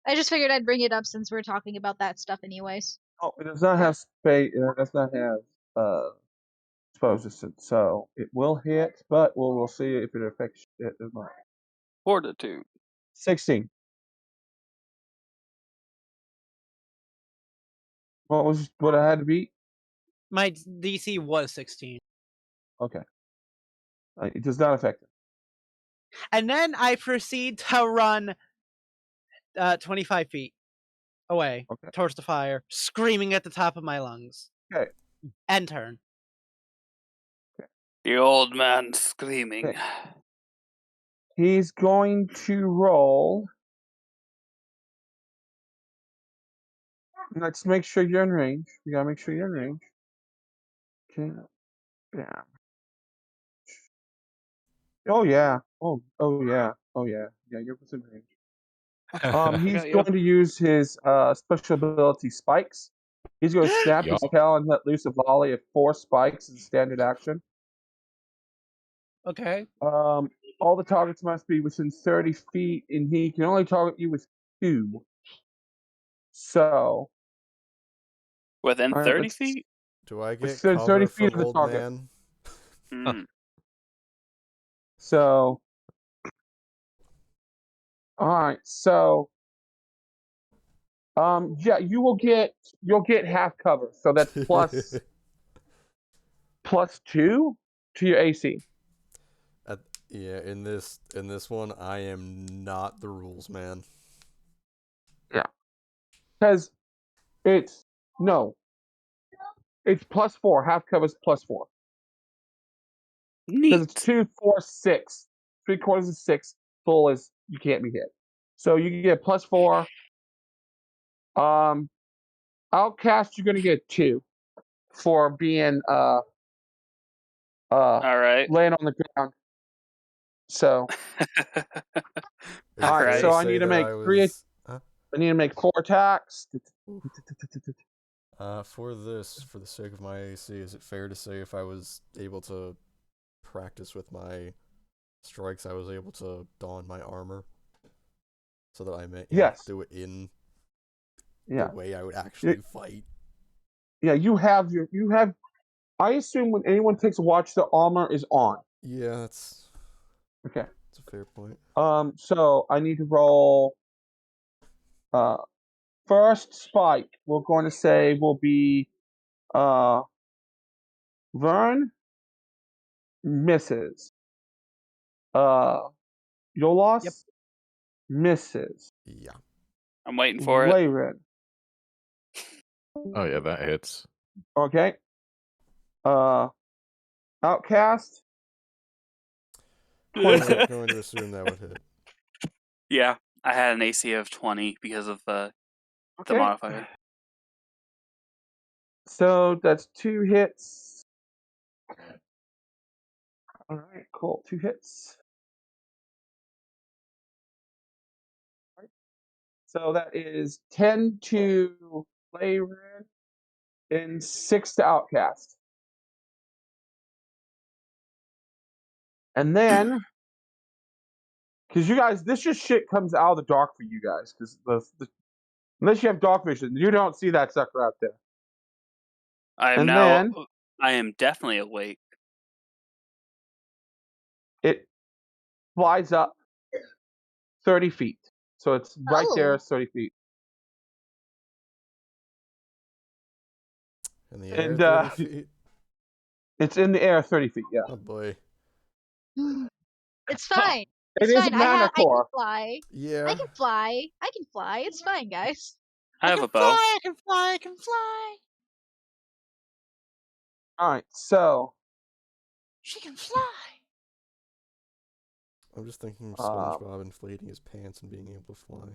I just figured I'd bring it up since we're talking about that stuff anyways. Oh, it does not have space. It does not have spell resistance, so it will hit, but we'll see if it affects it or not. Fortitude. 16. What I had to beat? My DC was 16. Okay. It does not affect it. And then I proceed to run 25 feet away towards the fire, screaming at the top of my lungs. Okay. End turn. The old man screaming. Okay. He's going to roll. Let's make sure you're in range. We gotta make sure you're in range. Okay. Yeah. Oh yeah. Oh yeah. Oh yeah. Yeah, you're within range. He's going to use his special ability spikes. He's going to snap his tail and let loose a volley of 4 spikes as a standard action. Okay. All the targets must be within 30 feet, and he can only target you with 2. So. Within 30 feet? Do I get within cover 30 feet from of the old target. man? So. Alright, so. Yeah, you'll get half cover, so that's plus 2 to your AC. Yeah, in this one, I am not the rules man. Yeah, because it's plus 4. Half cover's plus 4. Because it's 2, 4, 6. 3/4 is 6. Full is you can't be hit. So you can get plus 4. Outcast, you're gonna get 2 for being all right, laying on the ground. So all right, so I need to make 3. I need to make 4 attacks. For the sake of my AC, is it fair to say if I was able to practice with my strikes, I was able to don my armor? so that I may Yes. do it in Yeah. the way I would actually fight. Yeah, you have. I assume when anyone takes a watch, the armor is on. Yeah, that's Okay. a fair point. So I need to roll. First spike. We're going to say will be, Vern misses. Yolas Yep. misses. Yeah. I'm waiting for it. Layren. Oh yeah, that hits. Okay. Outcast. I'm 26. going to assume that would hit. Yeah, I had an AC of 20 because of the Okay. modifier. So that's 2 hits. All right, cool. 2 hits. All right. So that is 10 to Layren and 6 to Outcast. And then, because you guys, this just shit comes out of the dark for you guys, because unless you have dark vision, you don't see that sucker out there. And then I am definitely awake. it flies up 30 feet. So it's right there, Oh. 30 feet. In the air, And 30 feet. it's in the air 30 feet, yeah. Oh boy. It's fine. It It's is fine. a I can Manicore. fly. Yeah. I can fly. I can fly. It's fine, guys. I have a bow. I can fly. I can fly. All right, so She can fly. I'm just thinking of SpongeBob inflating his pants and being able to fly.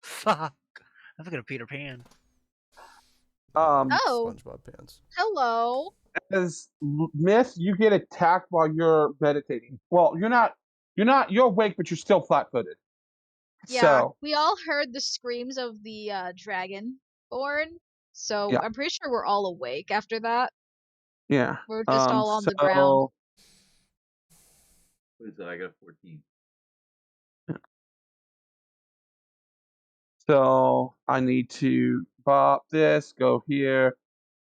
Fuck. I'm thinking of Peter Pan. Oh. SpongeBob pants. Hello. as Myth, you get attacked while you're meditating. Well, you're awake, but you're still flat-footed. Yeah, So we all heard the screams of the Dragonborn, so Yeah. I'm pretty sure we're all awake after that. yeah, We're just all on the ground. What is that? I got 14. So I need to bop this, go here.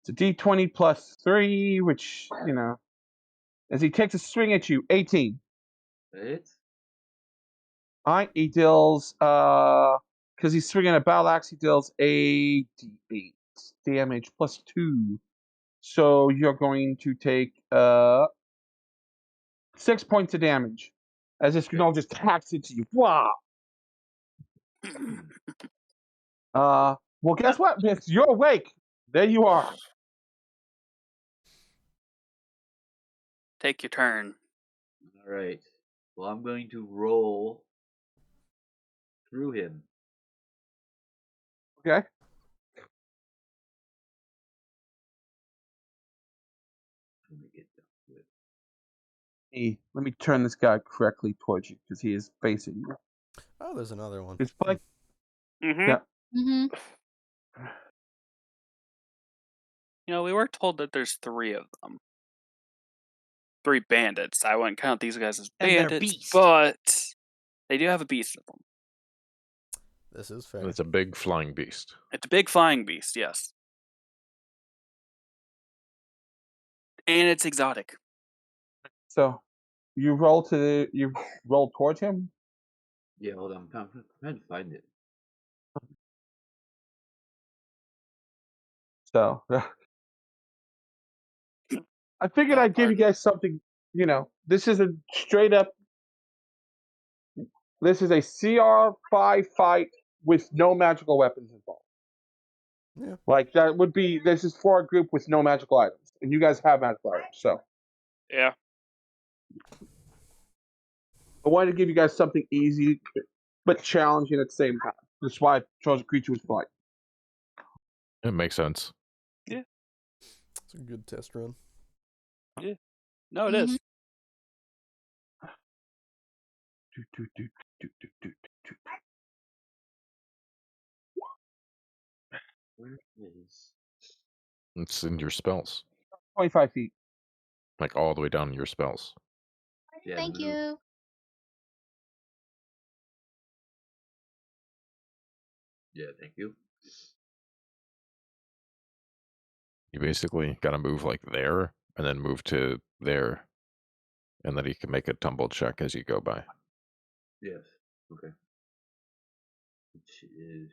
It's a D20 plus 3, which, as he takes a swing at you, 18. Right? Alright, he deals, because he's swinging a battle axe, he deals a D8 damage plus 2. So you're going to take 6 points of damage. As this gnoll just hacks into you. Wow. Well, guess what, Miss? You're awake. There you are. Take your turn. All right. Well, I'm going to roll through him. Okay. Let me get down to it. Let me turn this guy correctly towards you because he is facing you. Oh, there's another one. It's like, Mm-hmm. yeah. Mm-hmm. We were told that there's 3 of them. 3 bandits. I wouldn't count these guys as And they're bandits, beasts. but they do have a beast with them. This is fair. It's a big flying beast. It's a big flying beast, yes. And it's exotic. So you roll towards him. Yeah, hold on. I'm trying to find it. So I figured I'd give you guys something. This is a straight up. This is a CR5 fight with no magical weapons involved. Yeah. Like that would be. This is for a group with no magical items, and you guys have magical items. So Yeah. I wanted to give you guys something easy, but challenging at the same time. That's why I chose a creature with flight. It makes sense. It's a good test run. No, it is. Where is? It's in your spells. 25 feet. Like all the way down in your spells. Yeah, Thank no. you. Yeah, thank you. You basically got to move like there, and then move to there, and then you can make a tumble check as you go by. Yes. Okay. Which is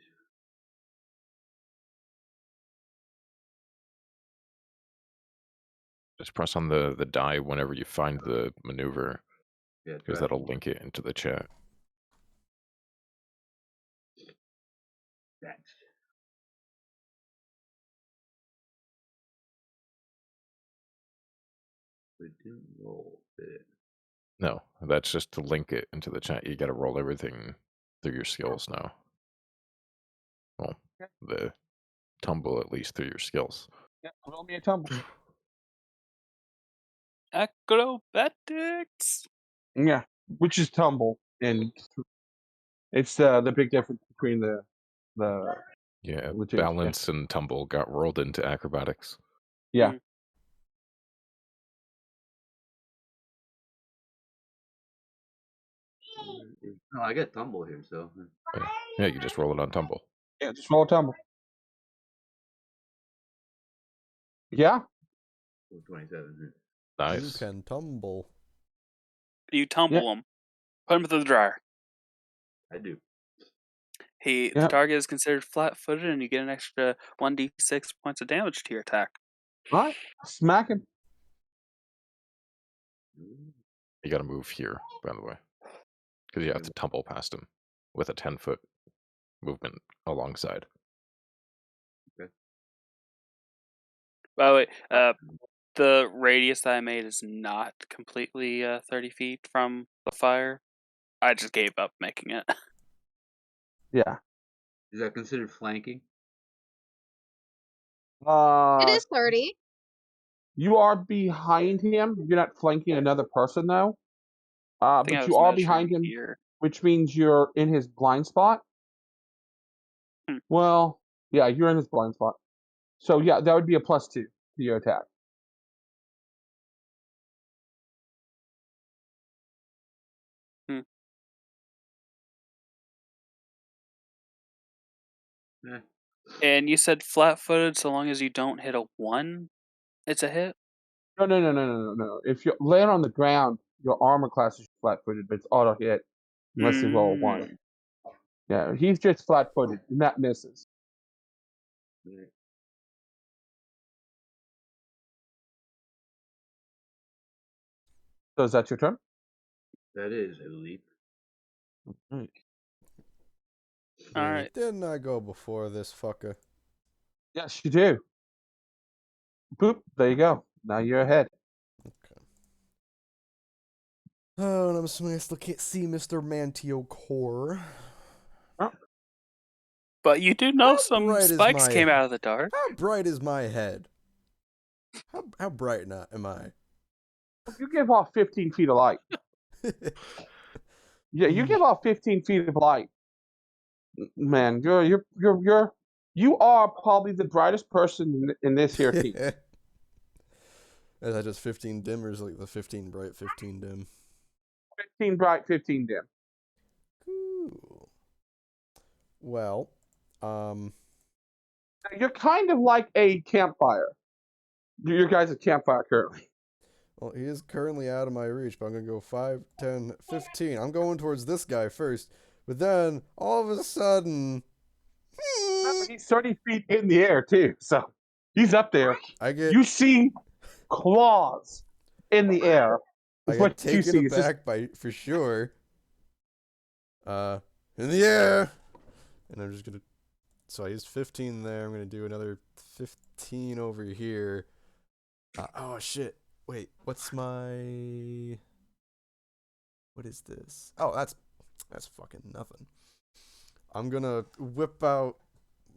Just press on the die whenever you find the maneuver, yeah. because that'll link it into the chat. That. We didn't roll it. No, that's just to link it into the chat. You got to roll everything through your skills now. Well, the tumble at least through your skills. Yeah, roll me a tumble. Acrobatics. Yeah, which is tumble, and it's the big difference between the Yeah, legit- balance and tumble got rolled into acrobatics. yeah. No, I got tumble here, so Yeah, you just roll it on tumble. Yeah, just roll a tumble. Yeah. 27. Nice. You can tumble. You tumble him. Put him through the dryer. I do. The target is considered flat-footed, and you get an extra 1d6 points of damage to your attack. All right, smack him. You got to move here, by the way, because you have to tumble past him with a 10-foot movement alongside. Okay. By the way, the radius that I made is not completely 30 feet from the fire. I just gave up making it. Yeah. Is that considered flanking? It is 30. You are behind him. You're not flanking another person, though. I think I But was you are measuring behind him, here. which means you're in his blind spot. Well, yeah, you're in his blind spot. So, yeah, that would be a +2 to your attack. And you said flat-footed, so long as you don't hit a 1, it's a hit? No. If you land on the ground, your armor class is flat-footed, but it's auto hit unless you roll a 1. Yeah, he's just flat-footed, and that misses. So is that your turn? That is, I believe. All right. Didn't I go before this fucker? Yes, you do. Boop, there you go. Now you're ahead. Okay. Oh, and I'm assuming I still can't see Mr. Mantio Core. But you do know How some bright is spikes my- came out of the dark. How bright is my head? How bright am I? You give off 15 feet of light. Yeah, you give off 15 feet of light. Man, you are probably the brightest person in this here team. Is that just 15 dim, or is it like the 15 bright, 15 dim? 15 bright, 15 dim. Cool. Well, You're kind of like a campfire. Your guys' campfire currently. well, he is currently out of my reach, but I'm going to go 5, 10, 15. I'm going towards this guy first, but then, all of a sudden... Remember, he's 30 feet in the air, too, so he's up there. You see claws in the air. I get taken aback by, for sure. In the air! And I'm just going to... So I used 15 there. I'm going to do another 15 over here. Oh, shit. Wait, what's my... What is this? Oh, that's fucking nothing. I'm going to whip out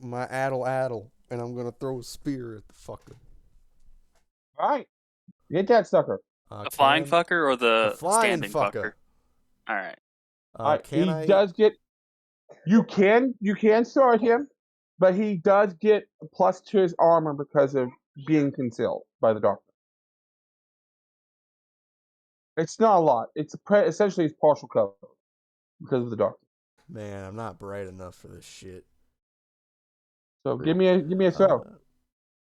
my addle, and I'm going to throw a spear at the fucker. All right. Get that sucker. The flying fucker or the flying standing fucker? All right. He does get... You can sword him, but he does get a +2 to his armor because of being concealed by the darkness. It's not a lot. It's essentially it's partial cover because of the darkness. Man, I'm not bright enough for this shit. So give me a throw.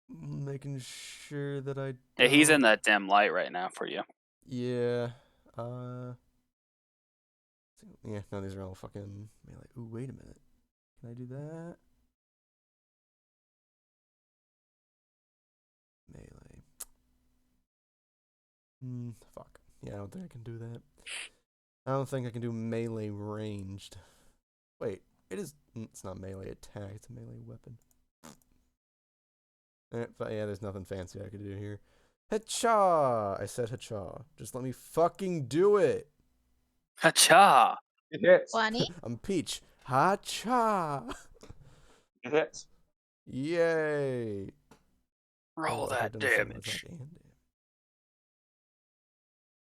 Making sure that I. Yeah, he's in don't- that dim light right now for you. Yeah. Yeah. No, these are all fucking melee. Ooh, wait a minute. Can I do that? Melee. Fuck. Yeah, I don't think I can do that. I don't think I can do melee ranged. Wait, it is. It's not melee attack. It's a melee weapon. But yeah, there's nothing fancy I could do here. Hacha! I said hacha. Just let me fucking do it. Hacha! It hits. 20. I'm Peach. Hacha! It hits. Yay! Roll Oh, I that could've done some damage. attack and damage.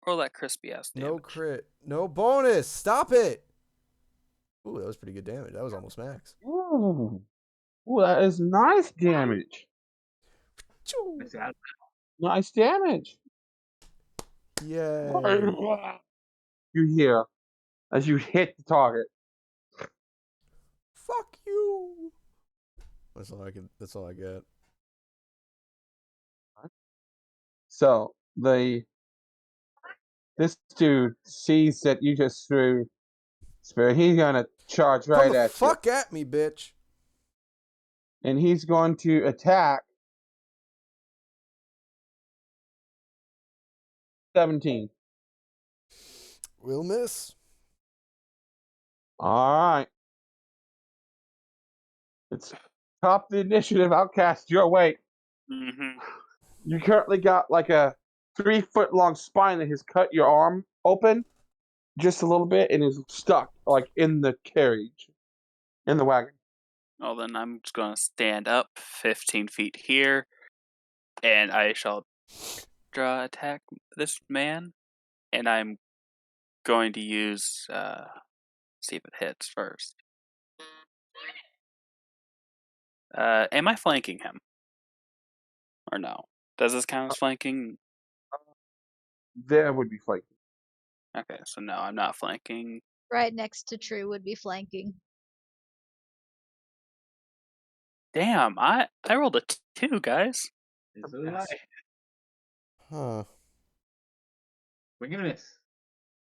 Roll that crispy ass damage. No crit. No bonus. Stop it. Ooh, that was pretty good damage. That was almost max. Ooh, that is nice damage. Choo. Nice damage. Yay. You hear as you hit the target. Fuck you. That's all I can. That's all I got. So this dude sees that you just threw spear. He's gonna charge right Come the at fuck at me, bitch. you, and he's going to attack. 17. Will miss. All right. It's top the initiative. Outcast your way. Mm-hmm. You currently got like a 3-foot long spine that has cut your arm open just a little bit and is stuck like in the carriage, in the wagon. Well, then I'm just going to stand up 15 feet here, and I shall attack this man, and I'm going to use, see if it hits first. Am I flanking him? Or no? Does this count as flanking? There would be flanking. Okay, so no, I'm not flanking. Right next to True would be flanking. Damn, I rolled a 2, guys. So did I. Huh. We're gonna miss.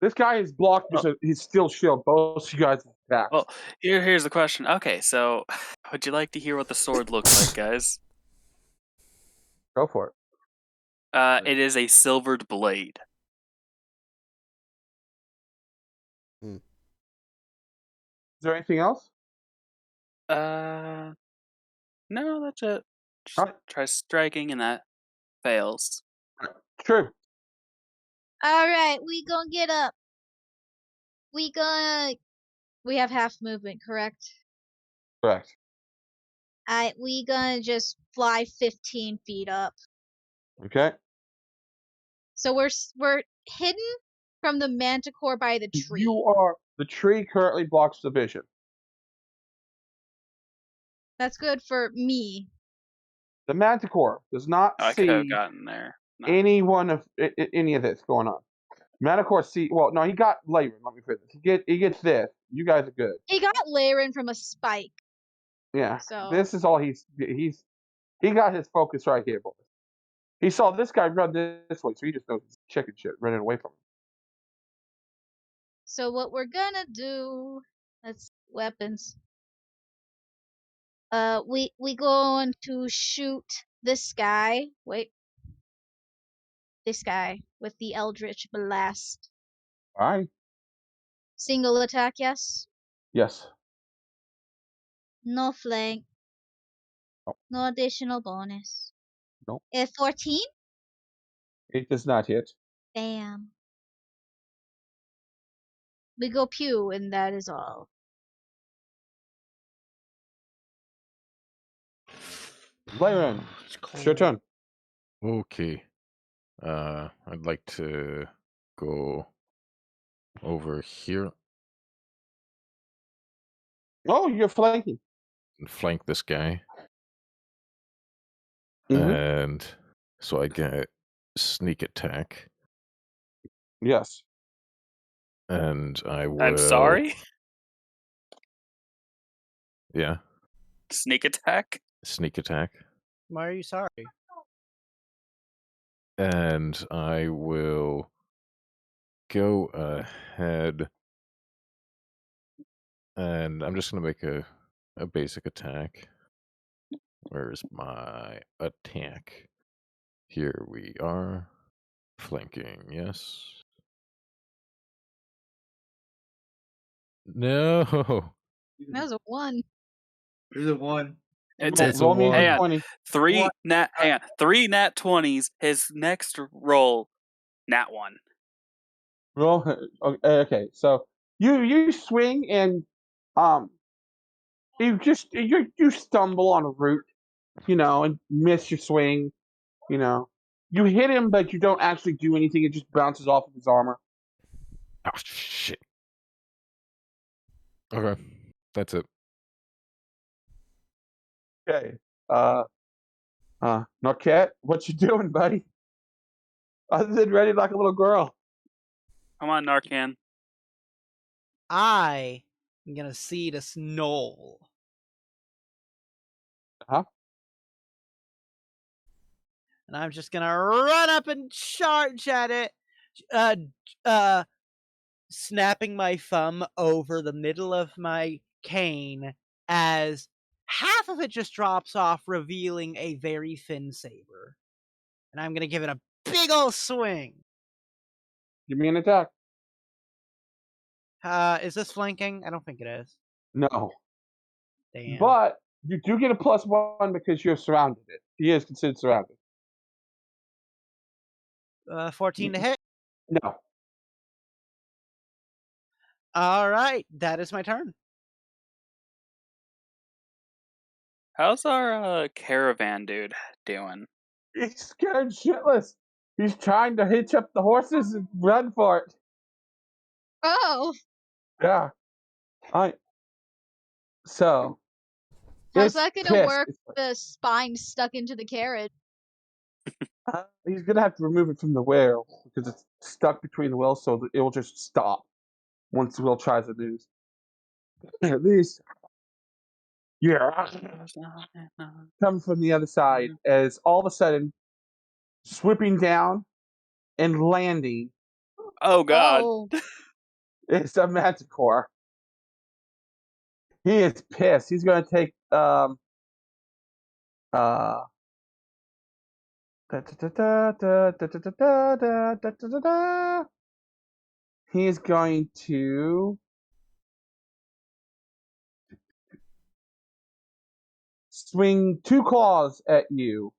This guy is blocked with his steel shield. Both you guys attack. Well, here's the question. Okay, so would you like to hear what the sword looks like, guys? Go for it. It is a silvered blade. Is there anything else? No, that's it. Just Alright. try striking, and that fails. True. Alright, we gonna get up. We have half movement, correct? Correct. Alright, we gonna just fly 15 feet up. Okay. So we're hidden from the manticore by the tree. The tree currently blocks the vision. That's good for me. The manticore does not I could have see gotten there. No. any of this going on. Manticore no, he got Layron. Let me finish. He gets this. You guys are good. He got Laren from a spike. Yeah. So This is all he got his focus right here, boys. He saw this guy run this way, so he just knows he's chicken shit running away from him. So what we're gonna do? Let's weapons. We going to shoot this guy. Wait. This guy with the Eldritch Blast. All right. Single attack, yes. Yes. No flank. No. No additional bonus. No. 14? It does not hit. Damn. We go pew, and that is all. Layron, it's your turn. Okay. I'd like to go over here Oh, you're flanking. and flank this guy. Mhm. And so I get sneak attack. Yes. And I will. I'm sorry? Yeah. Sneak attack. Sneak attack. Why are you sorry? And I will go ahead and I'm just going to make a basic attack. Where's my attack? Here we are. Flanking, yes. No. That was a 1. There's a 1. It's Roll me a hang on. d20. Three nat 20s. His next roll, nat 1. Roll. Okay, so you swing and you stumble on a root, and miss your swing. You hit him, but you don't actually do anything. It just bounces off of his armor. Oh, shit. Okay. That's it. Okay. Marquette, what you doing, buddy? Other than ready like a little girl. Come on, Narcan. I am gonna see this knoll. Huh? And I'm just gonna run up and charge at it. Snapping my thumb over the middle of my cane as half of it just drops off, revealing a very thin saber. And I'm gonna give it a big ol' swing. Give me an attack. Is this flanking? I don't think it is. No. Damn. But you do get a +1 because you're surrounded. He is considered surrounded. 14 to hit. No. All right, that is my turn. How's our caravan dude doing? He's scared shitless. He's trying to hitch up the horses and run for it. Oh, Yeah. So. how's it's that gonna pissed. work with the spine stuck into the carriage? He's gonna have to remove it from the wheel because it's stuck between the wheels, so it will just stop once the wheel tries to lose. At least, yeah. Come from the other side as all of a sudden, swooping down and landing Oh God! Oh, is a Manticore. He is pissed. He's gonna take he is going to swing 2 claws at you.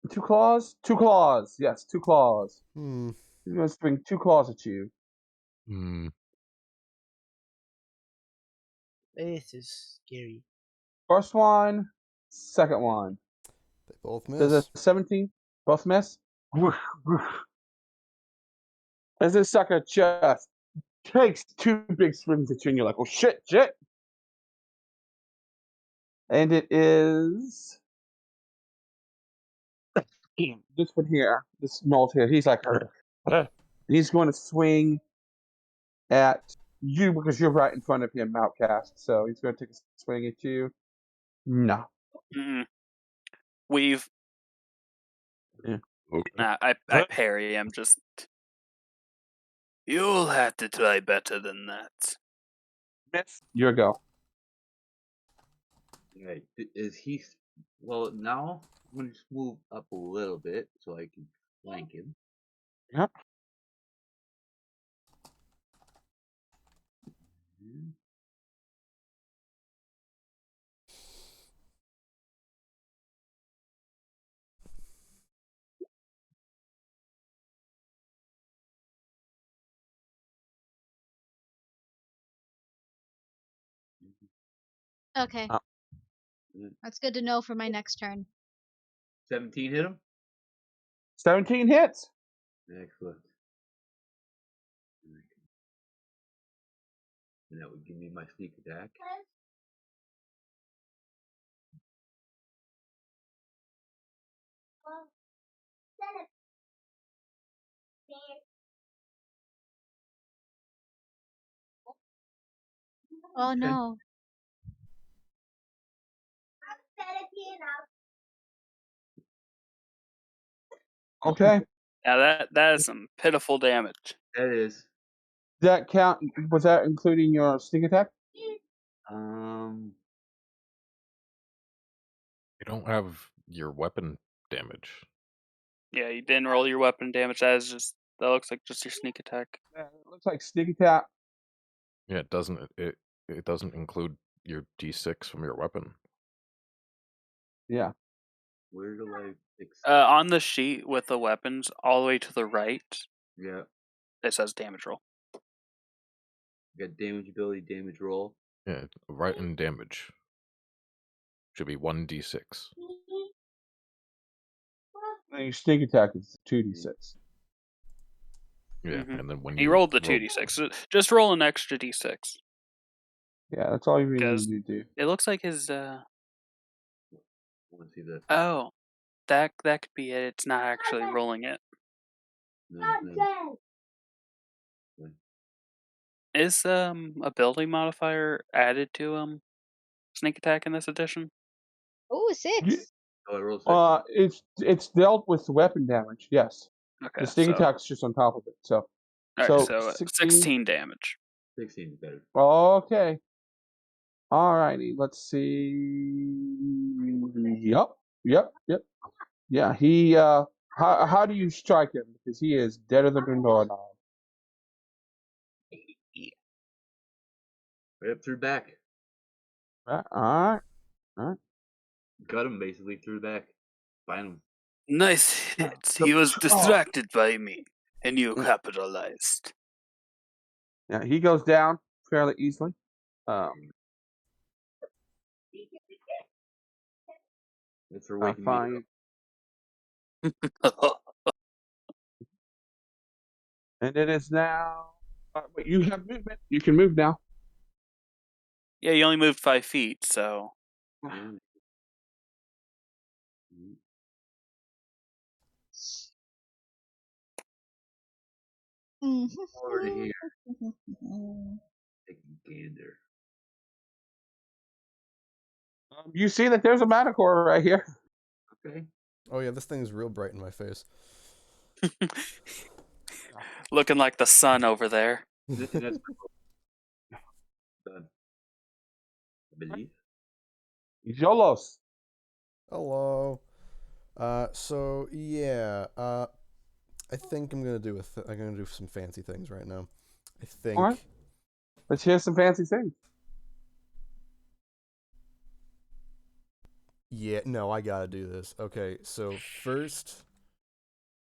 2 claws? 2 claws. Yes, 2 claws. Hmm. He's going to swing 2 claws at you. Hmm. This is scary. First one, second one. They both Does miss. a 17 both miss? As this sucker just takes 2 big swings at you, and you're like, oh shit. And it is this one here, this Nolt here. He's like, he's going to swing at you because you're right in front of him, Outcast. So he's going to take a swing at you. No. Mm-mm. We've. Yeah. Okay. Nah, I parry him. Just. You'll have to try better than that. Miss. Your go. Okay, is he? Well, now I'm gonna just move up a little bit so I can flank him. Yep. Mhm. okay. Oh. That's good to know for my next turn. 17 hit him. 17 hits. Excellent. And that would give me my sneak attack. Oh Okay. no. Okay. Now that is some pitiful damage. That is. That count? Was that including your sneak attack? Um. You don't have your weapon damage. Yeah, you didn't roll your weapon damage. That looks like just your sneak attack. It looks like sneak attack. Yeah, it doesn't. It doesn't include your D6 from your weapon. Yeah. Where do I fix? On the sheet with the weapons, all the way to the right, Yeah. it says damage roll. Got damage ability, damage roll. Yeah, right in damage. Should be 1d6. And your sneak attack is 2d6. Yeah, Mhm. and then when He you rolled the 2d6. Just roll an extra d6. Yeah, that's all you really Because need to do. it looks like his. I want to see that. Oh, that could be it. It's not actually rolling it. No. Is ability modifier added to sneak attack in this edition? Ooh, 6. Oh, I rolled 6. It's dealt with weapon damage. Yes. Okay, The sneak so attack's just on top of it. So. alright, so 16 damage. 16 is better. Okay. Alrighty. Let's see. Yep. Yeah. He. How do you strike him? Because he is deader than a doorknob. Right up through back. All right. Got him basically through back. Find him. Nice hit. He was distracted by me, and you capitalized. Yeah, he goes down fairly easily. It's for I waking me find, and it is now. But you have movement. You can move now. Yeah, you only moved 5 feet, so. up. Over to here. Take a gander. You see that there's a manicore right here. Okay. Oh yeah, this thing's real bright in my face. Looking like the sun over there. That's done. I believe. Jolos. Hello. So yeah. I think I'm gonna do I'm gonna do some fancy things right now. I think. All right. Let's hear some fancy things. Yeah, no, I gotta do this. Okay, so first,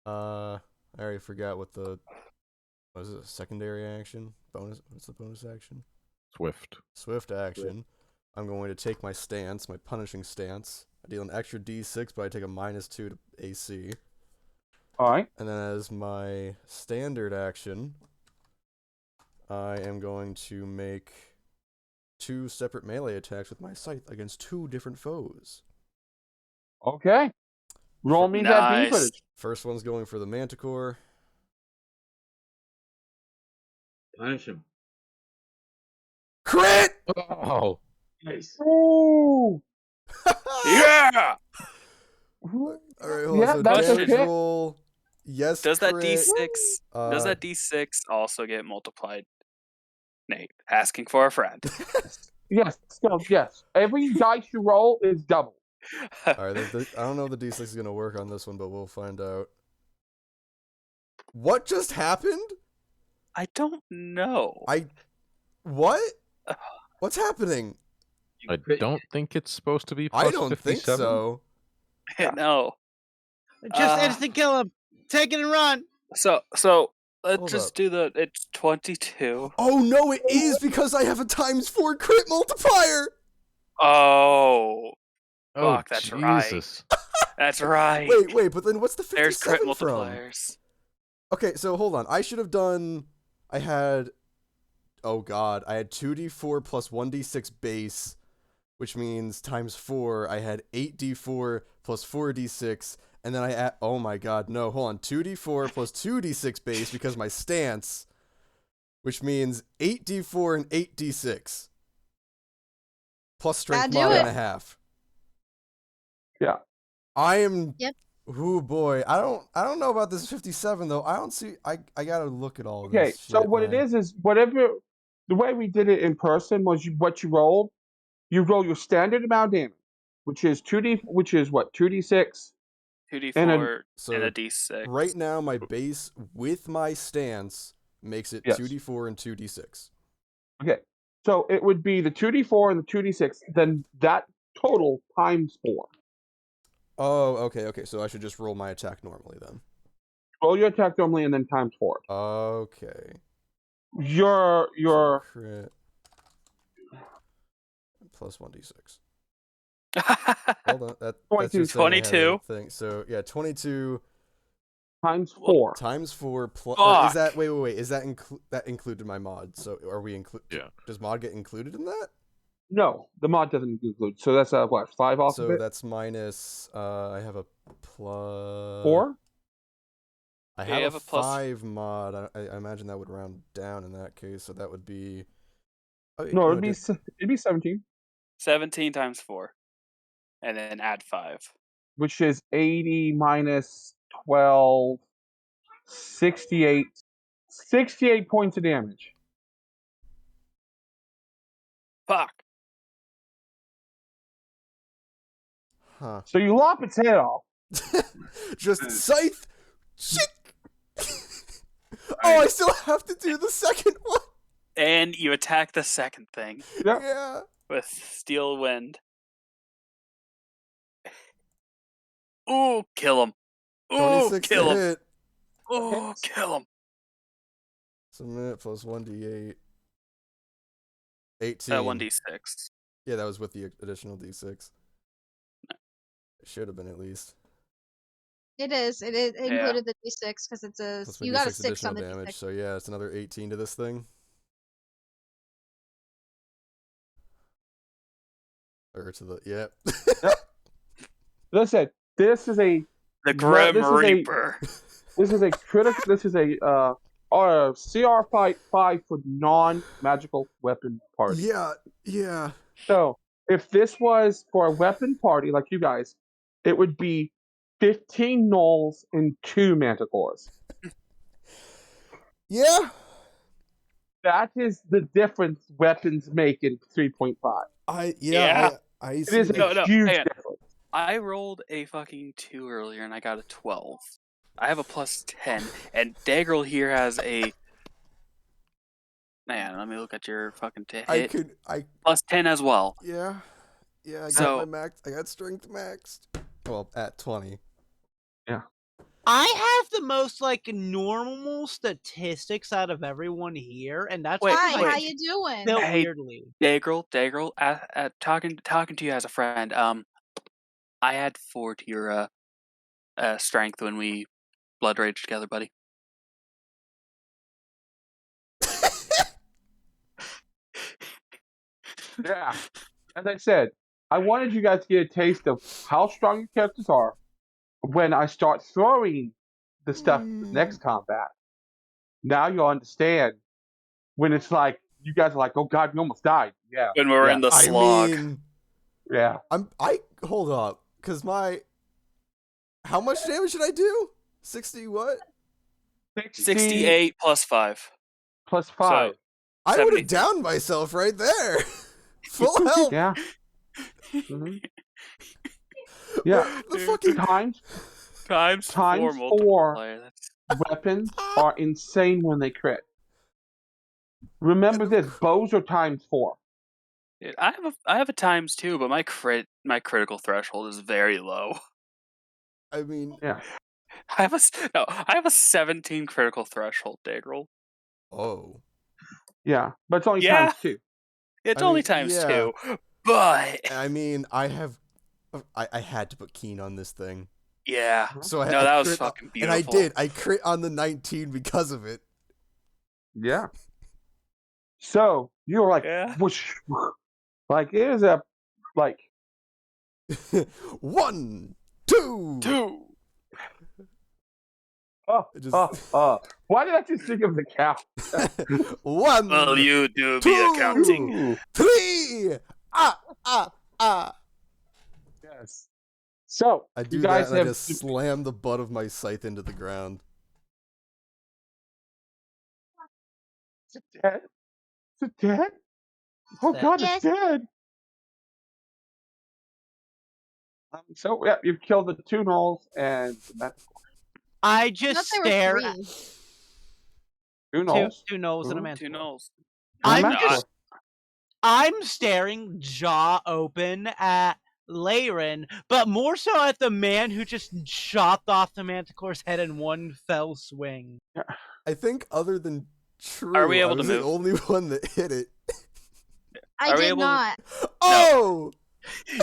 I already forgot what what is it, secondary action? Bonus, what's the bonus action? Swift action. I'm going to take my stance, my punishing stance. I deal an extra d6, but I take a -2 to AC. Alright. And then as my standard action, I am going to make 2 separate melee attacks with my scythe against 2 different foes. Okay. Roll me that D footage. First one's going for the Manticore. Punish him. Crit! Oh. Nice. Ooh. Yeah! Alright, hold Yeah, on. So that's damage okay. roll. Yes, Does that crit. D6 also get multiplied? Nate, asking for a friend. Yes. So, yes. Every dice you roll is double. Alright, I don't know if the D6 is going to work on this one, but we'll find out. What just happened? I don't know. What? What's happening? I don't think it's supposed to be plus I don't 57. think so. No. Just instant kill him. Take it and run. So let's Hold just up. do it's 22. Oh no, it is because I have a ×4 crit multiplier! Oh. Oh, Fuck, that's right. Jesus. That's right. Wait, but then what's the 57 There's crit from? multipliers. Okay, so hold on. I should have done... I had 2d4 plus 1d6 base, which means ×4. I had 8d4 plus 4d6, and then I add... Oh my god, no, hold on. 2d4 plus 2d6 base because my stance, which means 8d4 and 8d6. Plus strength Gotta do mod it. and a half. Yeah. I am. Yep. Oh boy, I don't know about this 57 though. I don't see. I gotta look at all of Okay, this. so shit, what man. it is whatever the way we did it in person was what you rolled. You roll your standard amount of damage, which is 2d, which is what 2d6, 2d4 and and, So a d6. right now, my base with my stance makes it Yes. 2d4 and 2d6. Okay, so it would be the 2d4 and the 2d6, then that total times 4. Oh, okay. So I should just roll my attack normally then. Roll your attack normally and then times 4. Okay. Your So crit plus 1d6. Hold on, that's 22. just saying I have 22. a thing. So yeah, 22 times 4. times 4 plus. Is Fuck. that wait? Is that that included my mod? So are we include? Yeah. Does mod get included in that? No, the mod doesn't include. So that's what 5 off So of it. that's minus. I have a plus 4. I Yeah, have, you have a a plus- 5 mod. I imagine that would round down in that case. So that would be. Oh, No, it'd be just- it'd be 17, 17 times 4. And then add 5. which is 80 minus 12, 68. 68 points of damage. Fuck. Huh. So you lop its head off. Just scythe. Shit. Oh, I still have to do the second one. And you attack the second thing Yeah. Yeah. with Steel Wind. Ooh, kill him. Ooh, 26 kill to him. hit. Ooh, kill him. Submit plus 1d8. 18. 1d6. Yeah, that was with the additional d6. It should have been at least. It is. It included the d6 because it's a. Plus my You got a d6 6 on additional the damage. d6. So yeah, it's another 18 to this thing. Or to the yep. Listen, this is a The Grim this is a- Reaper. this is a critical. This is a CR fight 5 for non-magical weapon party. Yeah. So if this was for a weapon party like you guys, it would be 15 gnolls and 2 manticores. Yeah. That is the difference weapons make in 3.5. I Yeah. I It see is that. a huge hang on. difference. I rolled a fucking 2 earlier and I got a 12. I have a plus 10. And Daggerl here has a... Man, let me look at your fucking hit. Plus 10 as well. Yeah. Yeah, I got So- my max. I got strength maxed. Well, at 20. I have the most like normal statistics out of everyone here, and that's Wait, Hi, because I how you doing? built Hey, weirdly. Daggerl, talking to you as a friend, I had 4 to your strength when we blood raged together, buddy. Yeah. As I said, I wanted you guys to get a taste of how strong your characters are when I start throwing the stuff in the next combat. Now you'll understand when it's like you guys are like, "Oh God, we almost died." Yeah, When we were yeah, in the slog. I mean, yeah. I hold up, cause how much damage should I do? 60 what? 68 plus 5. plus 5. I would 70. have downed myself right there. Full health. Yeah. Mhm. Yeah. The fucking Times Times 4 4 multiplier. That's... weapons are insane when they crit. Remember this: bows are times 4. Dude, I have a times 2, but my critical threshold is very low. I mean, Yeah. I have a 17 critical threshold, Daggerl. oh. Yeah, but it's only Yeah. times 2. It's I only mean, times yeah. 2, but I mean, I had to put Keen on this thing. yeah. So I No, that was crit fucking And I beautiful. did. I crit on the 19 because of it. Yeah. So you're like, Yeah. whoosh, like it is a like 1, 2. 2. Why did I just think of the cow? 1. Well, you do be Two. accounting. 3. Ah. Yes. So I do you that, guys and I have just slam the butt of my scythe into the ground. Is it dead? Is it dead? Oh dead. God, Yes. it's dead. So yeah, you've killed the 2 gnolls and the I I just thought there stare were at 3. 2 two gnolls. nose and a Ooh. Two manticore. nulls. And a I'm manticore. just I'm staring jaw open at Laren, but more so at the man who just chopped off the manticore's head in one fell swing. I think other than True, Are we I able to was the move? only one that hit it. I Are we did able to- not. Oh!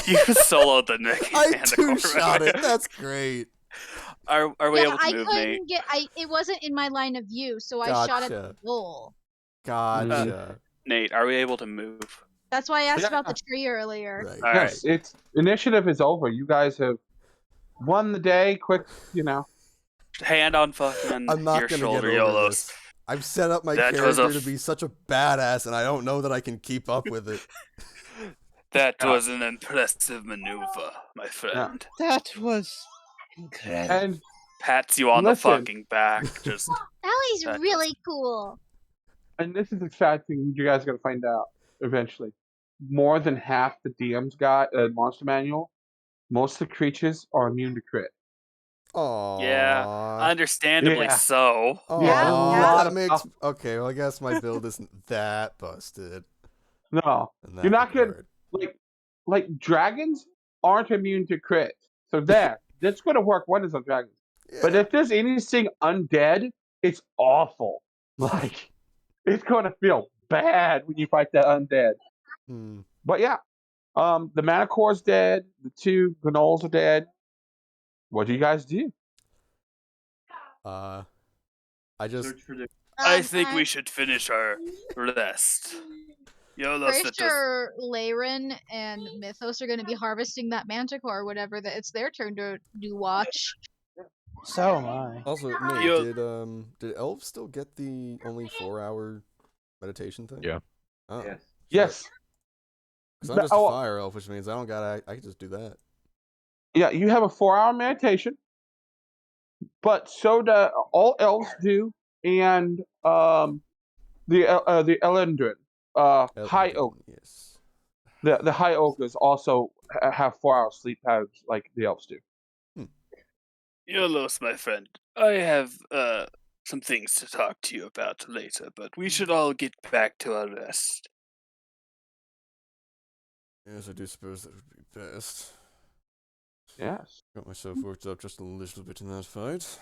You soloed the neck. I manticore, two-shot right? it. That's great. Are we Yeah, able to I move, couldn't Nate? get. It wasn't in my line of view, so I shot at the Gotcha. bull. Gotcha. Nate, are we able to move? That's why I asked Yeah. about the tree earlier. Right. All Yes, it's initiative is over. You guys have won the day. Quick, Hand on fucking I'm not your gonna shoulder, get over YOLOs. this. I've set up my That was character to be such a badass, and I don't know that I can keep up with it. That Yeah. was an impressive maneuver, my friend. That was incredible. and Pats you on Listen. the fucking back. Just That That was really cool. and this is the sad thing you guys are gonna find out eventually. More than half the DM's got a monster manual. Most of the creatures are immune to crit. Aww. Yeah, understandably Yeah. so. Aw, Yeah, a lot that of makes stuff. okay. Well, I guess my build isn't that busted. No, in that you're not gonna regard. like dragons aren't immune to crit. So that's gonna work wonders on dragons. But Yeah. if there's anything undead, it's awful. Like it's gonna feel bad when you fight that undead. Hmm. But yeah, the Manicore's dead. The 2 gnolls are dead. What do you guys do? I just Search for the. I think we I'm should finish our rest. YOLOs, pretty that sure Laren and Mythos are going to be harvesting that manticore or whatever. That it's their turn to do watch. So am I. also Nate, You- did elves still get the only 4-hour meditation thing? Yeah. Oh. Yes. Yes. Because I'm just Oh. a fire elf, which means I don't got. I can just do that. Yeah, you have a 4-hour meditation, but so do all elves do, and the Elendrin, High Oak, Yes. the High Oakers also have 4-hour sleep patterns like the elves do. YOLOs, my friend. I have some things to talk to you about later, but we should all get back to our rest. Yes, I do suppose that would be best. Yes. Got myself worked up just a little bit in that fight.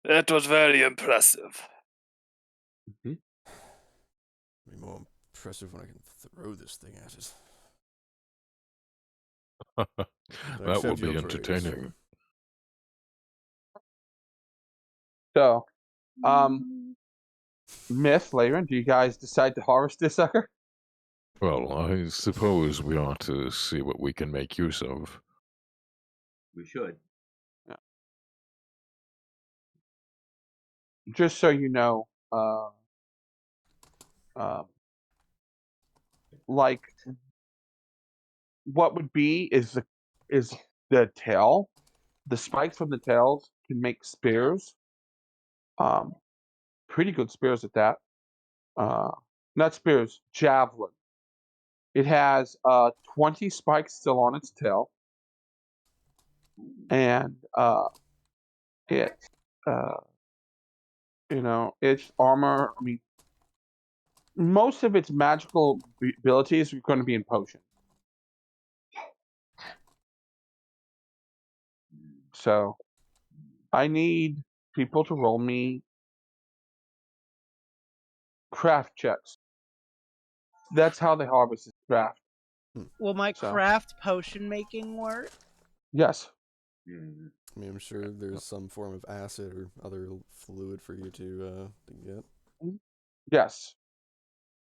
That was very impressive. Be more impressive when I can throw this thing at it. I That will accept be your praise, entertaining. So, Myth, Laren, do you guys decide to harvest this sucker? Well, I suppose we ought to see what we can make use of. We should. Just so you know, like what would be is the tail. The spikes from the tails can make spears. Pretty good spears at that. Not spears, javelin. It has 20 spikes still on its tail, and it its armor. I mean, most of its magical abilities are going to be in potion. So, I need people to roll me craft checks. That's how they harvest is craft. Will my So. craft potion making work? Yes. Mm. I mean, I'm sure there's some form of acid or other fluid for you to get. Yes.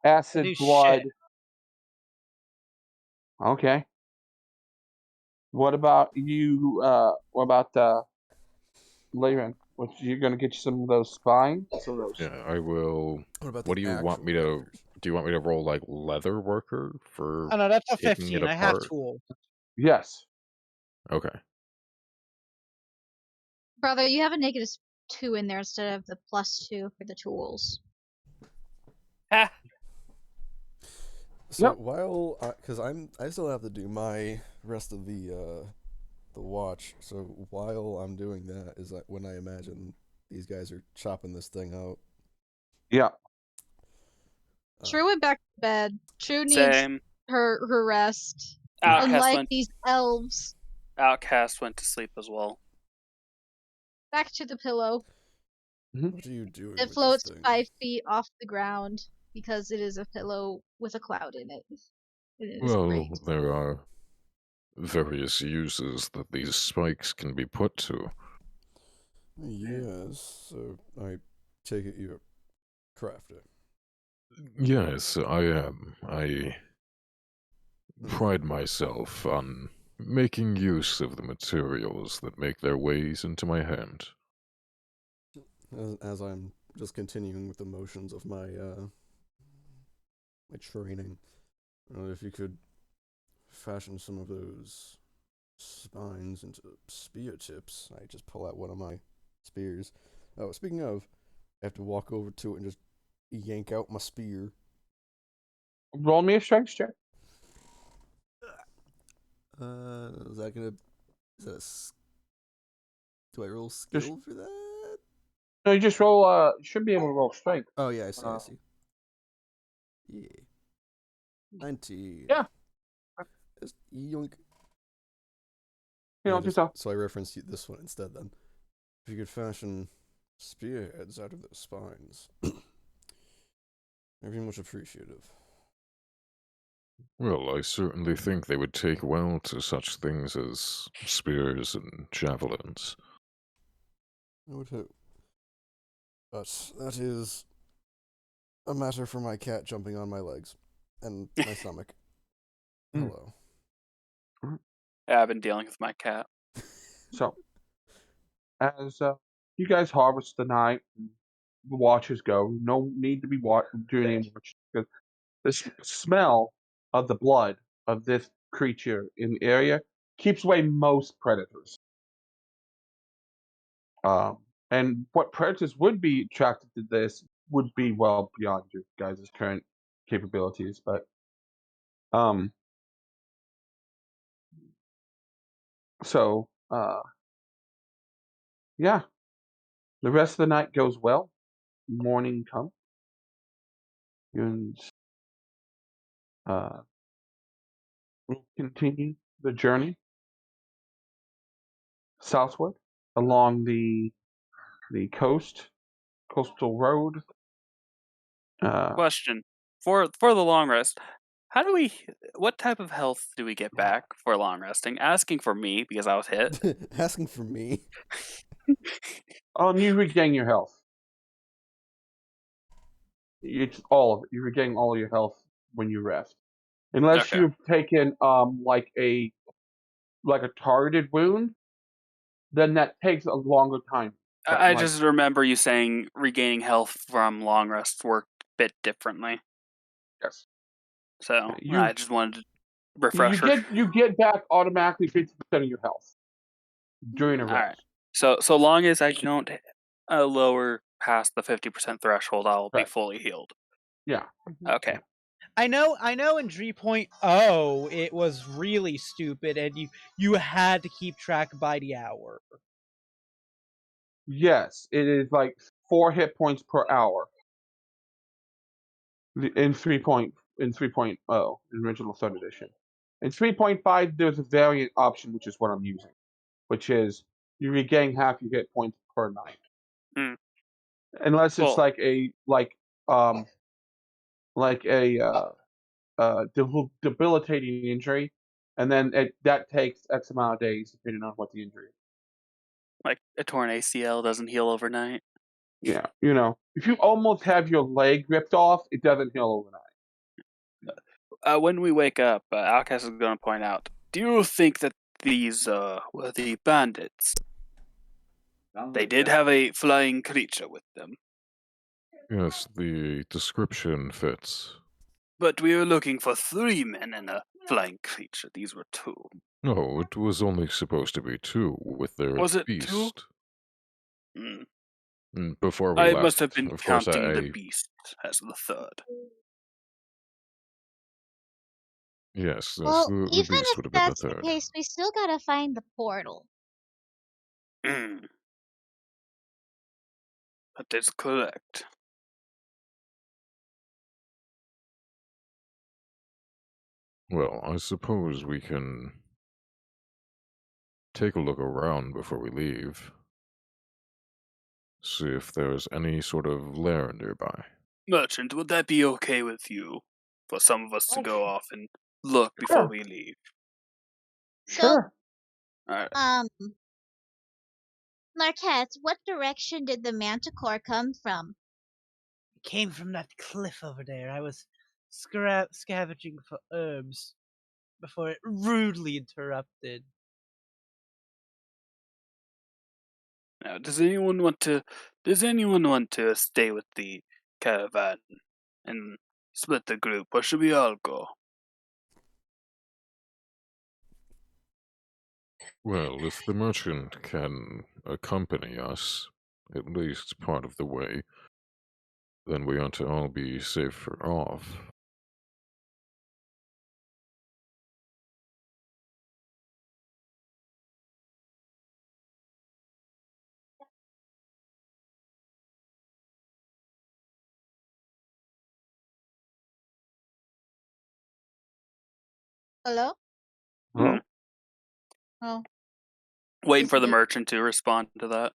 Acid, do blood. shit. Okay. What about you? What about Laren? You're gonna get you some of those spines? Some of those. Yeah, I will. What What do you want me to? Do you want me to roll like leather worker for? Oh no, that's a taking it 15. I have apart? tools. Yes. Okay. Brother, you have a -2 in there instead of the +2 for the tools. Ha! So Yep. while, because I still have to do my rest of the watch. So while I'm doing that is like when I imagine these guys are chopping this thing out. Yeah. True went back to bed. True needs Same. her rest. Outcast These elves. Outcast went to sleep as well. Back to the pillow. What are you doing It with floats this thing? 5 feet off the ground because it is a pillow with a cloud in it. It is Well, great. there are various uses that these spikes can be put to. Yes, so I take it you're a crafter. Yes, I am. I pride myself on making use of the materials that make their ways into my hand. As I'm just continuing with the motions of my my training, if you could fashion some of those spines into spear tips, I just pull out one of my spears. Oh, speaking of, I have to walk over to it and just yank out my spear. Roll me a strength check. Is that gonna? Is that do I roll skill for that? No, you just roll. You should be able to roll strength. Oh yeah, I see. I see. Yeah. 19. Yeah. Just yoink. You know, So I referenced this one instead then. If you could fashion spearheads out of those spines, I'd be much appreciative. Well, I certainly think they would take well to such things as spears and javelins. I would hope. But that is a matter for my cat jumping on my legs and my stomach. Hello. Yeah, I've been dealing with my cat. So, as you guys harvest the night, the watches go. No need to be doing any watches because the smell of the blood of this creature in the area keeps away most predators. And what predators would be attracted to this would be well beyond your guys' current capabilities, but so yeah, the rest of the night goes well. Morning comes, and we'll continue the journey southward along the coastal road. Question: for the long rest, what type of health do we get back for long resting? Asking for me because I was hit. Asking for me. You regain your health. It's all of it. You regain all your health when you rest, unless Okay. you've taken like a targeted wound. Then that takes a longer time. But, I like, just remember you saying regaining health from long rest worked a bit differently. yes. So You I just wanted to refresher. you get back automatically 50% of your health during a All right. rest. So long as I don't lower past the 50% threshold, I'll be Right. fully healed. Yeah. Okay. I know in 3.0 it was really stupid and you had to keep track by the hour. Yes, it is like 4 hit points per hour. In 3.0 in original third edition. In 3.5 there's a variant option, which is what I'm using, which is you regain half your hit points per night. Mm. Unless it's Well, like a debilitating injury, and then that takes X amount of days depending on what the injury is. like a torn ACL doesn't heal overnight. Yeah, if you almost have your leg ripped off, it doesn't heal overnight. When we wake up, Outcast is going to point out, do you think that these were the bandits? They did have a flying creature with them. Yes, the description fits. But we were looking for 3 men and a flying creature. These were 2. No, it was only supposed to be 2 with their Was it 2? beast. Before we I left, must have been of course, counting the I beast as the third. yes, Well, the even beast if would have been the that's the third. case, we still gotta find the portal. That is correct. Well, I suppose we can take a look around before we leave. See if there's any sort of lair nearby. Merchant, would that be okay with you? For some of us to go off and look before Sure. we leave. So, Sure. Alright. Marquette, what direction did the manticore come from? It came from that cliff over there. I was scavenging for herbs before it rudely interrupted. Now, does anyone want to stay with the caravan and split the group, or should we all go? Well, if the merchant can accompany us, at least part of the way, then we ought to all be safer off. Hello? Well, Oh, Waiting Just for the mute. merchant to respond to that.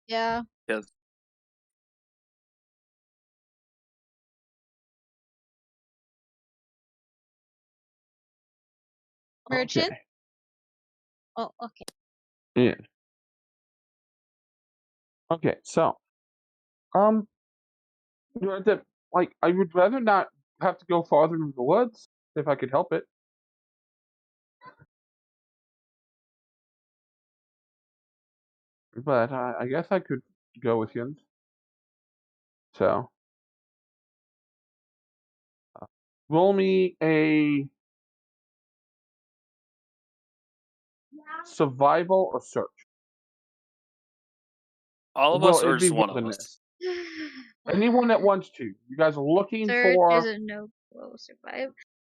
yeah. Yes. Merchant? okay. Oh, okay. Yeah. Okay, so, you know, I would rather not have to go farther in the woods if I could help it. But I guess I could go with you. So, roll me a survival or search. All of Well, us, or it'd be just one of us? wilderness. Anyone that wants to. You guys are looking Search for. is a no go.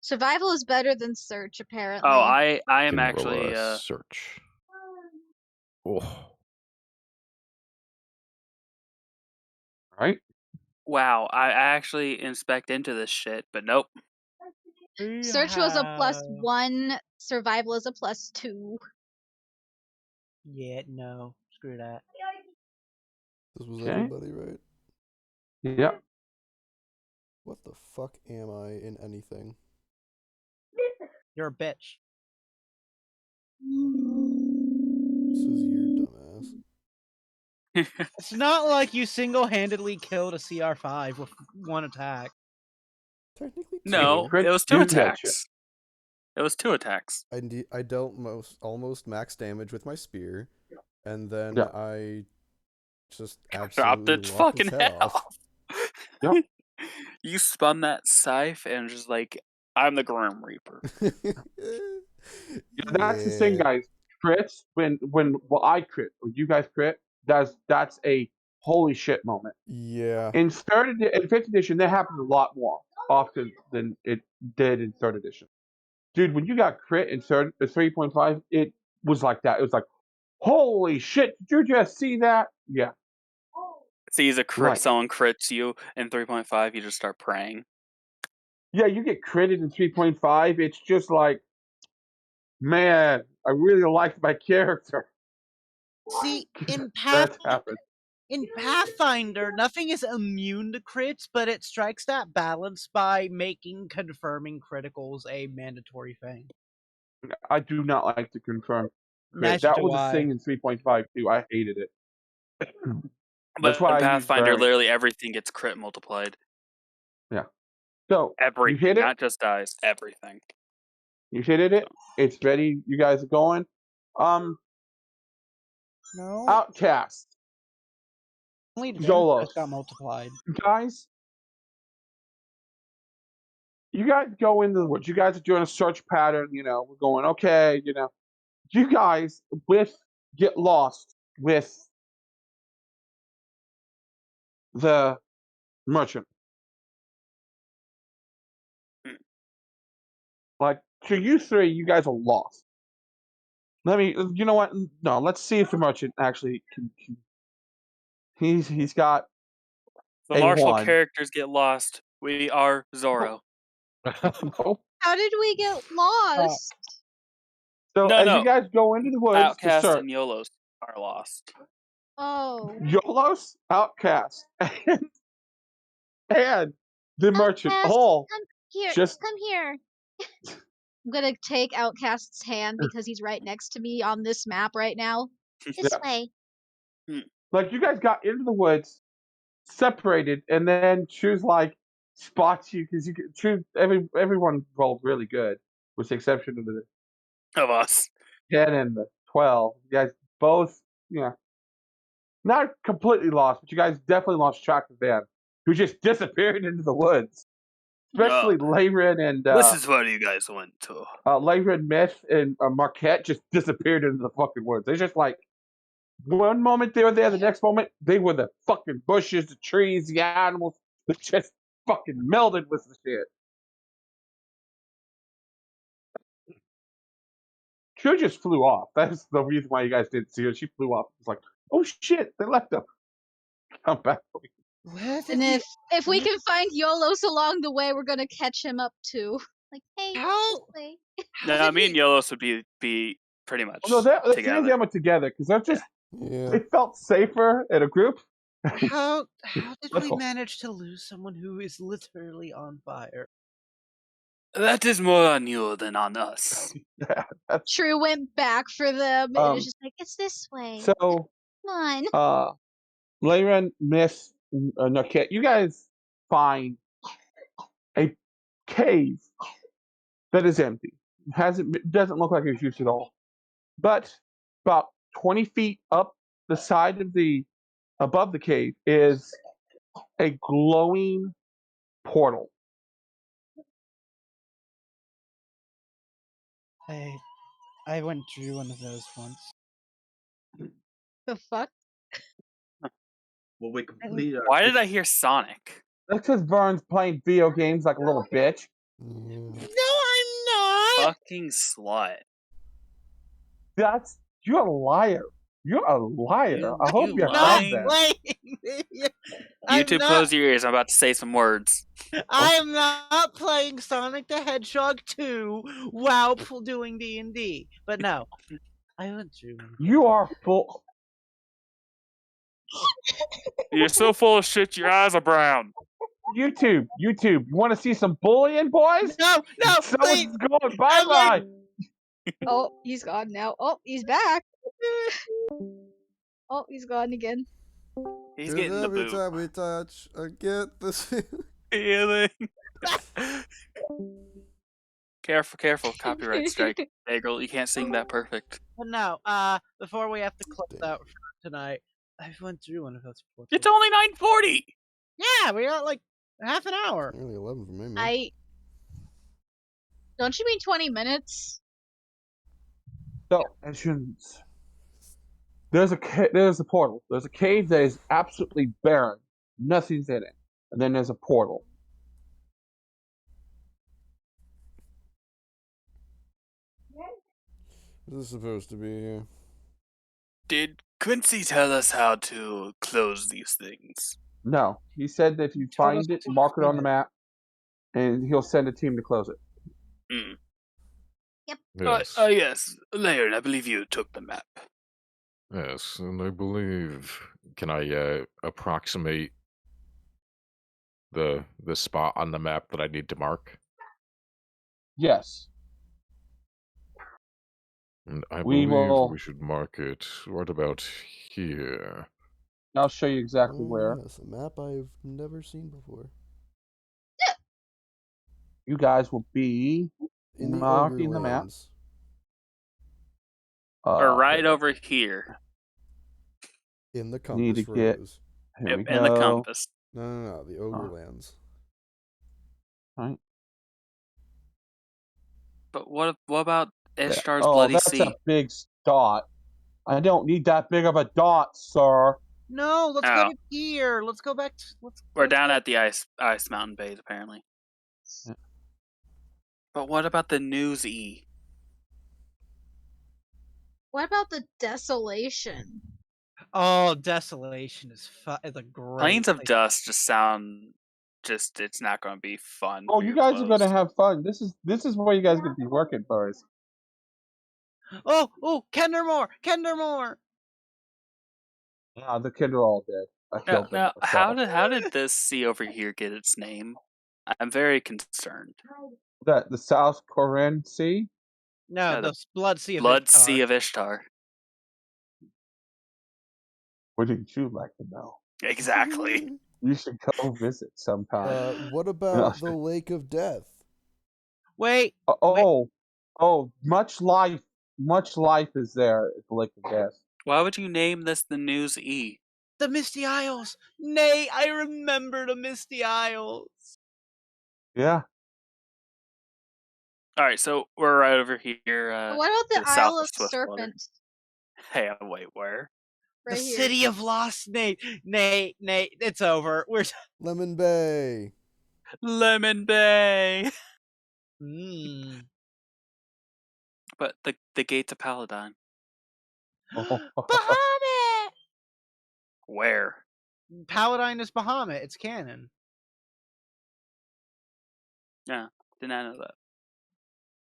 Survival is better than search, apparently. Oh, I am Can actually roll a search. Oh, Right? wow, I actually inspect into this shit, but nope. Search was a Yeah. +1, survival is a +2. Yeah, no. Screw that. This was Okay. everybody, right? Yep. What the fuck am I in anything? You're a bitch. This is your dumbass. It's not like you single-handedly killed a CR5 with one attack. Technically, No, two. it was Crits 2 do that shit. attacks. It was 2 attacks. I dealt almost max damage with my spear, and then Yeah. I just Dropped absolutely its lopped fucking its head head off. off. Yep. You spun that scythe and just like, I'm the Grim Reaper. Yeah, that's the thing, guys. Crits when I crit or you guys crit, that's a holy shit moment. Yeah. In in 5th edition, that happens a lot more often than it did in 3rd edition. Dude, when you got crit in 3.5, it was like that. It was like, holy shit! Did you just see that? Yeah. Sees a crit, Right. someone crits you in 3.5, you just start praying. Yeah, you get critted in 3.5. It's just like, man, I really like my character. See, That's happened. in Pathfinder, nothing is immune to crits, but it strikes that balance by making confirming criticals a mandatory thing. I do not like to confirm crit. Neither That do was a I. thing in 3.5 too. I hated it. That's But why in I use Pathfinder, Barry. literally everything gets crit multiplied. Yeah. So you Everything, hit it. not just dice, everything. You hit it. It's ready. You guys are going. No. Outcast. Only Zolos. just got multiplied. Guys, you guys go into the woods. You guys are doing a search pattern. You know, we're going, okay, you know. You guys get lost with the merchant. Like, to you three, you guys are lost. You know what? No, let's see if the merchant actually can he's got The a martial 1. characters get lost. We are Zoro. No. How did we get lost? So No, as no. you guys go into the woods to Outcast search, and YOLOs are lost. Oh. Yolos, Outcast, and the merchant Outcast, all come here. just Come here. I'm gonna take Outcast's hand because he's right next to me on this map right now. This Yeah. way. like you guys got into the woods, separated, and then choose like spots you because you can choose everyone rolled really good, with the exception of the Of us. 10 and the 12. You guys both, not completely lost, but you guys definitely lost track of Van, who just disappeared into the woods. Especially Layrin and This is where you guys went to. Layrin, Myth, and Marquette just disappeared into the fucking woods. They just like one moment they were there, the next moment they were the fucking bushes, the trees, the animals. They just fucking melded with the shit. She just flew off. That's the reason why you guys didn't see her. She flew off. It's like, oh shit, they left her. Come back. Where did And we- if we can find Yolos along the way, we're gonna catch him up too. Like, hey, How- this way. No, did me and we- YOLOs would be pretty much No, me and together. them are together because they're just Yeah. they felt safer in a group. How did That's we all. manage to lose someone who is literally on fire? That is more on you than on us. That's True went back for them, and Um, it's just like, it's this way. so. Come on. Layren, Miss, Marquette, you guys find a cave that is empty. Doesn't look like it was used at all. But about 20 feet up the side of above the cave is a glowing portal. I went through one of those once. The fuck? Well, we complete our. Why did I hear Sonic? That's because Vern's playing video games like a little bitch. Yeah. No, I'm not. Fucking slut. You're a liar. You're a liar. I hope you you're lying. not that. YouTube, close your ears. I'm about to say some words. I am not playing Sonic the Hedgehog 2 while doing D&D. But no, I went through one. You are full. You're so full of shit, your eyes are brown. YouTube. You want to see some bullying, boys? No, please. Someone's going bye-bye. Oh, he's gone now. Oh, he's back. Oh, he's gone again. He's 'Cause getting the every boot. time we touch, I get this. Feeling. Careful, copyright strike. Hey girl, you can't sing that perfect. But no, before we have to close out for tonight, I went through one of those portals. It's only 9:40. Yeah, we got like half an hour. Nearly 11 for me, man. Don't you mean 20 minutes? So, entrance. There's a portal. There's a cave that is absolutely barren. Nothing's in it. And then there's a portal. This is supposed to be here. Did Quincy tell us how to close these things? No. He said that if you Told us find it, to mark it on open the it. map, and he'll send a team to close it. Yes. Yes. Laird, I believe you took the map. Yes, and I believe. Can I approximate the spot on the map that I need to mark? Yes. And I We believe will- we should mark it right about here. I'll show you exactly Oh, where. yes, a map I've never seen before. You guys will be In the marking Ogre the map. Lands. Or right over here. In the Need to Compass get- Rose. Here Yep, we and the go. compass. No, the Ogre Lands. Right. But what about Ishtar's Oh, Bloody that's Sea? a big dot. I don't need that big of a dot, sir. No, let's go Oh. to here. Let's go back. We're down at the ice mountain base apparently. Yeah. But what about the news E? What about the desolation? Oh, Desolation is a great. Plains of place. Dust just sound it's not going to be fun. Oh, for you your guys are clothes. gonna have fun. This is where you guys gonna be working, boys. Oh, Kendermore! The kid are all dead. I killed them Now, myself. how did this sea over here get its name? I'm very concerned. That the South Korean Sea? No, Yeah, the Blood Sea of Blood Ishtar. Sea of Ishtar. Wouldn't you like to know? Exactly. You should go visit sometime. What about the Lake of Death? Wait, Much life is there at the Lake of Death. Why would you name this the News E? the Misty Isles! Nay, I remember the Misty Isles! Yeah. All right, so we're right over here. What about to the south Isle of of Swiftwater. Serpent? Hey, wait, where? Right the here. City of Lost Nay, it's over. We're Lemon Bay. Lemon Bay. But the gate to Paladine. Bahamut! Where? Paladine is Bahamut. It's canon. Yeah, did not know that.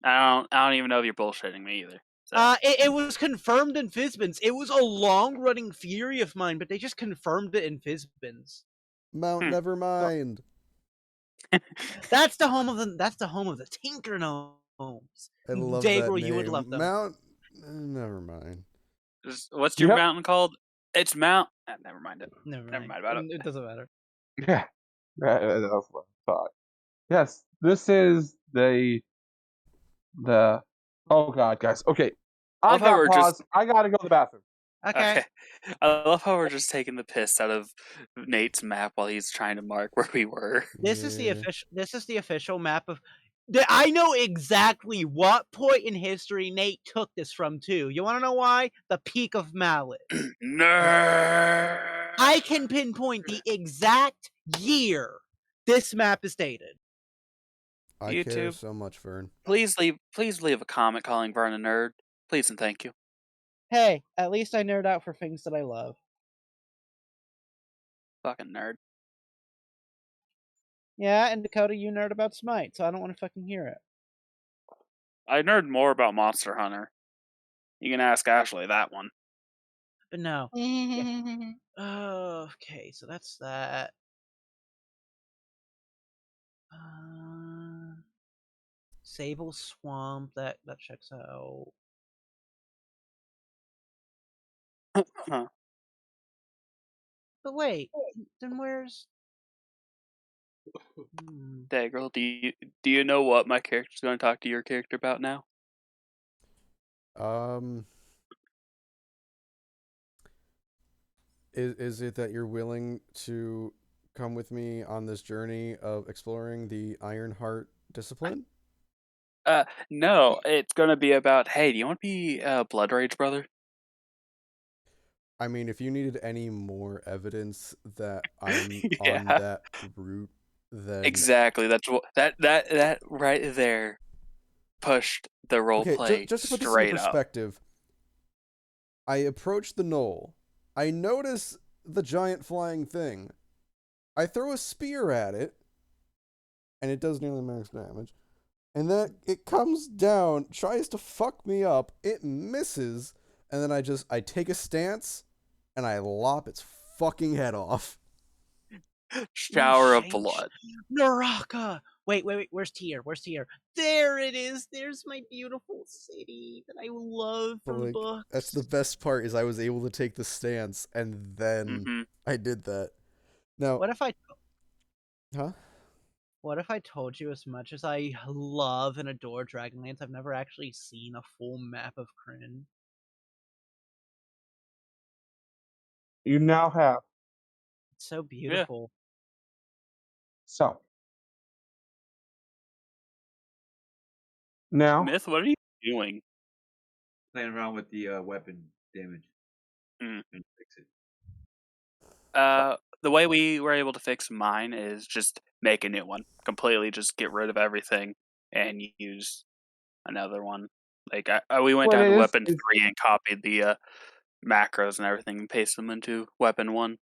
I don't even know if you're bullshitting me either. So. It was confirmed in Fizbins. It was a long-running theory of mine, but they just confirmed it in Fizbins. Mount Nevermind. That's the home of the Tinker Gnomes. I love Gabriel, that name. you would love them. Mount. Never mind. What's your mountain called? It's Mount. Never mind it. Never mind about it. It doesn't matter. Yeah. That's what I thought. Yes, this is the oh god, guys. Okay. I got pause. I gotta go to the bathroom. Okay. I love how we're just taking the piss out of Nate's map while he's trying to mark where we were. This is the official map of. I know exactly what point in history Nate took this from too. You want to know why? The Peak of Mallet. Nerd. I can pinpoint the exact year this map is dated. I YouTube, care so much, Vern. Please leave a comment calling Vern a nerd. Please and thank you. Hey, at least I nerd out for things that I love. Fucking nerd. Yeah, and Dakota, you nerd about Smite, so I don't want to fucking hear it. I nerd more about Monster Hunter. You can ask Ashley that one. But no. Yeah. Okay, so that's that. Sable Swamp, that checks out. Huh. But wait, then where's... Dagrel, do you know what my character's going to talk to your character about now? Is it that you're willing to come with me on this journey of exploring the Ironheart discipline? No, it's going to be about, hey, do you want to be Blood Rage brother? I mean, if you needed any more evidence that I'm on that route, then exactly. That's what that right there pushed the role play just to put this straight into perspective. I approach the knoll. I notice the giant flying thing. I throw a spear at it, and it does nearly max damage. And then it comes down, tries to fuck me up. It misses, and then I take a stance, and I lop its fucking head off. Shower of blood. Naraka! Wait, where's Tyr? There it is! There's my beautiful city that I love from books. That's the best part, is I was able to take the stance, and then I did that. Now, what if I... Huh? What if I told you, as much as I love and adore Dragonlance, I've never actually seen a full map of Kryn? You now have. It's so beautiful. Yeah. So. Now. Myth, what are you doing? Playing around with the weapon damage. Mm. And fix it. The way we were able to fix mine is just make a new one. Completely just get rid of everything and use another one. Like we went What down it to is weapon 3 and copied the macros and everything and pasted them into weapon 1.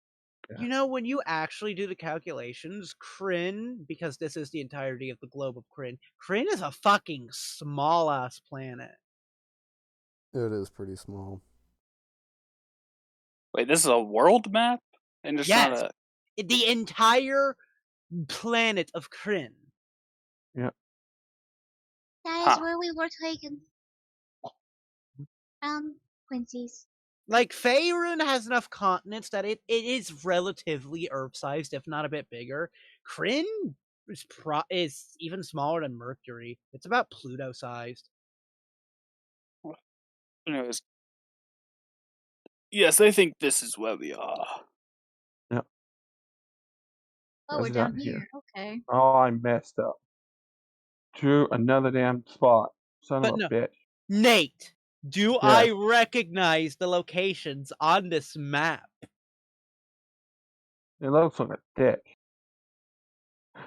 You know, when you actually do the calculations, Kryn, because this is the entirety of the globe of Kryn, Kryn is a fucking small ass planet. It is pretty small. Wait, this is a world map? And just not Yes. a... The entire planet of Kryn. That Huh. is where we were taken. Quincy's. Like, Faerun has enough continents that it is relatively Earth-sized, if not a bit bigger. Kryn is even smaller than Mercury. It's about Pluto-sized. Anyways. Yes, I think this is where we are. Oh, we're Where's it down at here. Okay. Oh, I messed up. Drew another damn spot. Son But of a no. bitch. Nate, do I recognize the locations on this map? It looks like a dick.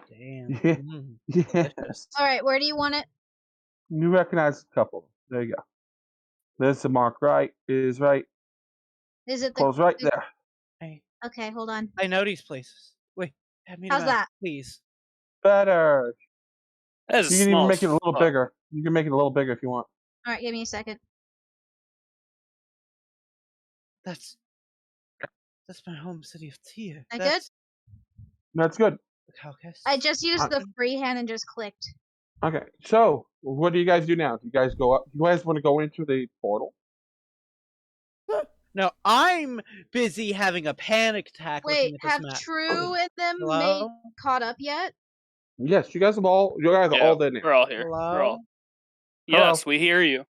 Damn. Yeah. Mm. Yes. All right, where do you want it? You recognize a couple. There you go. There's the mark right. It is right. Is it the? Close right there. Okay, hold on. I know these places. Wait, have me How's back, that? please. Better. That is You can even small make it a as little fuck. bigger. You can make it a little bigger if you want. All right, give me a second. That's my home city of Tyr. That That's That's good. the Caucasus. I just used the freehand and just clicked. Okay. So, what do you guys do now? Do you guys go up? You guys want to go into the portal? No, I'm busy having a panic attack looking Wait, at this have map. True and them Hello? caught up yet? Yes. You guys are all there now. We're all here. Hello? We're all... Hello? Yes, we hear you.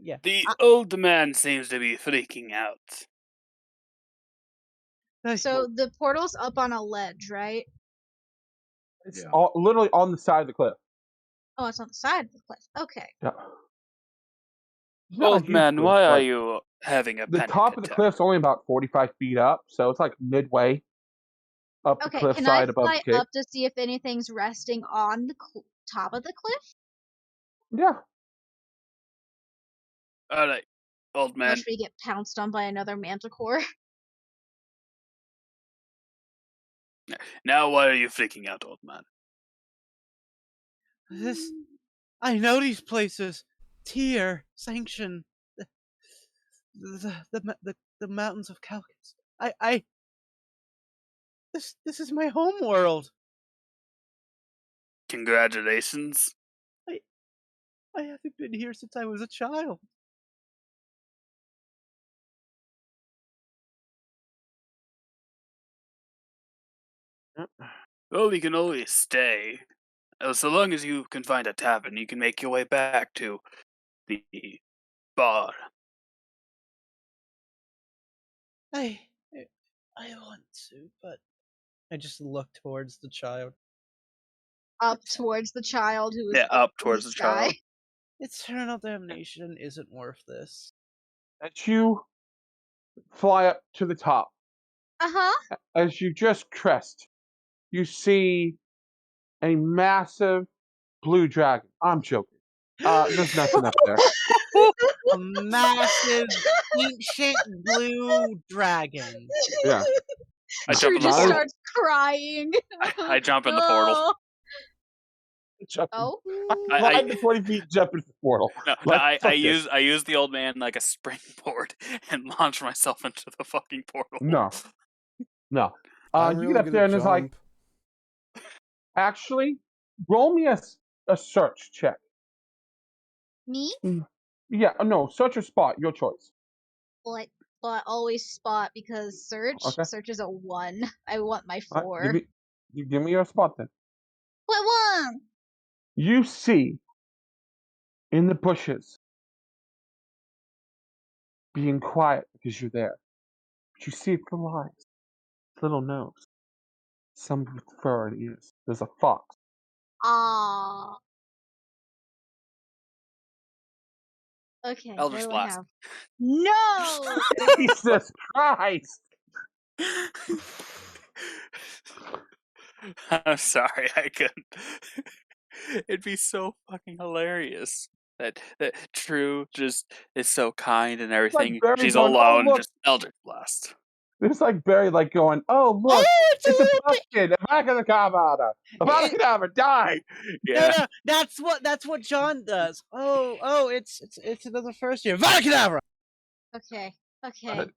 Yeah. The old man seems to be freaking out. So the portal's up on a ledge, right? It's Yeah. literally on the side of the cliff. Oh, it's on the side of the cliff. Okay. Yeah. It's not a Old huge man, cliff, why are but you having a the panic top of the attack? cliff's only about 45 feet up, so it's like midway up the Okay, cliff can I side above fly the cave. up to see if anything's resting on the top of the cliff? Yeah. Alright, old Or man. should we get pounced on by another manticore? Now why are you freaking out, old man? I know these places. Tyr, Sanction, the mountains of Caucasus. This is my home world. Congratulations. I haven't been here since I was a child. Well, we can always stay. So long as you can find a tavern, you can make your way back to the bar. I want to, but I just look towards the child. Up towards the child who is Yeah, up in towards the the sky. child. Eternal damnation isn't worth this. As you fly up to the top, Uh-huh. as you just crest, you see a massive blue dragon. I'm joking. There's nothing up there. A massive, ancient blue dragon. Yeah. I True jump in the just portal. starts crying. I jump in the portal. Oh. Jump- Oh. I climb the 20 feet, jump into the portal. No, Like, fuck I this. use the old man like a springboard and launch myself into the fucking portal. No. No. I'm You really get up good there at and it's like, jump. actually, roll me a search check. Me? Yeah, no, search or spot, your choice. Well, I always spot because search. Okay. Search is a 1. I want my All 4. right, give me your spot then. What 1? You see in the bushes, being quiet because you're there, but you see its little eyes, its little nose, some with fur and ears. There's a fox. Ah. Okay, what Eldritch do I Blast. have? No! Jesus Christ! I'm sorry, I couldn't. It'd be so fucking hilarious. That True just is so kind and It's like everything. Barry She's going, oh alone, look. just Eldritch Blast. It's like Barry like going, oh look, Oh, it's a little bit. pumpkin. Avada die. Yeah. No, that's what John does. Oh, it's another first year. Vada Okay. Okay.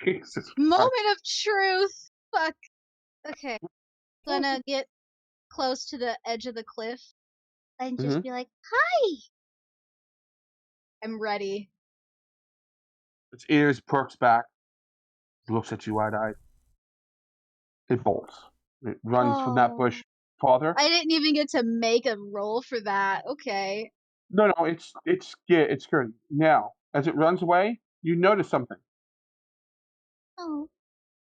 Jesus Christ. Moment of truth. Fuck. Okay. Gonna get close to the edge of the cliff and just be like, "Hi." I'm ready. Its ears perks back, looks at you wide-eyed. It bolts. It runs from that bush farther. I didn't even get to make a roll for that. Okay. No, it's scared. Now, as it runs away, you notice something. Oh.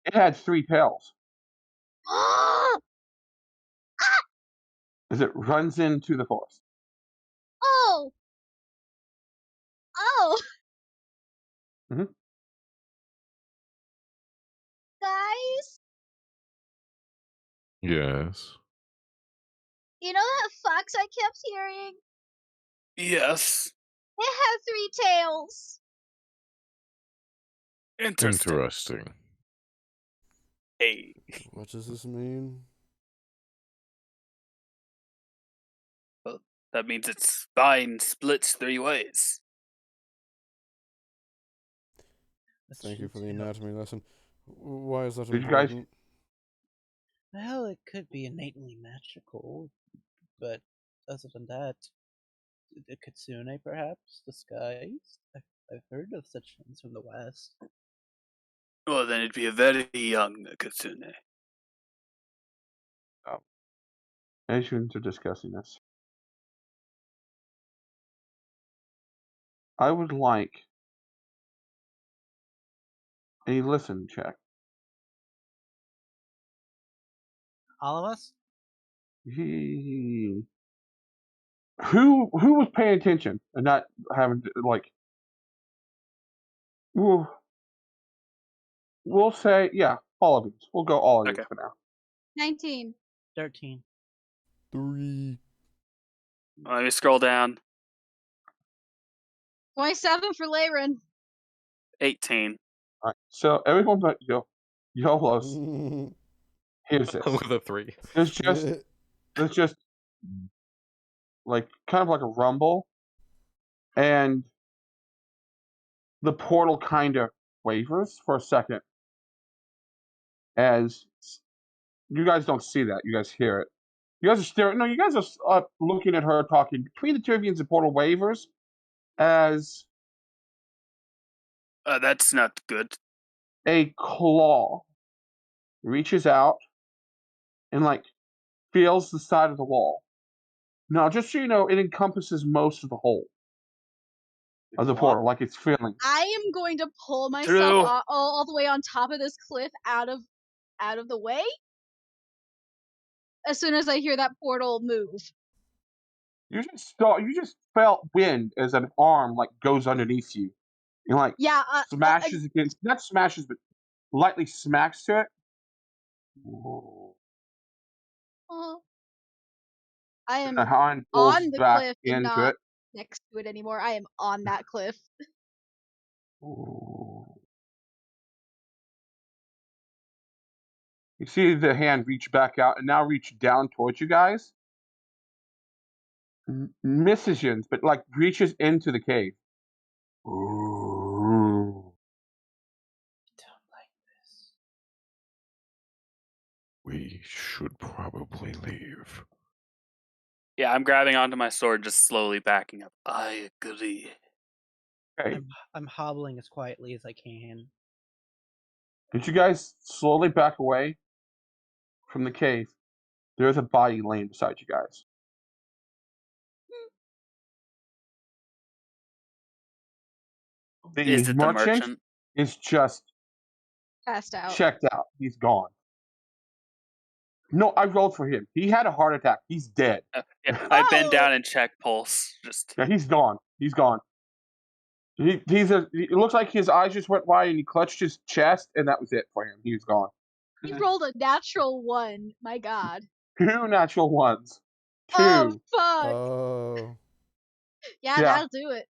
It had 3 tails. As it runs into the forest. Oh. Oh. Mhm. Guys, Yes. you know that fox I kept hearing? Yes. It had 3 tails. Interesting. Interesting. Hey. What does this mean? That means its spine splits 3 ways. Thank you for the anatomy lesson. Why is that Did you guys- important? Well, it could be innately magical, but other than that, the kitsune perhaps disguised. I've heard of such things from the West. Well, then it'd be a very young kitsune. As you are discussing this, I would like a listen check. All of us? Who was paying attention and not having to, like? We'll say all of you. We'll go all of you Okay. for now. 19. 13. 3. Let me scroll down. 27 for Laren. 18. All right. So everyone but Yolos. Here's this. With a 3. There's just like kind of like a rumble, and the portal kind of wavers for a second. As you guys don't see that, you guys hear it. You guys are staring. No, you guys are looking at her talking. Between the two of you, the portal wavers as That's not good. a claw reaches out and like feels the side of the wall. Now, just so you know, it encompasses most of the hole of the portal, like it's feeling. I am going to pull True. myself all the way on top of this cliff out of the way as soon as I hear that portal move. You just felt wind as an arm like goes underneath you, and like smashes against, not smashes, but lightly smacks to it. I am The hand pulls on the back cliff and into not it. next to it anymore. I am on that cliff. You see the hand reach back out and now reach down towards you guys. Misses you, but like reaches into the cave. Ooh. Don't like this. We should probably leave. Yeah, I'm grabbing onto my sword, just slowly backing up. I agree. Okay. I'm hobbling as quietly as I can. As you guys slowly back away from the cave, there's a body laying beside you guys. Is it the merchant? Is just Passed out. checked out. He's gone. No, I rolled for him. He had a heart attack. He's dead. Yeah, I bend down and check pulse. Just Yeah, he's gone. He's gone. It looks like his eyes just went wide and he clutched his chest, and that was it for him. He was gone. You rolled a natural 1. My god. 2 natural ones. 2. Oh, fuck. Oh. Yeah, yeah. that'll do it.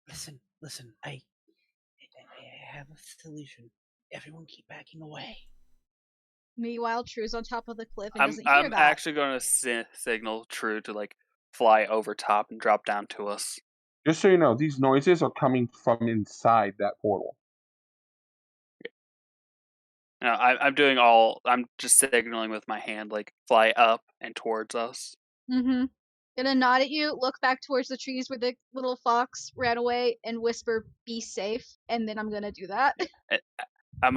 Listen. I have a solution. Everyone keep backing away. Meanwhile, True's on top of the cliff and I'm doesn't hear I'm that. actually going to signal True to like fly over top and drop down to us. Just so you know, these noises are coming from inside that portal. No, I'm doing all. I'm just signaling with my hand, like fly up and towards us. Mm-hmm. Gonna nod at you, look back towards the trees where the little fox ran away, and whisper, "Be safe." And then I'm gonna do that. I'm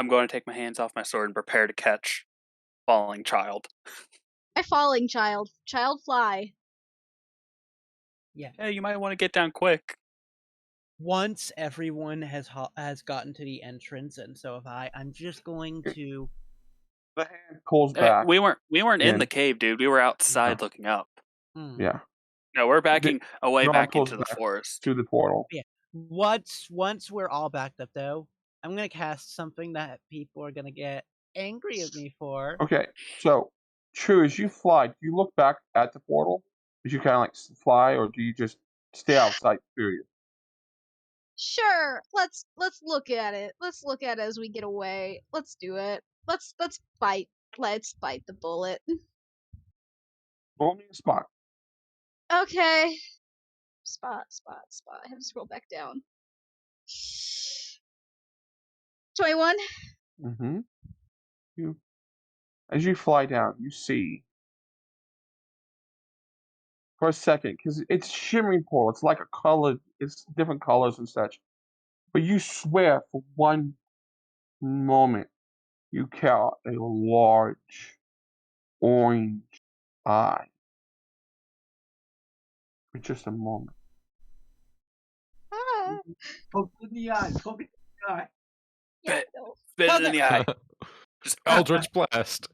going to take my hands off my sword and prepare to catch falling child. A falling child. Child fly. Yeah. Yeah, you might want to get down quick. Once everyone has gotten to the entrance, and so if I'm just going to. The hand pulls back. We weren't in in. the cave, dude. We were outside looking up. Yeah. No, we're backing away Ron back pulls into the back forest. to the portal. Yeah. Once we're all backed up, though, I'm gonna cast something that people are gonna get angry at me for. Okay, so True, as you fly, do you look back at the portal? As you kind of like fly, or do you just stay outside? Period. Sure. Let's look at it. Let's look at it as we get away. Let's do it. Let's bite. Let's bite the bullet. Roll me a spot. Okay. Spot. I have to scroll back down. 21. Mm-hmm. As you fly down, you see for a second, because it's shimmering portal. It's like a color. It's different colors and such. But you swear for one moment you caught a large orange eye. For just a moment. Ah. Poke in the eye. Poke in the eye. Yeah, no. Spit it in the eye. Just Eldritch Blast.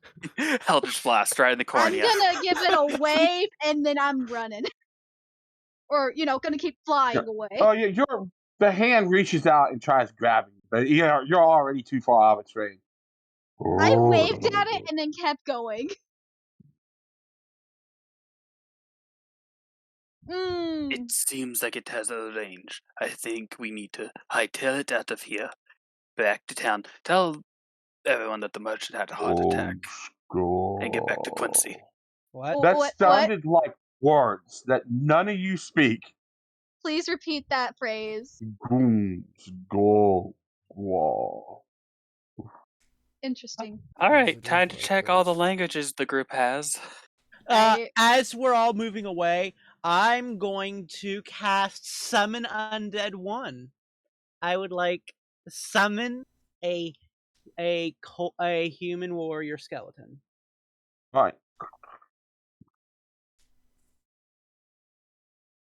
Eldritch blast right in the I'm cornea. gonna give it a wave and then I'm running. Or, gonna keep flying away. Oh yeah, the hand reaches out and tries grabbing you, but you're already too far out of its range. I waved at it and then kept going. It seems like it has a range. I think we need to hightail it out of here, back to town. Tell everyone that the merchant had a heart attack, and get back to Quincy. What? That sounded like words that none of you speak. Please repeat that phrase. Go. Interesting. All right, time to check all the languages the group has. Right. As we're all moving away, I'm going to cast Summon Undead 1. I would like summon a human warrior skeleton. All right.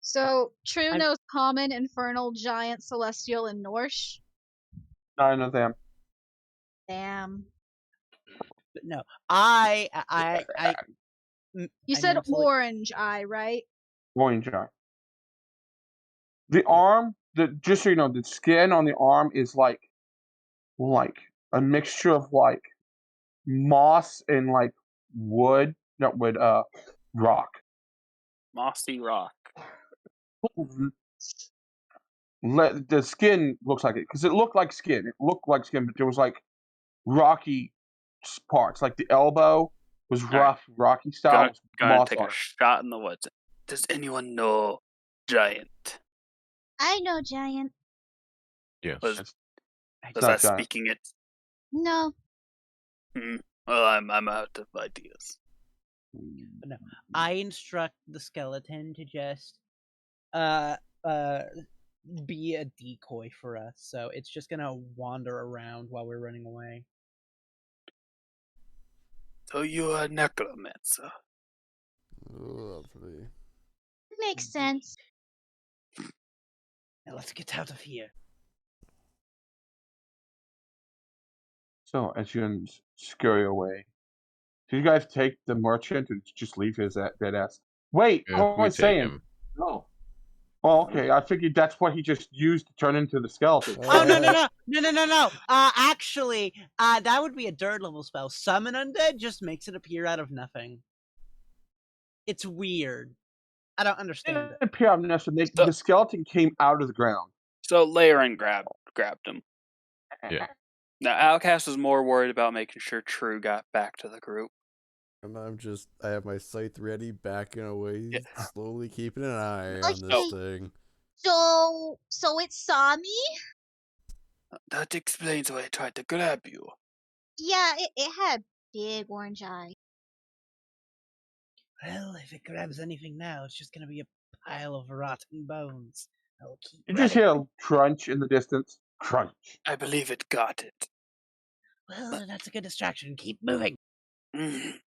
So, True knows Common, Infernal, Giant, Celestial, and Norse. 9 of them. Damn. But no, I You said orange eye, right? Orange eye. The arm, just so you know, the skin on the arm is like a mixture of like moss and like wood, not wood, rock. Mossy rock. The skin looks like it because it looked like skin. It looked like skin, but there was like rocky parts. Like the elbow was rough, rocky style. Gonna take a shot in the woods. Does anyone know Giant? I know Giant. Yes. Was that speaking it? No. Well, I'm out of ideas. But no, I instruct the skeleton to just be a decoy for us, so it's just gonna wander around while we're running away. So you're a necromancer. Lovely. Makes sense. Now let's get out of here. So as you scurry away, do you guys take the merchant and just leave his dead ass? Wait, Yeah, what am I saying? No. Oh, okay. I figured that's what he just used to turn into the skeleton. Oh no! Actually, that would be a 3rd level spell. Summon undead just makes it appear out of nothing. It's weird. I don't understand it. So- The skeleton came out of the ground. So Laren grabbed him. Yeah. Now Outcast was more worried about making sure True got back to the group. And I have my scythe ready, backing away, Yeah. slowly keeping an eye Like, on this thing. So it saw me? That explains why I tried to grab you. Yeah, it had big orange eye. Well, if it grabs anything now, it's just gonna be a pile of rotten bones. I'll keep You just running. hear a crunch in the distance. Crunch. I believe it got it. Well, that's a good distraction. Keep moving. Mm.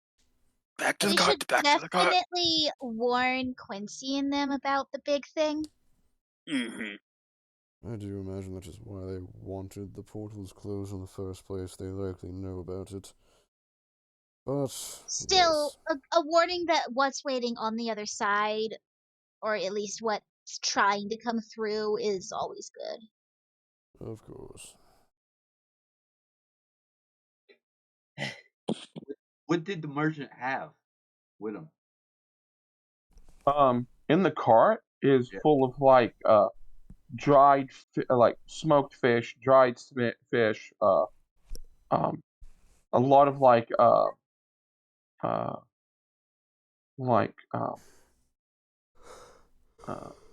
Back to We the cart. should Back to the cart. definitely warn Quincy and them about the big thing. Mm-hmm. I do imagine that is why they wanted the portals closed in the first place. They likely know about it. But Still, yes, a warning that what's waiting on the other side, or at least what's trying to come through, is always good. of course. What did the merchant have with him? In the cart is Yeah. full of dried, smoked fish, dried fish. A lot of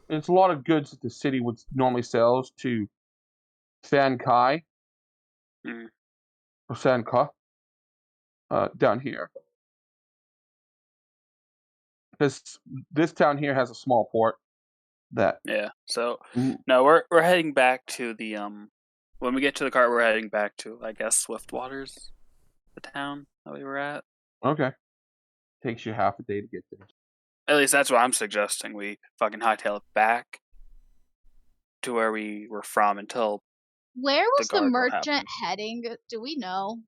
it's a lot of goods that the city would normally sell to San Kai Mm. or San Ka down here. This town here has a small port that Yeah. So Mm. no, we're heading back to the When we get to the cart, we're heading back to, I guess, Swiftwater's, the town that we were at. Okay. Takes you half a day to get there. At least that's what I'm suggesting. We fucking hightail it back to where we were from until Where was the gargoyle merchant happens. heading? Do we know?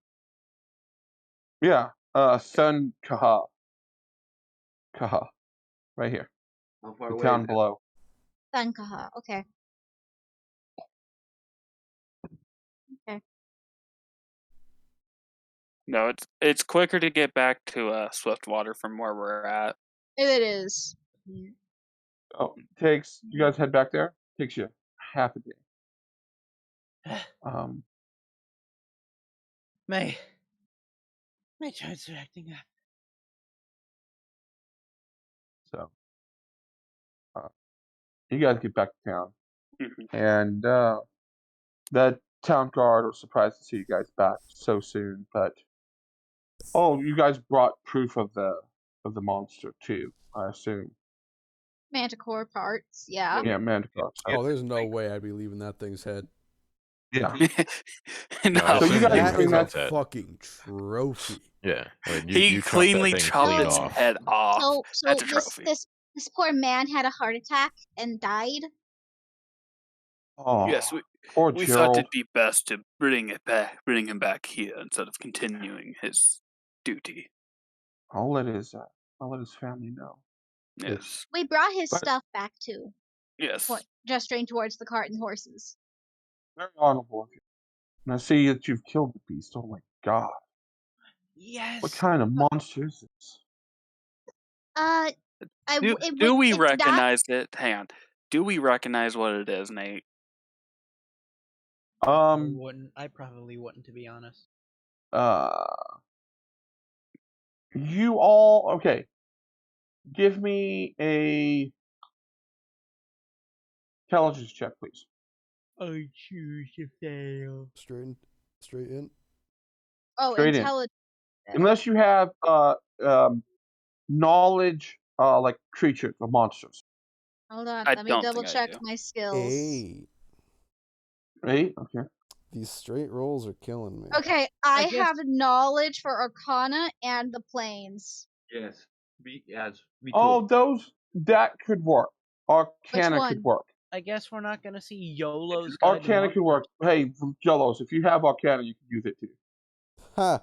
Yeah. San Kaha. Kaha. Right here. How far The away? town is it? below. Sankaha. Okay. No, it's quicker to get back to Swiftwater from where we're at. It is. Oh, you guys head back there? Takes you half a day. My joints are acting up. So, you guys get back to town, Mhm. and the town guard was surprised to see you guys back so soon. But you guys brought proof of the monster too, I assume. Manticore parts, yeah. Yeah, Manticore. So, Oh, there's no way I'd be leaving that thing's head. yeah. No, So you guys That bring is that a fucking trophy. Yeah. I mean, he you chop that cleanly thing chopped clean its off. head off. So That's a this trophy. this poor man had a heart attack and died. Oh, Yes, poor we thought Gerald. it'd be best to bring him back here instead of continuing his duty. I'll let his family know. Yes. We brought his But- stuff back too, Yes. gesturing towards the cart and horses. Very honorable of you. And I see that you've killed the beast. Oh my god. Yes. What kind of monster is this? Do we it's recognize it? Hang on. Do we recognize what it is, Nate? I probably wouldn't, to be honest. You all okay? Give me a intelligence check, please. I choose to fail. Straight in. Oh, Straight in. intelligence. Unless you have knowledge, like creatures or monsters. Hold on, I let me don't double think I check do. my skills. 8. 8? Okay. These straight rolls are killing me. Okay, I guess- have knowledge for Arcana and the planes. Yes. Me too. Oh, that could work. Arcana one? could work. I guess we're not gonna see YOLO's guide to Arcana could work. Hey, Jellos, if you have Arcana, you can use it too. Ha!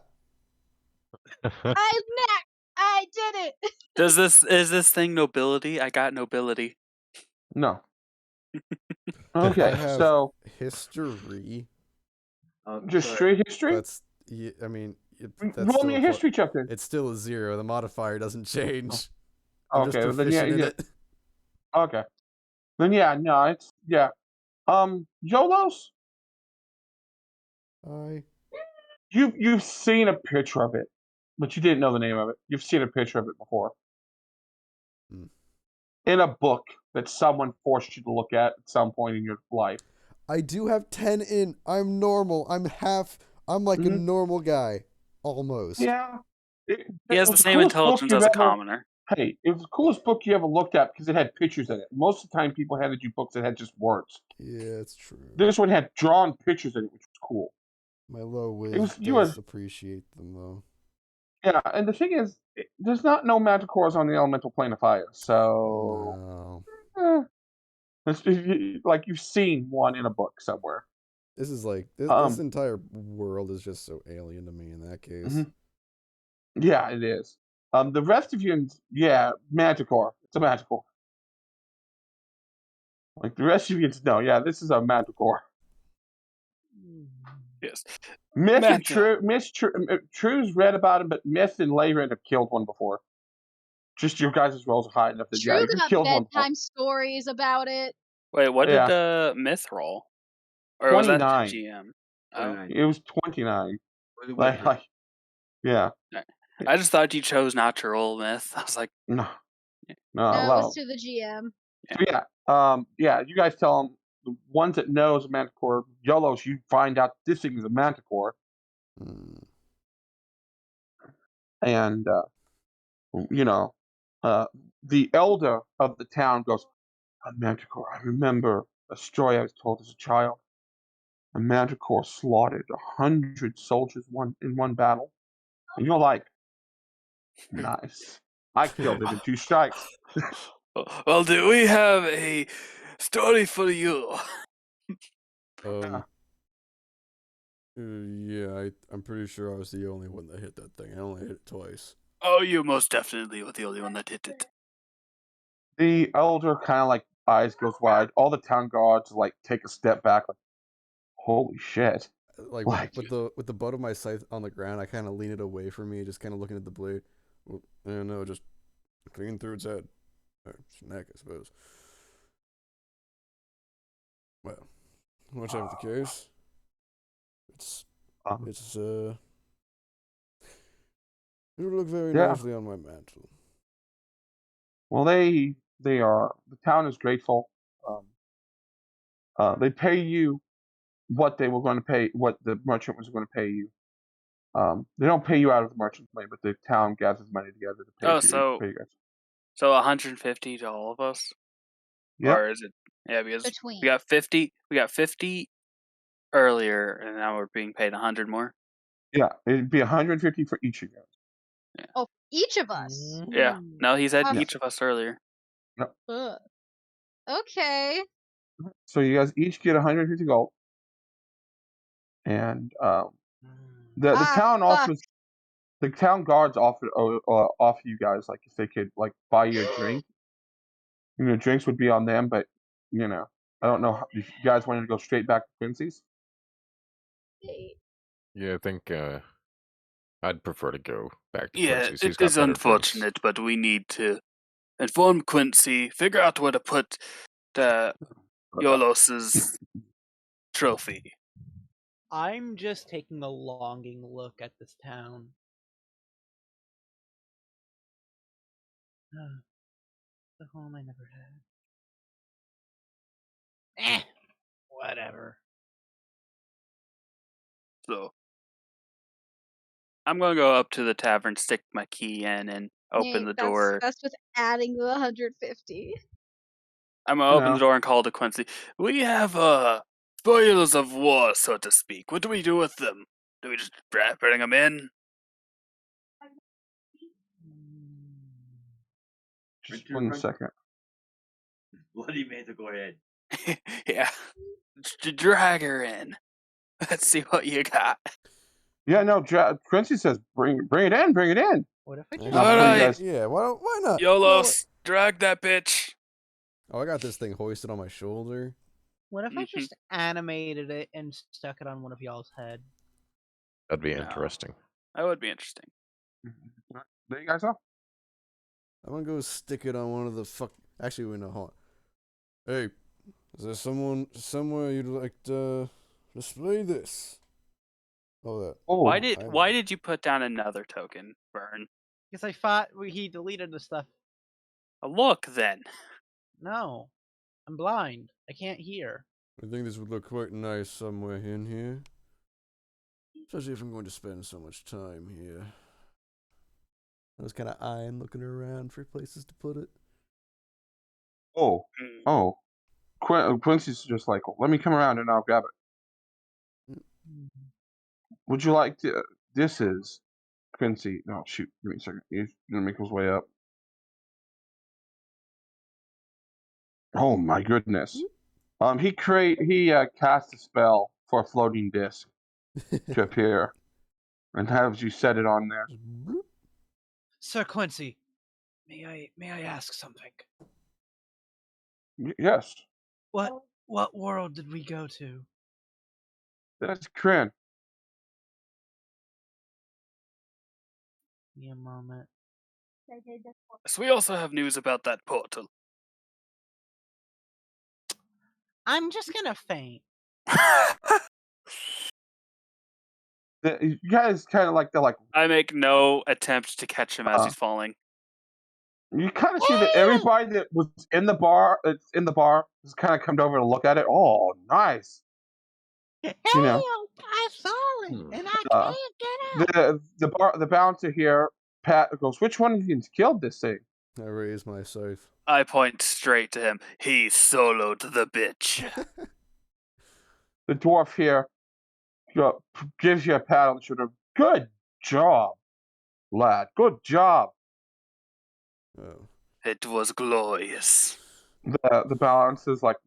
I did it. Is this thing nobility? I got nobility. No. I Okay, have so history. just Sorry. straight history. That's I mean, that's Roll still me a a plus. history check then. It's still a 0. The modifier doesn't change. I'm just Okay, well, then yeah, proficient in yeah. it. Okay, then yeah, no, it's yeah. Yolos, you've seen a picture of it, but you didn't know the name of it. You've seen a picture of it before Hmm. in a book that someone forced you to look at some point in your life. I do have 10 in. I'm normal. I'm like a Mhm. normal guy. Almost. Yeah, He has the was same coolest book intelligence you've as a ever. commoner. Hey, it was the coolest book you ever looked at because it had pictures in it. Most of the time, people handed you books that had just words. Yeah, it's true. This one had drawn pictures in it, which was cool. My low It whiz was you does were appreciate them though. yeah, and the thing is, there's not no manticores on the elemental plane of fire, so No. like you've seen one in a book somewhere. This is like this Um, entire world is just so alien to me in that case. mhm. Yeah, it is. The rest of you, yeah, manticore. It's a manticore. Like the rest of you know, yeah, this is a manticore. Yes. Myth and Manta. True's read about him, but Myth and Layren have killed one before. Just your guys' rolls are high enough that yeah, True you've got killed one before. bedtime stories about it. Wait, what Yeah. did Myth roll? Or was that 29. GM? Oh. 29. It was 29. Wait, Like, yeah. I just thought you chose not to roll Myth. I was like, No, No, it well, was to the GM. yeah. You guys tell them the ones that knows a manticore, YOLOs. You find out this thing is a manticore, Hmm. and the elder of the town goes, "A manticore. I remember a story I was told as a child. A manticore slaughtered 100 soldiers in one battle." And you're like, "Nice. I killed it in 2 strikes." well, do we have a story for you? Yeah, I'm pretty sure I was the only one that hit that thing. I only hit it twice. Oh, you most definitely were the only one that hit it. The elder kind of like eyes goes wide. All the town guards like take a step back, like, "Holy shit!" Like Like, with the butt of my scythe on the ground, I kind of lean it away from me, just kind of looking at the blade. Well, no, just clean through its head, or its neck, I suppose. Well, whichever the case, it's it'll look very Yeah. nicely on my mantle. well, they are. The town is grateful. They pay you what they were going to pay, what the merchant was going to pay you. They don't pay you out of the merchant's money, but the town gathers money together to pay Oh, you. so Pay you guys. so 150 to all of us, Yep. or is it? Yeah, because Between. we got 50. We got 50 earlier, and now we're being paid 100 more. Yeah, it'd be 150 for each of you guys. Oh, each of us. Yeah. No, he said Yeah. each of us earlier. Ugh. Okay. So you guys each get 150 gold, and the town fuck. offers. The town guards offer you guys like if they could like buy you a drink. Drinks would be on them, but I don't know if you guys wanted to go straight back to Quincy's. Yeah, I think I'd prefer to go back to Yeah, Quincy's. He's it got is better unfortunate, but we need to inform Quincy, figure out where to put Yolos's trophy. I'm just taking a longing look at this town. The home I never had. Whatever. So I'm gonna go up to the tavern, stick my key in, and open the door. That's with adding the 150. I'm gonna open the door and call to Quincy. We have spoils of war, so to speak. What do we do with them? Do we just bring them in? Just 1 second. Bloody manticore head. Yeah, drag her in. Let's see what you got. Yeah, no. Quincy says, "Bring it in, bring it in." What if I Actually, just Alright. guys- Yeah, why not? Yolos, drag that bitch. Oh, I got this thing hoisted on my shoulder. What if I just animated it and stuck it on one of y'all's head? That'd be No. interesting. That would be interesting. There you guys are. I'm gonna go stick it on one of the fuck. Actually, wait, no, hold on. Hey, is there someone somewhere you'd like to display this? Oh, that. Oh, Why did you put down another token, Vern? Because I thought he deleted the stuff. Look then. No, I'm blind. I can't hear. I think this would look quite nice somewhere in here. Especially if I'm going to spend so much time here. I was kind of eyeing, looking around for places to put it. oh. Quincy's just like, let me come around and I'll grab it. Would you like to? This is Quincy. No, shoot. Give me a second. He's gonna make his way up. Oh my goodness. He cast a spell for a floating disc to appear, and has you set it on there. Sir Quincy, may I ask something? Yes, What world did we go to? that's Kryn. Give me a moment. So we also have news about that portal. I'm just gonna faint. You guys kind of like I make no attempt to catch him as he's falling. you kind of see that everybody that was in the bar, has kind of come over to look at it. Oh, nice. Hey, You know. I've fallen and I can't get out. The bouncer here, Pat, goes, which one of you killed this thing? I raise my scythe. I point straight to him. He soloed the bitch. The dwarf here gives you a pat on the shoulder. Good job, lad. Good job. Oh. It was glorious. The balance is like,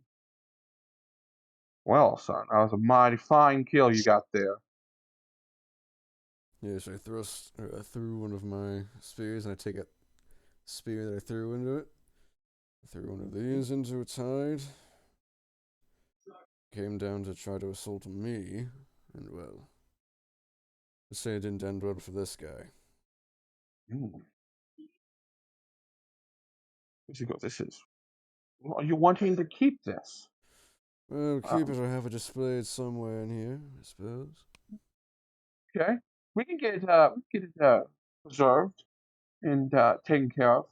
well, son, that was a mighty fine kill you got there. Yes, I threw one of my spears and I take a spear that I threw into it. I threw one of these into its hide. Came down to try to assault me, and well, let's say it didn't end well for this guy. She goes, are you wanting to keep this? Well, keep it or have it displayed somewhere in here, I suppose. Okay, we can get it preserved and taken care of.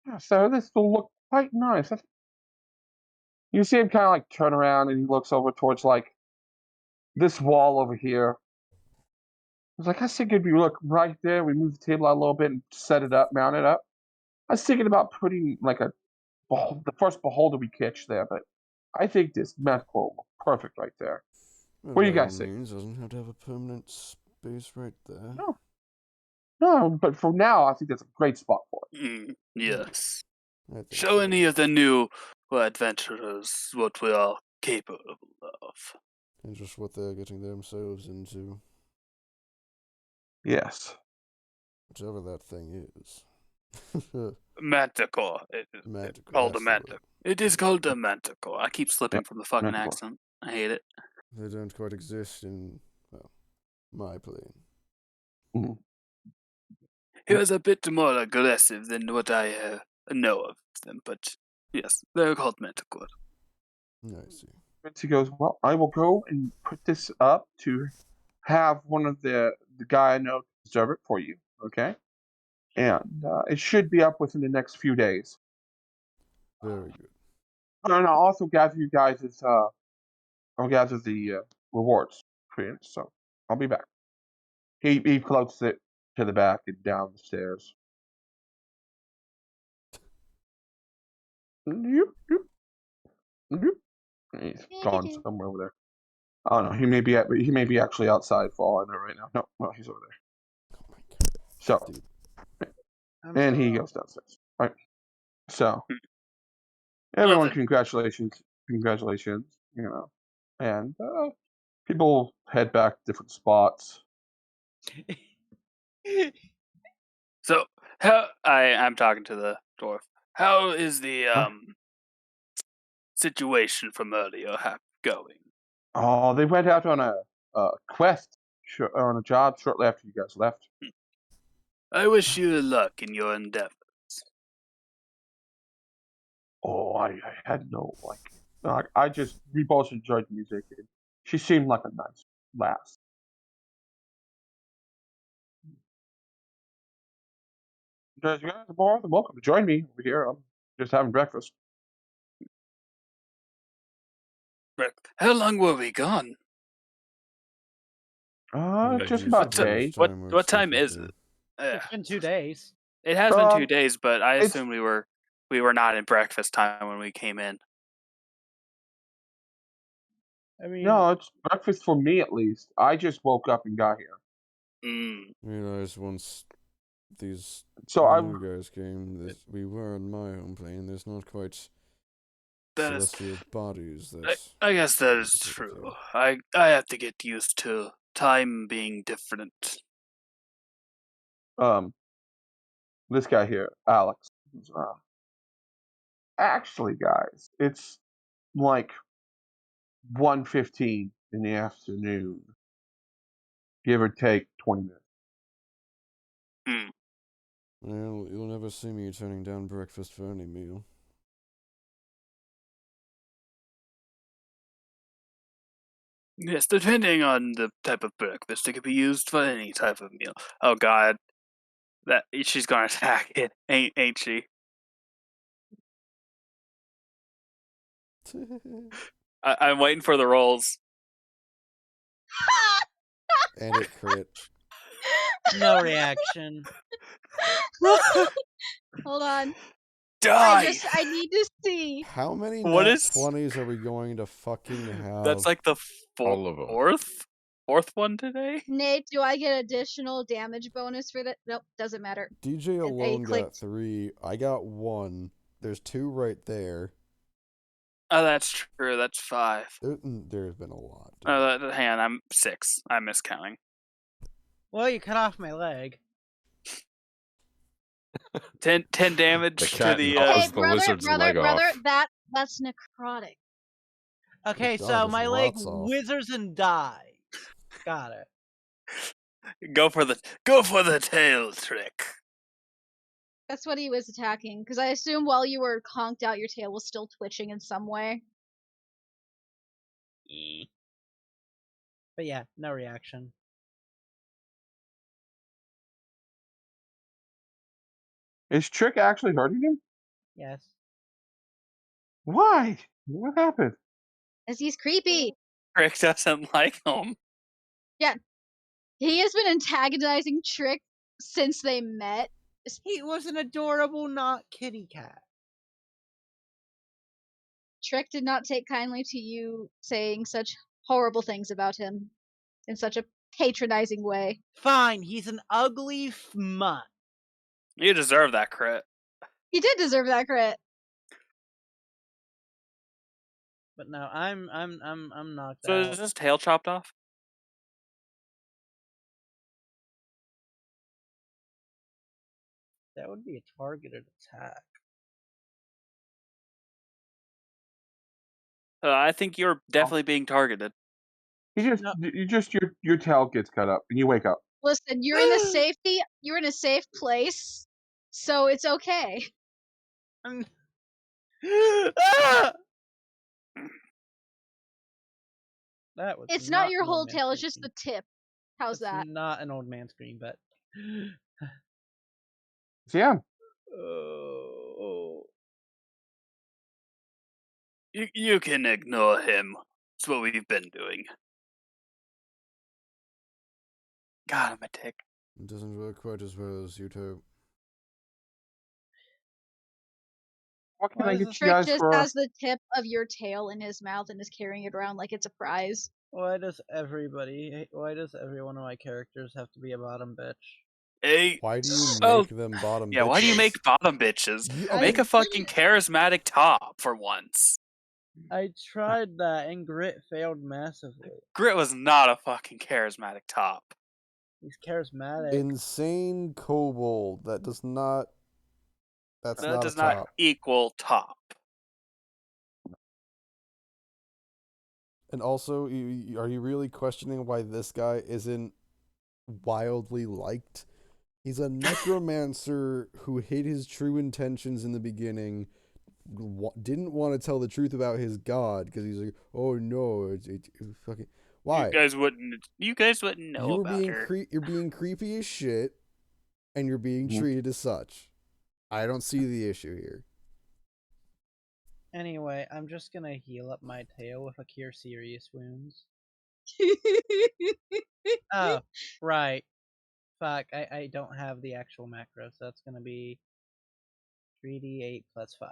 Yeah, so this will look quite nice. You see him kind of like turn around and he looks over towards like this wall over here. He's like, I figured we look right there. We move the table out a little bit and set it up, mount it up. I was thinking about putting like the first beholder we catch there, but I think this medical will look perfect right there. Well, What do you by guys all think? means, doesn't have to have a permanent space right there. No, but for now, I think that's a great spot for it. Yes. I think Show so. any of the new adventurers what we are capable of. And just what they're getting themselves into. Yes. Whichever that thing is. Manticore. It's Manticore, called a that's the manticore. word. It is called a manticore. I keep slipping from the fucking Manticore. accent. I hate it. They don't quite exist in, well, my plane. Mhm. He was a bit more aggressive than what I know of them, but yes, they're called manticore. I see. He goes, well, I will go and put this up to have one of the guy I know preserve it for you, okay? And it should be up within the next few days. Very good. And I'll also gather you guys' I'll gather the rewards for you, so I'll be back. He floats it to the back and down the stairs. Yoop, yoop, yoop. He's gone somewhere over there. I don't know. He may be actually outside for all I know right now. No, he's over there. Oh my god. So, Dude. and he goes downstairs. Right. So, everyone, Nothing. congratulations. You know, and people head back to different spots. So, how I'm talking to the Dwarf. How is the Huh? situation from earlier going? Oh, they went out on a quest, on a job shortly after you guys left. I wish you luck in your endeavors. Oh, I had no we both enjoyed music. And she seemed like a nice lass. You guys are more than welcome to join me over here. I'm just having breakfast. How long were we gone? Just Usually about a What day. what time is it? It's been 2 days. It has been 2 Um, days, but I it's assume we were not in breakfast time when we came in. I mean, no, it's breakfast for me at least. I just woke up and got here. Mm. Realized once these So I new guys came that we were on my home plane. There's not quite That is, celestial bodies that. I guess that is That's what true. they I have to get used to time being different. this guy here, Alex. Actually, guys, it's like 1:15 in the afternoon, give or take 20 minutes. Hmm. Well, you'll never see me turning down breakfast for any meal. Yes, depending on the type of breakfast, it could be used for any type of meal. Oh God, that she's gonna attack it, ain't she? I'm waiting for the rolls. And it crit. no reaction. Hold on. Die. I need to see. How many What nat is- 20s are we going to fucking have? That's like the All of 'em. fourth one today. Nate, do I get additional damage bonus for that? Nope, doesn't matter. DJ alone got clicked. 3. I got 1. There's 2 right there. Oh, that's true. That's 5. There's been a lot. dude. Hang on, I'm 6. I'm miscounting. Well, you cut off my leg. 10 damage The to cat the. gnaws Hey, the brother, lizard's brother, leg brother, off. that's necrotic. Okay, God, so there's my leg lots off. withers and die. Got it. Go for the tail trick. That's what he was attacking. Because I assume while you were conked out, your tail was still twitching in some way. But yeah, no reaction. Is Trick actually hurting him? Yes. Why? What happened? As he's creepy. Rick doesn't like him. He has been antagonizing Trick since they met. He was an adorable not kitty cat. Trick did not take kindly to you saying such horrible things about him in such a patronizing way. Fine, he's an ugly mutt. You deserve that crit. He did deserve that crit. But no, I'm knocked So out. is his tail chopped off? That would be a targeted attack. I think you're definitely being targeted. Your tail gets cut up and you wake up. Listen, you're in a safe place, so it's okay. Ah! That was It's not your an whole old man tail, it's just the scream. tip. How's That's that? not an old man scream, but So yeah, oh. You can ignore him. That's what we've been doing. God, I'm a tick. It doesn't work quite as well as you'd hope. what can Why I is get this you Trick guys just for? has the tip of your tail in his mouth and is carrying it around like it's a prize. Why does every one of my characters have to be a bottom bitch? Hey. Why do you Oh, make them bottom yeah, bitches? why do you make bottom bitches? You- Make okay, a fucking charismatic top for once. I tried that and Grit failed massively. Grit was not a fucking charismatic top. He's charismatic. insane kobold that does not That's That not a does not top. equal top. And also, are you really questioning why this guy isn't wildly liked? He's a necromancer who hid his true intentions in the beginning, didn't want to tell the truth about his god because he's like, oh no, it's fucking. Why? You guys wouldn't know You were about her. you're being creepy as shit, and you're being treated as such. I don't see the issue here. Anyway, I'm just gonna heal up my tail with a cure serious wounds. Oh, right. Fuck, I don't have the actual macro, so that's gonna be 3d8 plus 5.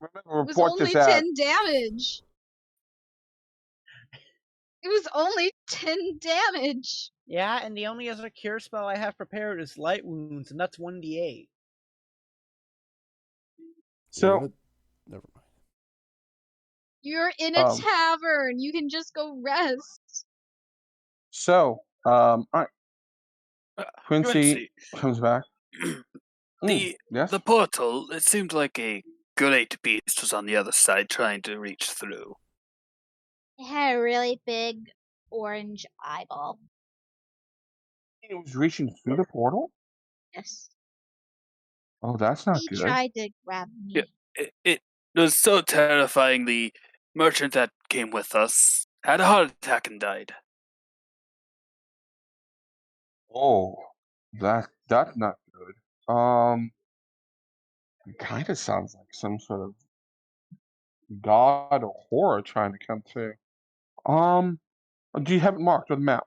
Remember, It was report only this ad. 10 damage. It was only 10 damage. Yeah, and the only other cure spell I have prepared is light wounds, and that's 1d8. So, Never mind. You're in a tavern. You can just go rest. all right. Quincy comes back. Yes. The portal, it seemed like a great beast was on the other side trying to reach through. It had a really big orange eyeball. It was reaching through the portal? Yes. Oh, that's not He good. tried to grab me. It was so terrifying. The merchant that came with us had a heart attack and died. Oh, that's not good. It kind of sounds like some sort of god or horror trying to come through. Do you have it marked on the map?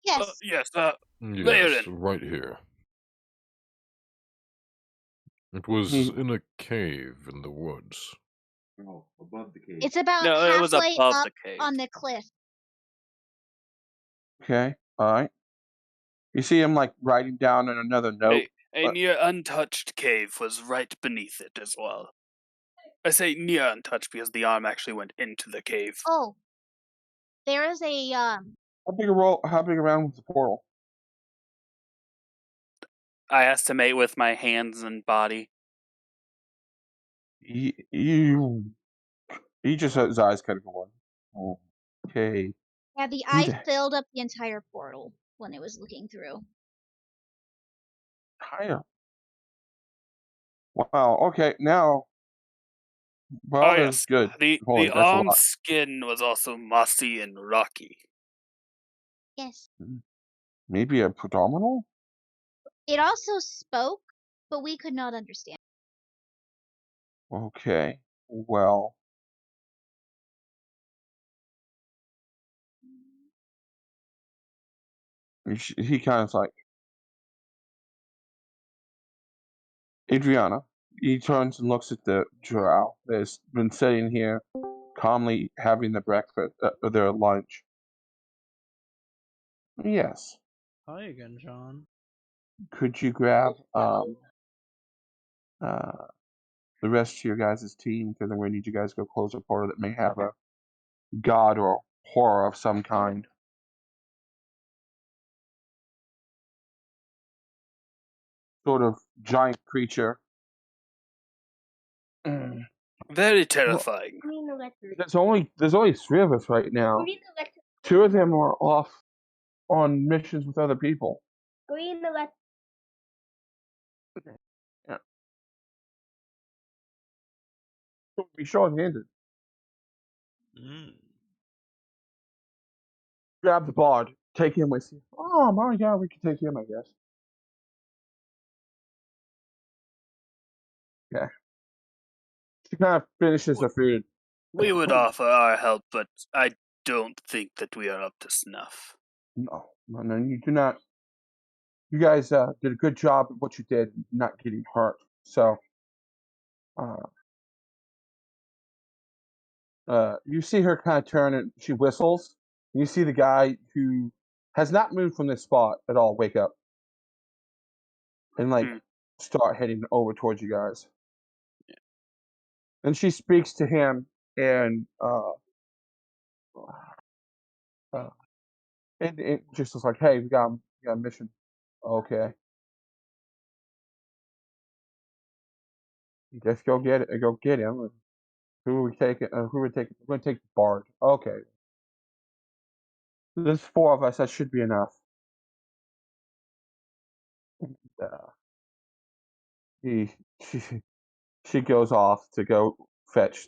Yes. Yes, Yes, Baron. right here. It was in a cave in the woods. Oh, above the cave. It's about No, it was halfway above up the cave. on the cliff. Okay, all right. You see him like writing down in another note. A near untouched cave was right beneath it as well. I say near untouched because the arm actually went into the cave. Oh. There is a How big around was the portal? I estimate with my hands and body. He just his eyes kind of go on. Okay. Yeah, the Who eye the- filled up the entire portal when it was looking through. Higher. Wow. Okay. Now. Well, Oh that's yes, good. the Holy, that's a arm's lot. skin was also mossy and rocky. Yes. Maybe a predominal? It also spoke, but we could not understand. Okay. Well. He kind of like Adriana. He turns and looks at the drow that's been sitting here, calmly having the breakfast, their lunch. Yes. Hi again, John. Could you grab the rest of your guys' team, because I'm going to need you guys to go close a portal that may have a god or horror of some kind. Sort of giant creature. Very terrifying. There's only 3 of us right now. 2 of them are off on missions with other people. Yeah. So be short-handed. Grab the bard, take him with you. Oh my god, we can take him, I guess. Yeah. She kind of finishes the food. We would offer our help, but I don't think that we are up to snuff. No, you do not. You guys did a good job at what you did, not getting hurt. So, you see her kind of turn and she whistles. You see the guy who has not moved from this spot at all wake up and start heading over towards you guys. Yeah. And she speaks to him and it just was like, hey, we got a mission. Okay. Just go get it. Go get him. Who would take it? Who would take it? We're gonna take the bard. Okay. There's 4 of us. That should be enough. Uh, he, she, she goes off to go fetch.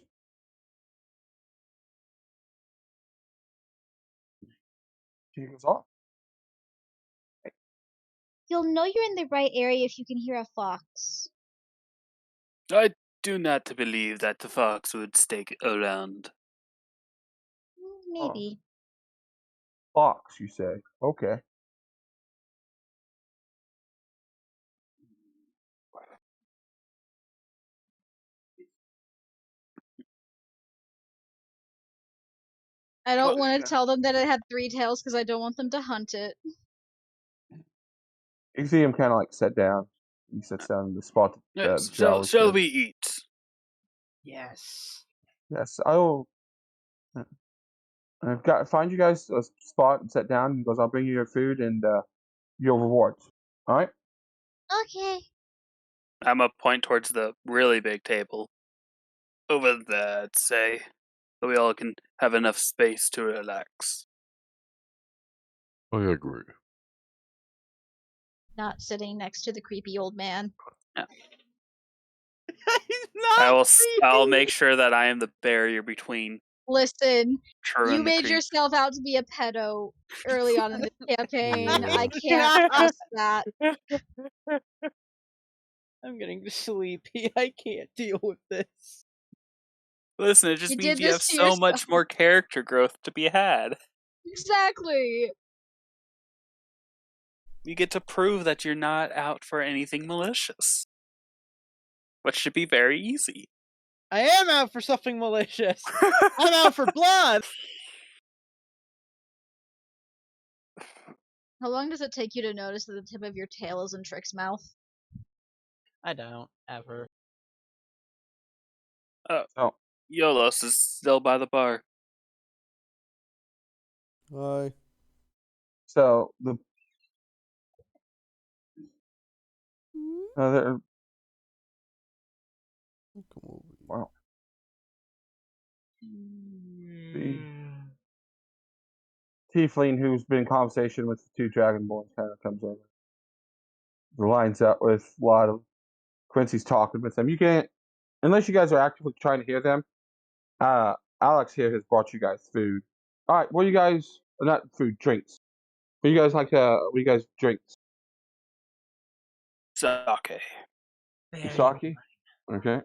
She goes off. You'll know you're in the right area if you can hear a fox. I do not believe that the fox would stay around. Maybe. Fox, you say? Okay. I don't Well, want to tell them that it had 3 tails because I don't want them to hunt it. You see him kind of like sit down. He sits down in the spot that yes, Joe was shall good. we eat? Yes. Yes, I will. I've got find you guys a spot and sit down. He goes, I'll bring you your food and your rewards. All right. Okay. I'm gonna point towards the really big table. Over there, I'd say. So we all can have enough space to relax. I agree. Not sitting next to the creepy old man. He's not I'll creepy. make sure that I am the barrier between Listen, True you and the made creep. yourself out to be a pedo early on in the campaign. Yeah. I can't trust that. I'm getting sleepy. I can't deal with this. Listen, it just You means did you have this to so much yourself. more character growth to be had. Exactly. You get to prove that you're not out for anything malicious. Which should be very easy. I am out for something malicious. I'm out for blood. How long does it take you to notice that the tip of your tail is in Trick's mouth? I don't ever. So Yolos is still by the bar. Hi. so the there- Come over. wow. The tiefling who's been in conversation with the 2 dragonborns kind of comes over. Lines up with a lot of Quincy's talking with them. You can't unless you guys are actively trying to hear them. Alex here has brought you guys food. All right, what do you guys? Not food, drinks. What do you guys like? What do you guys drinks? Sake. Very Sake. Okay.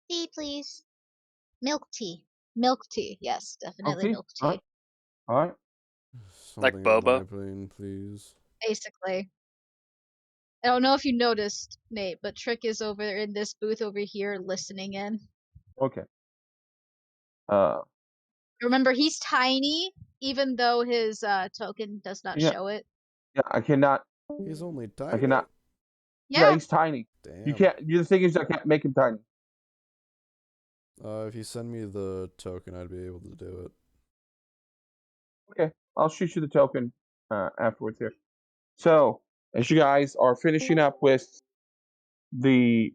Tea, please. Milk tea. Milk tea. Yes, definitely tea? milk tea. Alright. All right. Like Something boba? on my plane, please. Basically. I don't know if you noticed, Nate, but Trick is over in this booth over here listening in. Okay. Remember, he's tiny, even though his token does not Yeah. show it. Yeah, I cannot. He's only tiny. I cannot. Yeah. Yeah, he's tiny. Damn. You can't. The thing is, I can't make him tiny. If you send me the token, I'd be able to do it. Okay, I'll shoot you the token afterwards here. So, as you guys are finishing up with the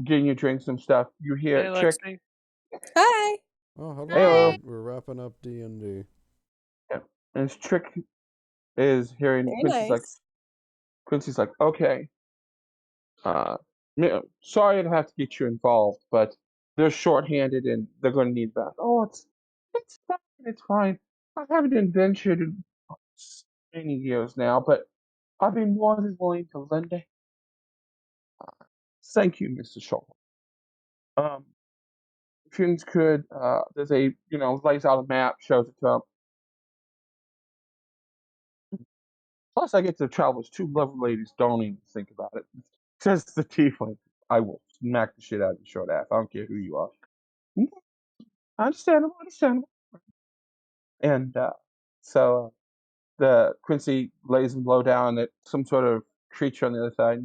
getting your drinks and stuff, you hear Hey, Trick. Lexi. Hi. Oh, hello. Hello. We're wrapping up D&D. Yeah, and as Trick is hearing Very nice. Quincy's like, okay. Sorry to have to get you involved, but they're shorthanded and they're going to need that. Oh, it's fine. It's fine. I haven't adventured in many years now, but I've been more than willing to lend a. Thank you, Mr. Shaw. If you could, there's a lays out a map, shows it to him. Plus, I get to travel with 2 lovely ladies. Don't even think about it. Says the tiefling. I will smack the shit out of you, short ass. I don't care who you are. Understandable. And so the Quincy lays him low down at some sort of creature on the other side.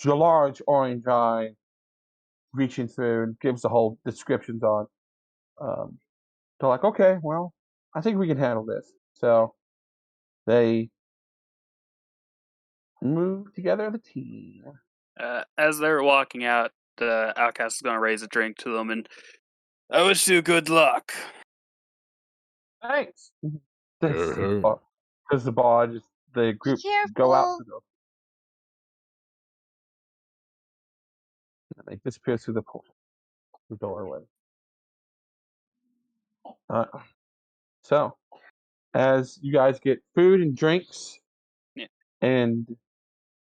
A large orange eye reaching through and gives the whole descriptions on. They're like, okay, well, I think we can handle this. So they move together as a team. As they're walking out, the outcast is going to raise a drink to them, and I wish you good luck. Thanks. Uh-huh. Because the bar, just the group go out careful. to and they disappear through the doorway. So, as you guys get food and drinks, Yeah. and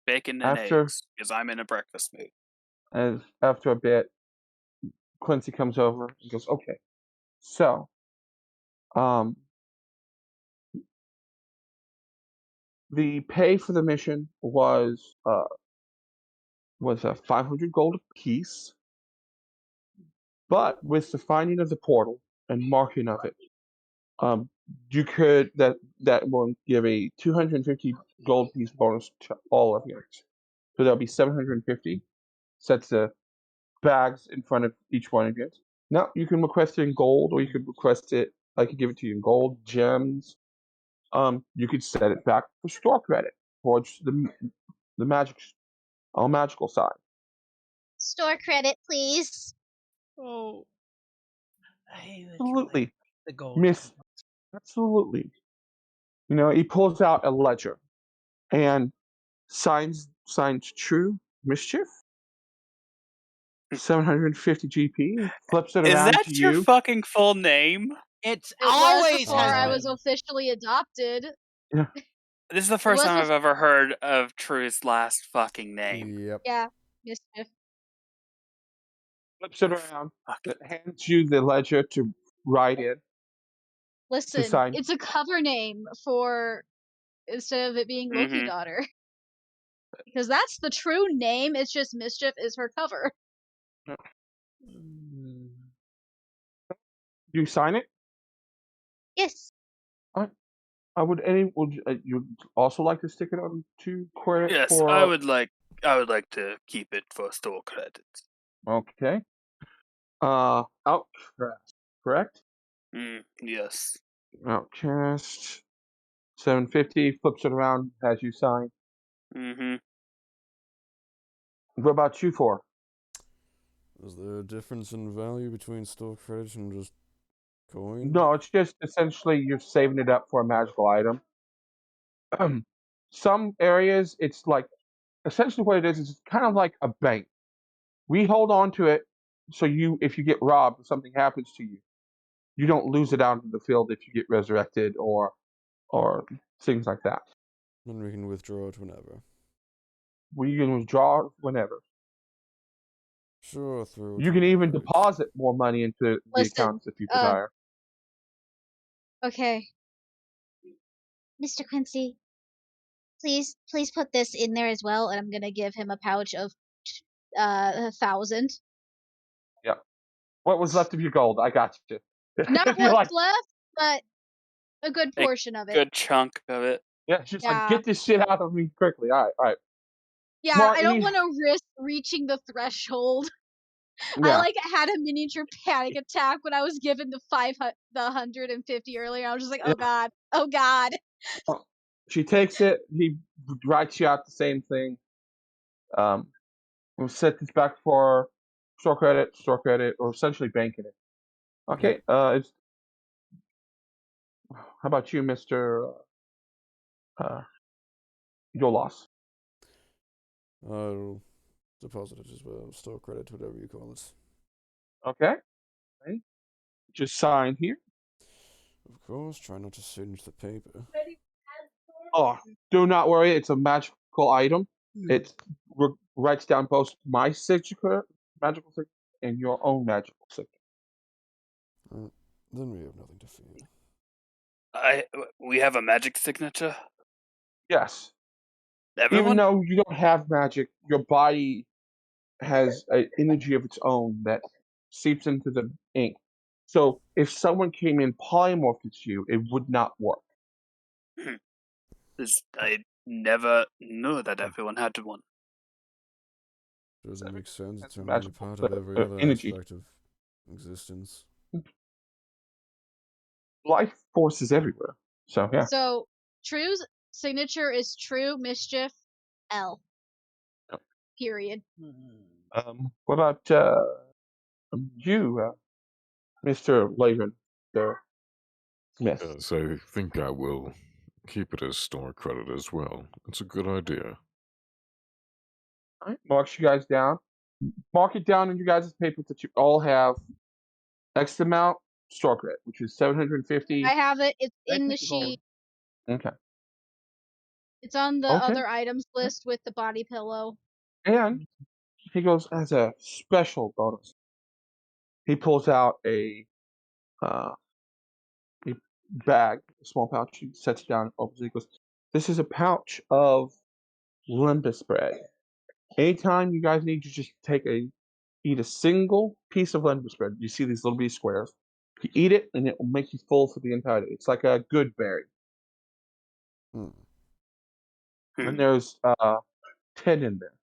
Bacon and after eggs, because I'm in a breakfast mood. after a bit, Quincy comes over and goes, "Okay, so, um, the pay for the mission was 500 gold apiece, but with the finding of the portal and marking of it, you could that will give a 250 gold piece bonus to all of yours. So there'll be 750 sets of bags in front of each one of you. Now you can request it in gold, or you could request it. I could give it to you in gold, gems. You could set it back for store credit towards the magical side. Store credit, please. Oh, I would Absolutely, like the gold. Miss. Absolutely. You know, he pulls out a ledger and signs True Mischief. 750 GP. Flips it Is around that to your you. fucking full name? It's It was always before has I been. was officially adopted. Yeah. This is the first was time bef- I've ever heard of True's last fucking name. Yep. Yeah, Mischief. Flips it around. Hands you the ledger to write in. Listen, sign. it's a cover name for instead of it being Loki Mhm. daughter. Because that's the true name, it's just Mischief is her cover. You sign it? Yes. Would you also like to stick it on to credit Yes, for? I would like to keep it for store credits. Okay. Outcast, correct? Yes. Outcast. 750. Flips it around. Has you sign. Mm-hmm. What about you for? Is there a difference in value between store credit and just coin? No, it's just essentially you're saving it up for a magical item. Some areas, it's like essentially what it is it's kind of like a bank. We hold on to it so if you get robbed or something happens to you, you don't lose it out in the field if you get resurrected or things like that. Then we can withdraw it whenever. We can withdraw whenever. Sure, through. You can even deposit more money into the Listen, accounts if you desire. Okay. Mr. Quincy, please put this in there as well, and I'm gonna give him a pouch of 1,000. Yeah. What was left of your gold? I got you. Not You're what's like, left, but a good portion of it. Good chunk of it. yeah, just like Yeah. get this shit out of me quickly. All right. Yeah, Well, I don't want to risk reaching the threshold. Yeah. I had a miniature panic attack when I was given the 150 earlier. I was just like, oh god, oh god. She takes it. He writes you out the same thing. We'll set this back for store credit, or essentially banking it. Okay. How about you, Mister Yolas? I'll deposit it as well. Store credit, whatever you call it. Okay. Just sign here. Of course, try not to singe the paper. Oh, do not worry. It's a magical item. It writes down both my magical signature, and your own magical signature. Then we have nothing to fear. We have a magic signature. Yes. Everyone? Even though you don't have magic, your body has an energy of its own that seeps into the ink. So if someone came in polymorphed as you, it would not work. I never knew that everyone had one. Doesn't make sense. It's only a Magical part of every other energy. aspect of existence. Life force is everywhere. So yeah. So True's signature is True Mischief L. Yep. Period. What about you, Mr. Laven, the Smith? Yes, I think I will keep it as store credit as well. It's a good idea. All right, marks you guys down. Mark it down in you guys' papers that you all have X amount store credit, which is 750. I have it. It's I in the took gold. sheet. Okay. It's on the Okay. other items list with the body pillow. And he goes, as a special bonus, he pulls out a bag, a small pouch. He sets it down, opens it. He goes, this is a pouch of limbus bread. Anytime you guys need to just eat a single piece of limbus bread, you see these little bitty squares. You eat it, and it will make you full for the entire day. It's like a good berry. And there's 10 in there.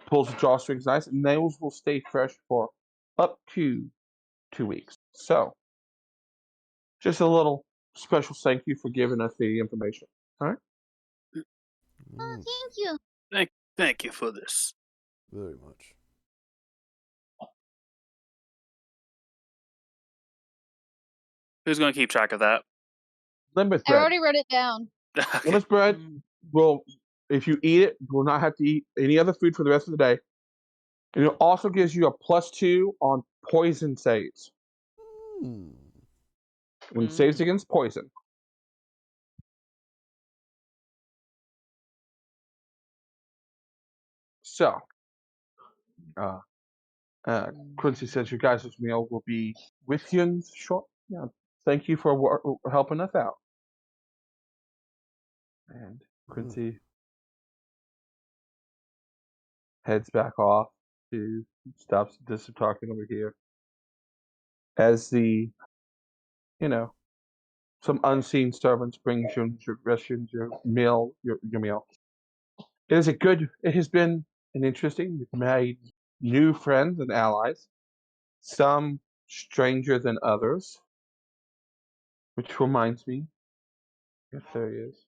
Pulls the drawstrings nice, and those will stay fresh for up to 2 weeks. So, just a little special thank you for giving us the information. All right? Oh, thank you. Thank you for this. Very much. Who's going to keep track of that? Limbus I bread. already wrote it down. Okay. Limbus bread will, if you eat it, you will not have to eat any other food for the rest of the day. And it also gives you a +2 on poison saves. When saves against poison. So, Quincy says your guys' meal will be with you in short. Yeah, thank you for helping us out. And Quincy heads back off to does some talking over here. As some unseen servants brings you your rations, your meal, your meal. It has been an interesting, you've made new friends and allies, some stranger than others, which reminds me, yes, there he is.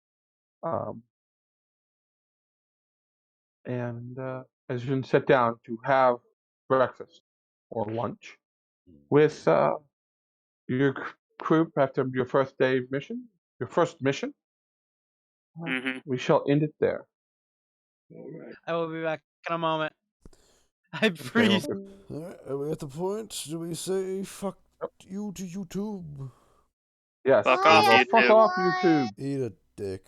And as you can sit down to have breakfast or lunch with your crew after your first mission, we shall end it there. I will be back in a moment. I Okay, freeze. Alright, are we at the point? Do we say fuck you to YouTube? Yes. Fuck we off, go, YouTube. Fuck off, YouTube. Eat a dick.